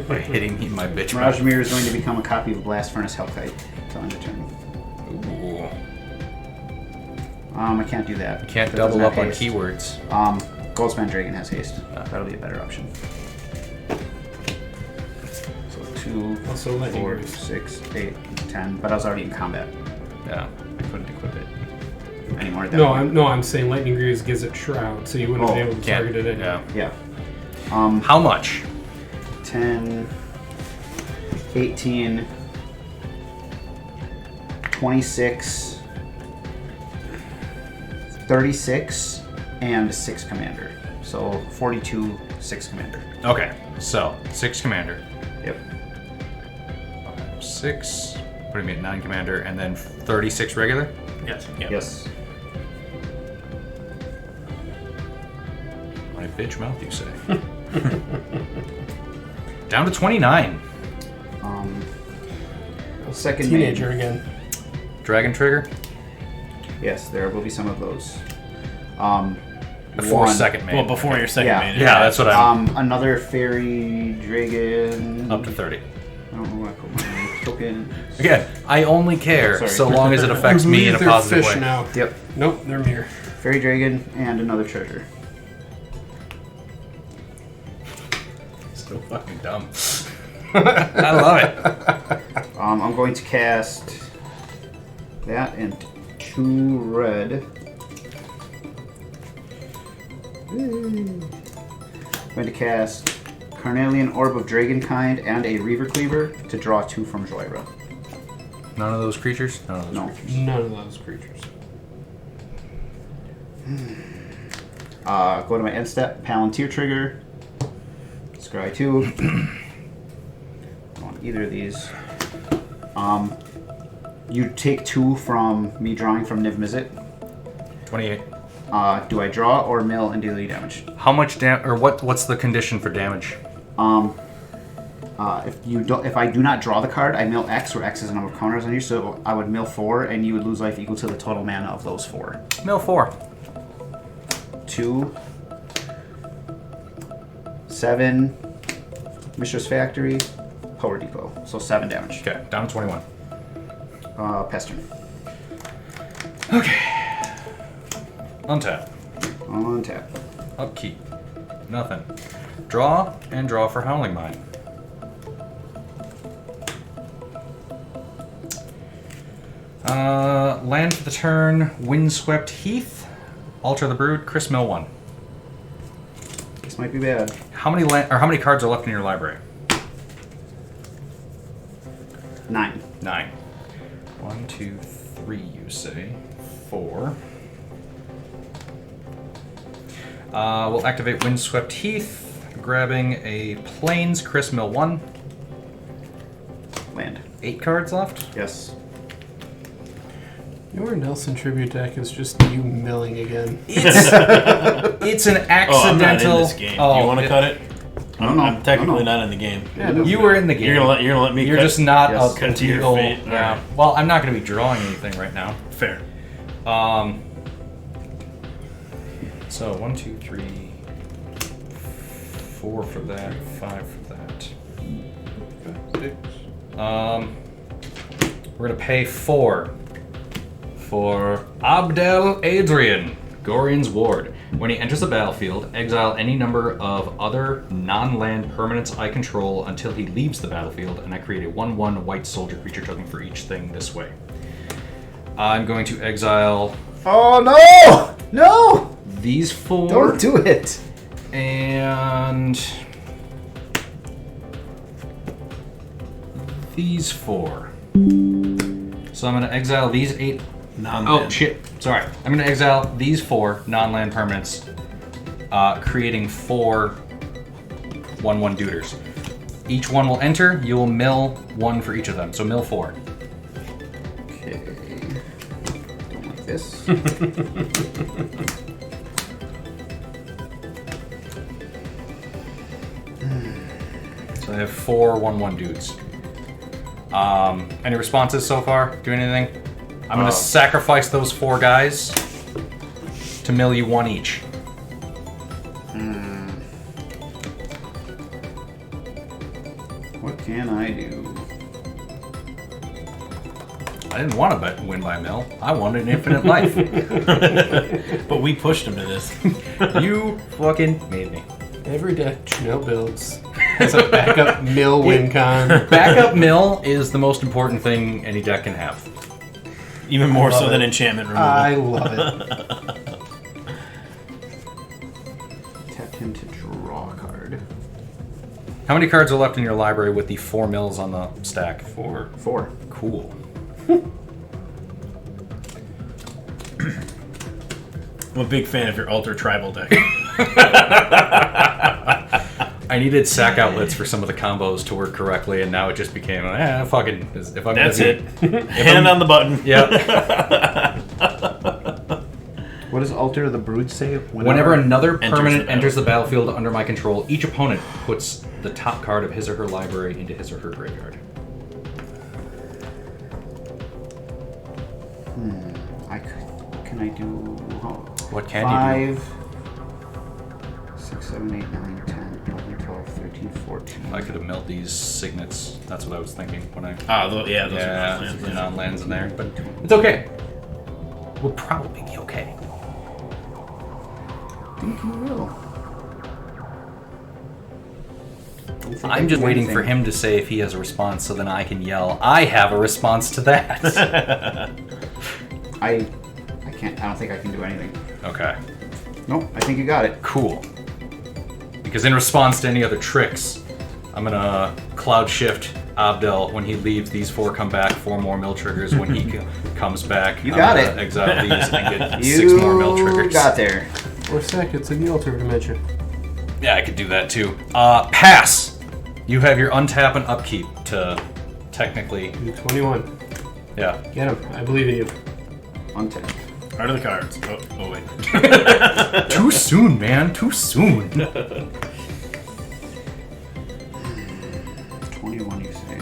By hitting me in my bitch mouth. Mirage Mirror is going to become a copy of Blast Furnace Hellkite until end of turn. Ooh. I can't do that. You can't That does double not up on haste. keywords. Goldspan Dragon has haste. That'll be a better option. So 2, Also, lightning 4, greaves. 6, 8, 10. But I was already in combat. Yeah. I couldn't equip it anymore at that No, point. I'm saying Lightning Greaves gives it Shroud, so you wouldn't have been able to Can't. target it. Yeah. Yeah. How much? 10, 18, 26, 36, and 6 commander. So 42, 6 commander. Okay. So, 6 commander. Yep. 6. Putting me at 9 commander, and then 36 regular? Yes. Yeah. Yes. My bitch mouth, you say. Down to 29. Second Teenager main. again. Dragon trigger. Yes, there will be some of those. Before one. second main. Well, before your second Yeah. main. Yeah, that's what I'm. Another fairy dragon. Up to 30. I don't know where I put my token. Again, I only care Sorry. so long as it affects me in a They're positive fish way. now. Yep. Nope, they're mirror. Fairy dragon and another treasure. So fucking dumb. I love it. I'm going to cast that and 2 red. I'm going to cast Carnelian Orb of Dragonkind and a Reaver Cleaver to draw 2 from Joyra. None of those creatures? None of those No. creatures. None of those creatures. Go to my end step, Palantir Trigger. Scry 2. Don't want either of these. You take 2 from me drawing from Niv Mizzet. 28. Do I draw or mill and deal damage? How much damage, or what's the condition for damage? If I do not draw the card, I mill X, where X is the number of counters on you. So I would mill 4, and you would lose life equal to the total mana of those 4. Mill 4. 2, 7, Mistress Factory, Power Depot. So 7 damage. Okay, down to 21. Pestern. Okay. Untap. On tap. Upkeep. Nothing. Draw and draw for Howling Mine. Land for the turn. Windswept Heath. Alter the Brood. Chris Mill 1. This might be bad. How many cards are left in your library? 9. 9. 1, 2, 3, you say. 4. We'll activate Windswept Heath, grabbing a Plains Chris Mill 1. 8 cards left. Yes. Your Nelson tribute deck is just you milling again. It's an accidental. Oh, I'm not in this game. Oh, you want to cut it? I'm technically not in the game. Yeah, no, You were in the game. You're gonna let me. You're cut? just not Yes. a Cut to your legal. fate. Yeah. Alright. Well, I'm not going to be drawing anything right now. Fair. So 1, 2, 3, 4 for that, 5 for that. 6. We're gonna pay 4 for Abdel Adrian, Gorian's Ward. When he enters the battlefield, exile any number of other non-land permanents I control until he leaves the battlefield, and I create a 1/1 white soldier creature token for each thing this way. I'm going to exile Oh no! No! these 4. Don't do it. And these 4. So I'm going to exile these 8. Oh shit! Sorry. I'm going to exile these 4 non-land permanents, creating 4 1/1 duders. Each one will enter. You will mill 1 for each of them. So mill 4. Okay. Don't like this. So I have 4 1/1 dudes. Any responses so far? Do anything? I'm gonna sacrifice those 4 guys to mill you 1 each. What can I do? I didn't want to win by mill. I wanted an infinite life. But we pushed him to this. You fucking made me. Every deck Chanel builds has a backup mill win con. Backup mill is the most important thing any deck can have. Even more so love than it. enchantment removal. I love it. Tap him to draw a card. How many cards are left in your library with the 4 mills on the stack? 4. 4. Cool. I'm a big fan of your Alter Tribal deck. I needed sack outlets for some of the combos to work correctly, and now it just became, fucking. If I'm That's gonna it. be- Hand on the button. Yep. What does Alter the Brood say? Whenever another Enters permanent the enters the battlefield under my control, each opponent puts the top card of his or her library into his or her graveyard. Can I do... What can you do? 5, 6, 7, 8, 9, 10, 11, 12, 13, 14. I could have milled these signets. That's what I was thinking when I. Those Yeah, are there's lands. non-lands in there, but it's okay. We'll probably be okay. I think you will. I'm just waiting for him to say if he has a response, so then I can yell, "I have a response to that." I can't. I don't think I can do anything. Okay, Nope. I think you got it. cool. Because in response to any other tricks, I'm gonna cloud shift Abdel. When he leaves, these 4 come back. 4 more mill triggers. When he comes back, You I'm got gonna it. exile these and get You 6 more mill triggers. got there. Or sec, it's in the alternate dimension. Yeah, I could do that too. Pass! You have your untap and upkeep to technically. Do 21. Yeah. Get him. I believe in you. Untap. Art of the cards. Oh wait. Too soon, man. Too soon. 21, you say?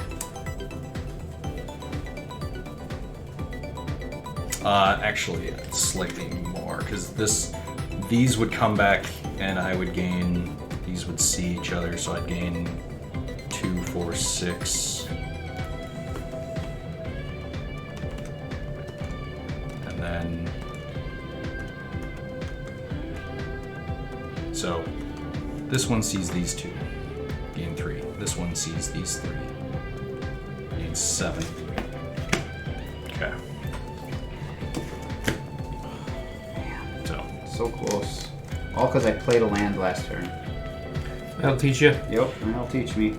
Actually, it's slightly more because these would come back and I would gain. These would see each other, so I'd gain 2, 4, 6. And then. So, this one sees these 2. Gain 3. This one sees these 3. Gain 7. Okay. So close. All because I played a land last turn. That'll teach you. Yep, and that'll teach me.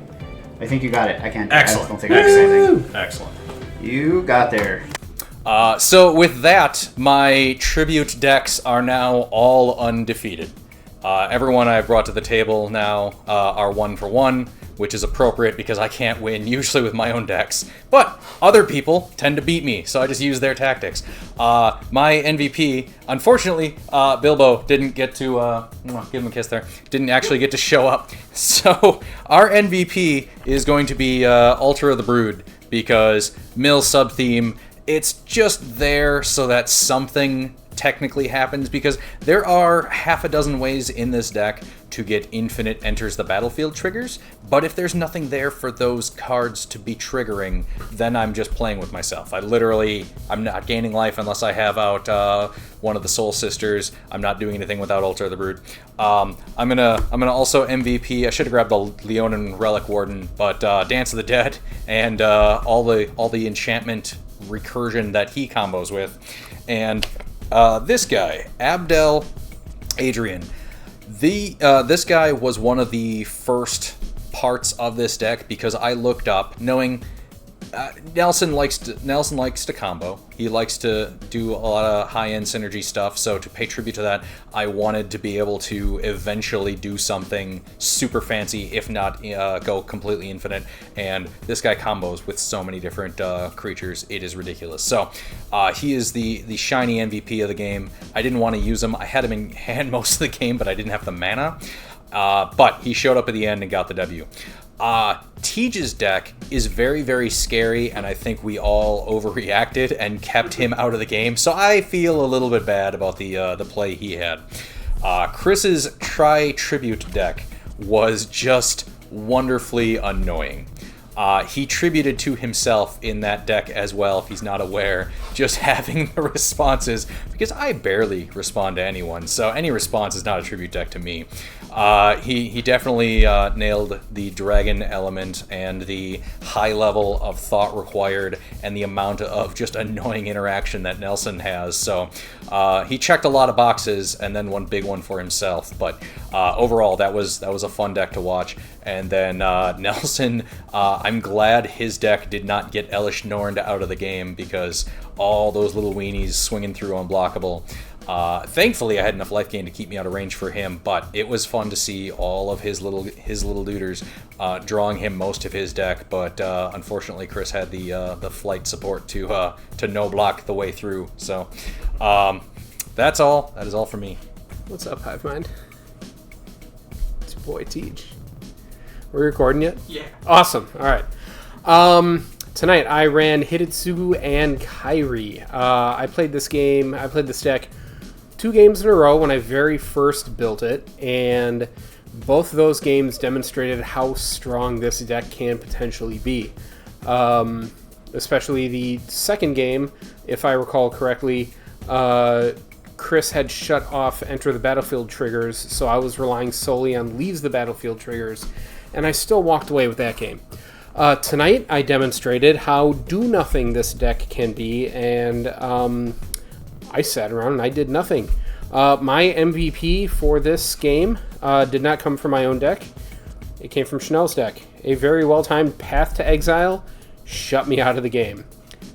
I think you got it. I can't. Excellent. I don't think I can say anything. Excellent. You got there. So with that, my tribute decks are now all undefeated. Everyone I've brought to the table now are 1 for 1. which is appropriate because I can't win usually with my own decks. But other people tend to beat me, so I just use their tactics. My MVP, unfortunately, Bilbo didn't get to, give him a kiss there, didn't actually get to show up. So our MVP is going to be Altar of the Brood, because Mill sub-theme, it's just there so that something technically happens, because there are half a dozen ways in this deck to get infinite enters the battlefield triggers, but if there's nothing there for those cards to be triggering, then I'm just playing with myself. I'm not gaining life unless I have out one of the Soul Sisters. I'm not doing anything without Altar of the Brood. I'm gonna also MVP. I should have grabbed the Leonin Relic Warden, but Dance of the Dead and all the enchantment recursion that he combos with, and this guy, Abdel Adrian. This guy was one of the first parts of this deck because I looked up, knowing Nelson likes to combo. He likes to do a lot of high-end synergy stuff, so to pay tribute to that, I wanted to be able to eventually do something super fancy, if not go completely infinite, and this guy combos with so many different creatures, it is ridiculous. So he is the shiny MVP of the game. I didn't want to use him. I had him in hand most of the game, but I didn't have the mana. But he showed up at the end and got the W. Tej's deck is very, very scary, and I think we all overreacted and kept him out of the game, so I feel a little bit bad about the play he had. Chris's Tri-Tribute deck was just wonderfully annoying. He tributed to himself in that deck as well, if he's not aware, just having the responses, because I barely respond to anyone, so any response is not a tribute deck to me. He definitely nailed the dragon element and the high level of thought required and the amount of just annoying interaction that Nelson has, so he checked a lot of boxes and then one big one for himself, but overall that was a fun deck to watch. And then Nelson, I'm glad his deck did not get Elish Norn out of the game, because all those little weenies swinging through unblockable. Thankfully, I had enough life gain to keep me out of range for him, but it was fun to see all of his little looters drawing him most of his deck. But unfortunately, Chris had the flight support to no block the way through. So that's all. That is all for me. What's up, Hive Mind? It's your boy Tej. We're recording yet? Yeah. Awesome. All right. Tonight I ran Hidetsugu and Kairi. I played this deck 2 games in a row when I very first built it, and both of those games demonstrated how strong this deck can potentially be. Especially the second game, if I recall correctly, Chris had shut off Enter the Battlefield triggers, so I was relying solely on Leaves the Battlefield triggers, and I still walked away with that game. Tonight, I demonstrated how do-nothing this deck can be, and I sat around and I did nothing. My MVP for this game did not come from my own deck. It came from Chanel's deck. A very well-timed Path to Exile shut me out of the game.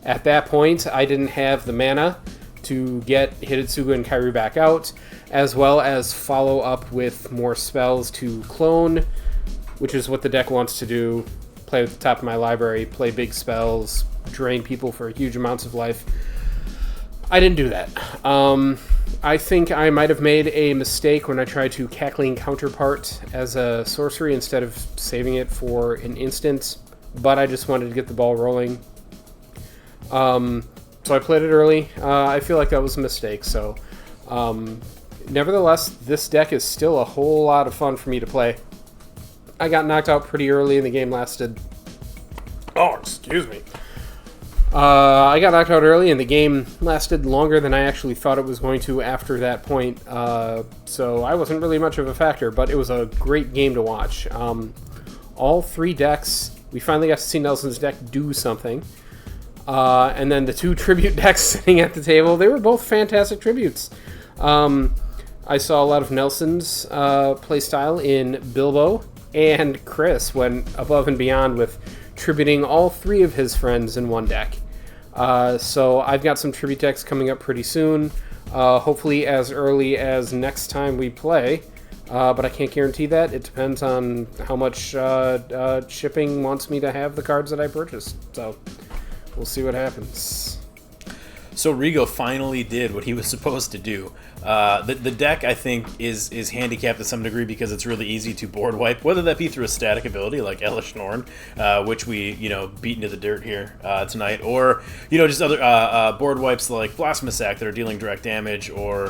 At that point, I didn't have the mana to get Hidetsugu and Kairi back out, as well as follow up with more spells to clone, which is what the deck wants to do. Play at the top of my library, play big spells, drain people for huge amounts of life. I didn't do that. I think I might have made a mistake when I tried to Cackling Counterpart as a sorcery instead of saving it for an instant, but I just wanted to get the ball rolling. So I played it early. I feel like that was a mistake, so nevertheless, this deck is still a whole lot of fun for me to play. I got knocked out pretty early, and the game lasted... Oh, excuse me. I got knocked out early, and the game lasted longer than I actually thought it was going to after that point. So I wasn't really much of a factor, but it was a great game to watch. All 3 decks, we finally got to see Nelson's deck do something. And then the 2 tribute decks sitting at the table, they were both fantastic tributes. I saw a lot of Nelson's playstyle in Bilbo, and Chris went above and beyond with tributing all 3 of his friends in one deck. So I've got some tribute decks coming up pretty soon, hopefully as early as next time we play. but I can't guarantee that. It depends on how much shipping wants me to have the cards that I purchased. So we'll see what happens. So Rigo finally did what he was supposed to do. The deck, I think, is handicapped to some degree because it's really easy to board wipe, whether that be through a static ability like Elish Norn, which we beat into the dirt here tonight, or just other board wipes like Blasphemous Act that are dealing direct damage, or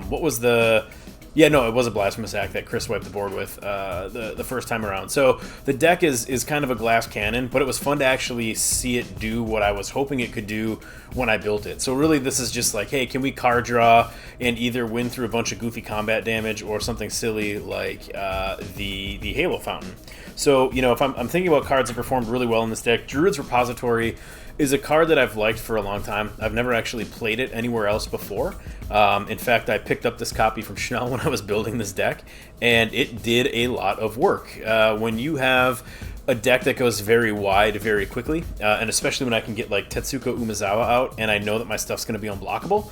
what was the... Yeah, no, it was a Blasphemous Act that Chris wiped the board with the first time around. So the deck is kind of a glass cannon, but it was fun to actually see it do what I was hoping it could do when I built it. So really this is just like, hey, can we card draw and either win through a bunch of goofy combat damage or something silly like the Halo Fountain. So, if I'm thinking about cards that performed really well in this deck, Druid's Repository is a card that I've liked for a long time. I've never actually played it anywhere else before. In fact, I picked up this copy from Schnell when I was building this deck, and it did a lot of work. When you have a deck that goes very wide very quickly, and especially when I can get like Tetsuko Umezawa out and I know that my stuff's going to be unblockable,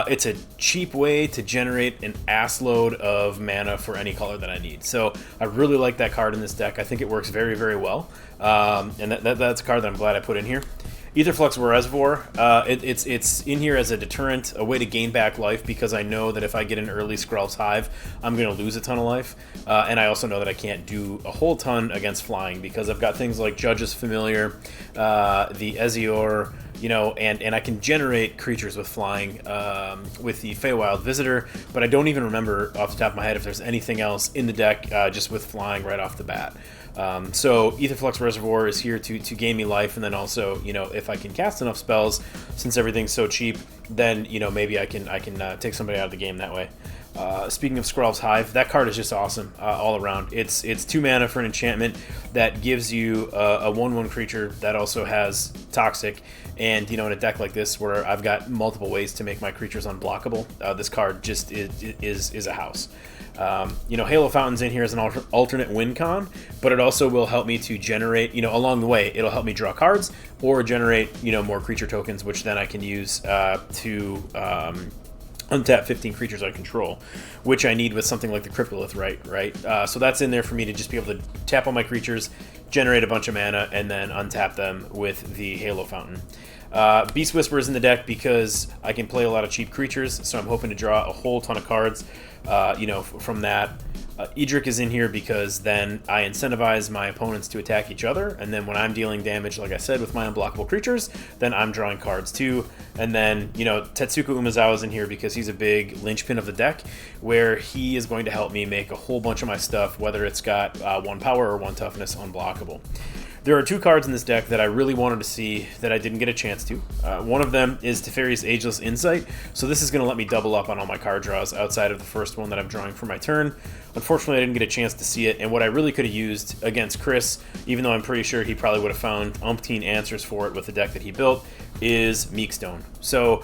it's a cheap way to generate an ass load of mana for any color that I need. So I really like that card in this deck. I think it works very, very well, and that's a card that I'm glad I put in here. Aetherflux Reservoir, it's in here as a deterrent, a way to gain back life, because I know that if I get an early Skrul's Hive, I'm going to lose a ton of life. And I also know that I can't do a whole ton against flying, because I've got things like Judge's Familiar, the Ezior, and I can generate creatures with flying with the Feywild Visitor, but I don't even remember off the top of my head if there's anything else in the deck just with flying right off the bat. So Aetherflux Reservoir is here to gain me life, and then also, if I can cast enough spells, since everything's so cheap, then maybe I can take somebody out of the game that way. Speaking of Skrul's Hive, that card is just awesome all around. It's 2 mana for an enchantment that gives you a 1/1 creature that also has Toxic, and in a deck like this where I've got multiple ways to make my creatures unblockable, this card just is a house. Halo Fountain's in here as an alternate win con, but it also will help me to generate, along the way, it'll help me draw cards or generate, more creature tokens, which then I can use to untap 15 creatures I control, which I need with something like the Cryptolith, right? So that's in there for me to just be able to tap on my creatures, generate a bunch of mana, and then untap them with the Halo Fountain. Beast Whisper is in the deck because I can play a lot of cheap creatures, so I'm hoping to draw a whole ton of cards, from that. Edric is in here because then I incentivize my opponents to attack each other, and then when I'm dealing damage, like I said, with my unblockable creatures, then I'm drawing cards too. And then, Tetsuko Umezawa is in here because he's a big linchpin of the deck, where he is going to help me make a whole bunch of my stuff, whether it's got 1 power or 1 toughness, unblockable. There are 2 cards in this deck that I really wanted to see that I didn't get a chance to. One of them is Teferi's Ageless Insight, so this is going to let me double up on all my card draws outside of the first one that I'm drawing for my turn. Unfortunately, I didn't get a chance to see it, and what I really could have used against Chris, even though I'm pretty sure he probably would have found umpteen answers for it with the deck that he built, is Meekstone. So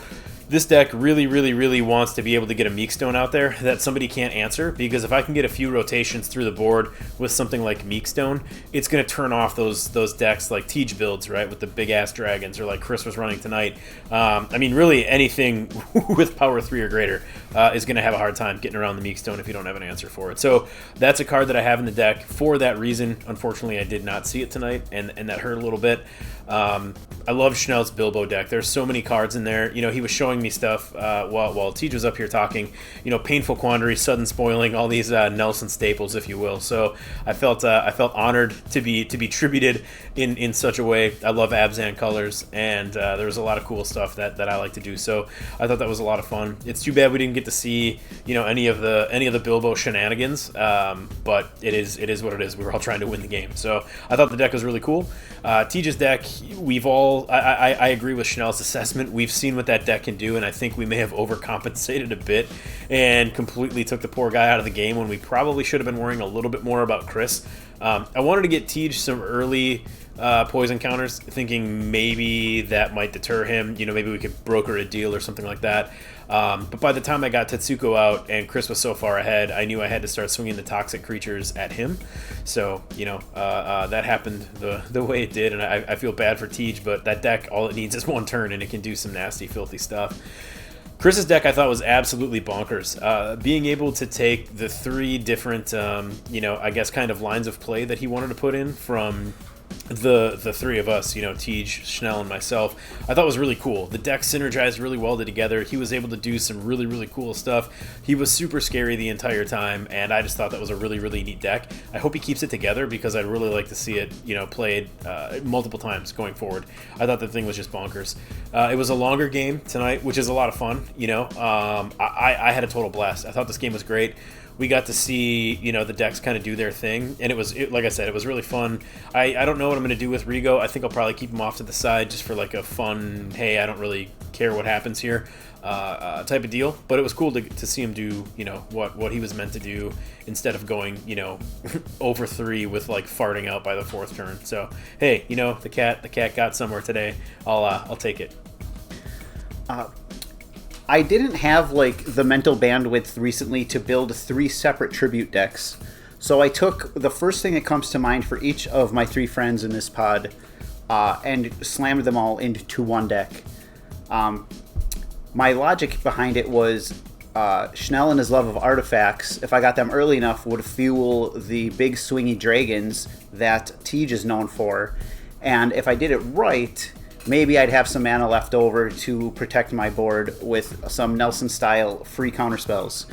this deck really, really, really wants to be able to get a Meekstone out there that somebody can't answer, because if I can get a few rotations through the board with something like Meekstone, it's going to turn off those decks like Tej builds, right, with the big-ass dragons, or like Chris was running tonight. Really anything with power 3 or greater is going to have a hard time getting around the Meekstone if you don't have an answer for it. So that's a card that I have in the deck for that reason. Unfortunately, I did not see it tonight, and that hurt a little bit. I love Schnell's Bilbo deck. There's so many cards in there. He was showing me stuff while Tej was up here talking. Painful Quandary, Sudden Spoiling, all these Nelson staples, if you will. So I felt honored to be tributed in such a way. I love Abzan colors, and there was a lot of cool stuff that I like to do. So I thought that was a lot of fun. It's too bad we didn't get to see any of the Bilbo shenanigans, but it is what it is. We were all trying to win the game. So I thought the deck was really cool. Tej's deck, I agree with Schnell's assessment. We've seen what that deck can do, and I think we may have overcompensated a bit and completely took the poor guy out of the game when we probably should have been worrying a little bit more about Chris. I wanted to get Tej some early poison counters, thinking maybe that might deter him. Maybe we could broker a deal or something like that. But by the time I got Tetsuko out and Chris was so far ahead, I knew I had to start swinging the toxic creatures at him. So, that happened the way it did, and I feel bad for Tej, but that deck, all it needs is 1 turn, and it can do some nasty, filthy stuff. Chris's deck I thought was absolutely bonkers. Being able to take the 3 different, I guess kind of lines of play that he wanted to put in from the 3 of us, Tej, Schnell, and myself, I thought was really cool. The deck synergized really well together. He was able to do some really, really cool stuff. He was super scary the entire time, and I just thought that was a really, really neat deck. I hope he keeps it together because I'd really like to see it, played multiple times going forward. I thought the thing was just bonkers. It was a longer game tonight, which is a lot of fun, I had a total blast. I thought this game was great. We got to see, the decks kind of do their thing, and like I said, it was really fun. I don't know what I'm going to do with Rigo. I think I'll probably keep him off to the side just for like a fun, hey, I don't really care what happens here type of deal. But it was cool to see him do, what he was meant to do instead of going, over 3 with like farting out by the 4th turn. So hey, the cat got somewhere today. I'll take it. I didn't have like the mental bandwidth recently to build 3 separate tribute decks. So I took the first thing that comes to mind for each of my 3 friends in this pod and slammed them all into one deck. My logic behind it was Schnell and his love of artifacts, if I got them early enough, would fuel the big swingy dragons that Tej is known for. And if I did it right, maybe I'd have some mana left over to protect my board with some Nelson-style free counterspells.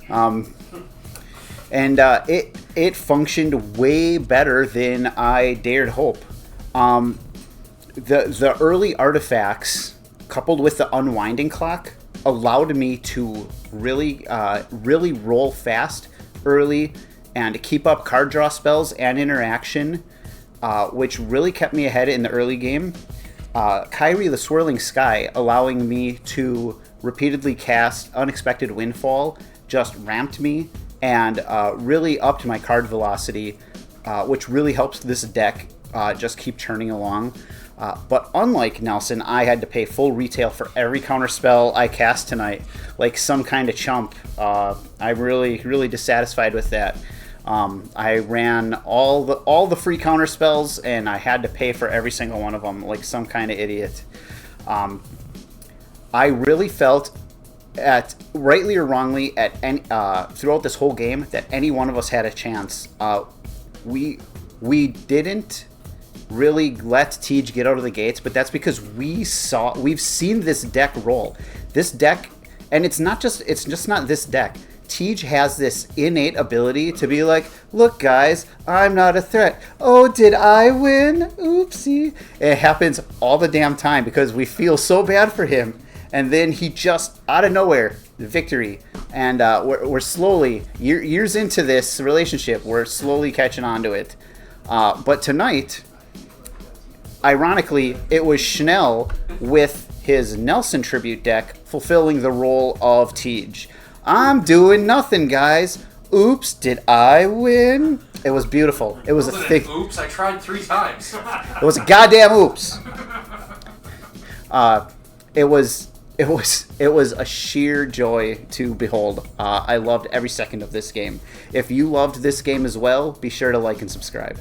And it functioned way better than I dared hope. The early artifacts, coupled with the unwinding clock, allowed me to really roll fast early and keep up card draw spells and interaction, which really kept me ahead in the early game. Kairi the Swirling Sky, allowing me to repeatedly cast Unexpected Windfall, just ramped me and really upped my card velocity, which really helps this deck just keep churning along. But unlike Nelson, I had to pay full retail for every counter spell I cast tonight, like some kind of chump. I'm really dissatisfied with that. I ran all the free counter spells, and I had to pay for every single one of them, like some kind of idiot. I really felt, rightly or wrongly, throughout this whole game, that any one of us had a chance. We didn't really let Tej get out of the gates, but that's because we've seen this deck roll. This deck, and it's just not this deck. Tej has this innate ability to be like, look guys, I'm not a threat. Oh, did I win? Oopsie. It happens all the damn time because we feel so bad for him. And then he just, out of nowhere, victory. And we're slowly, years into this relationship, we're slowly catching on to it. But tonight, ironically, it was Schnell with his Nelson tribute deck fulfilling the role of Tej. I'm doing nothing, guys. Oops, did I win? It was beautiful. It was a thick. Oops, I tried 3 times. It was a goddamn oops. It was a sheer joy to behold. I loved every second of this game. If you loved this game as well, be sure to like and subscribe.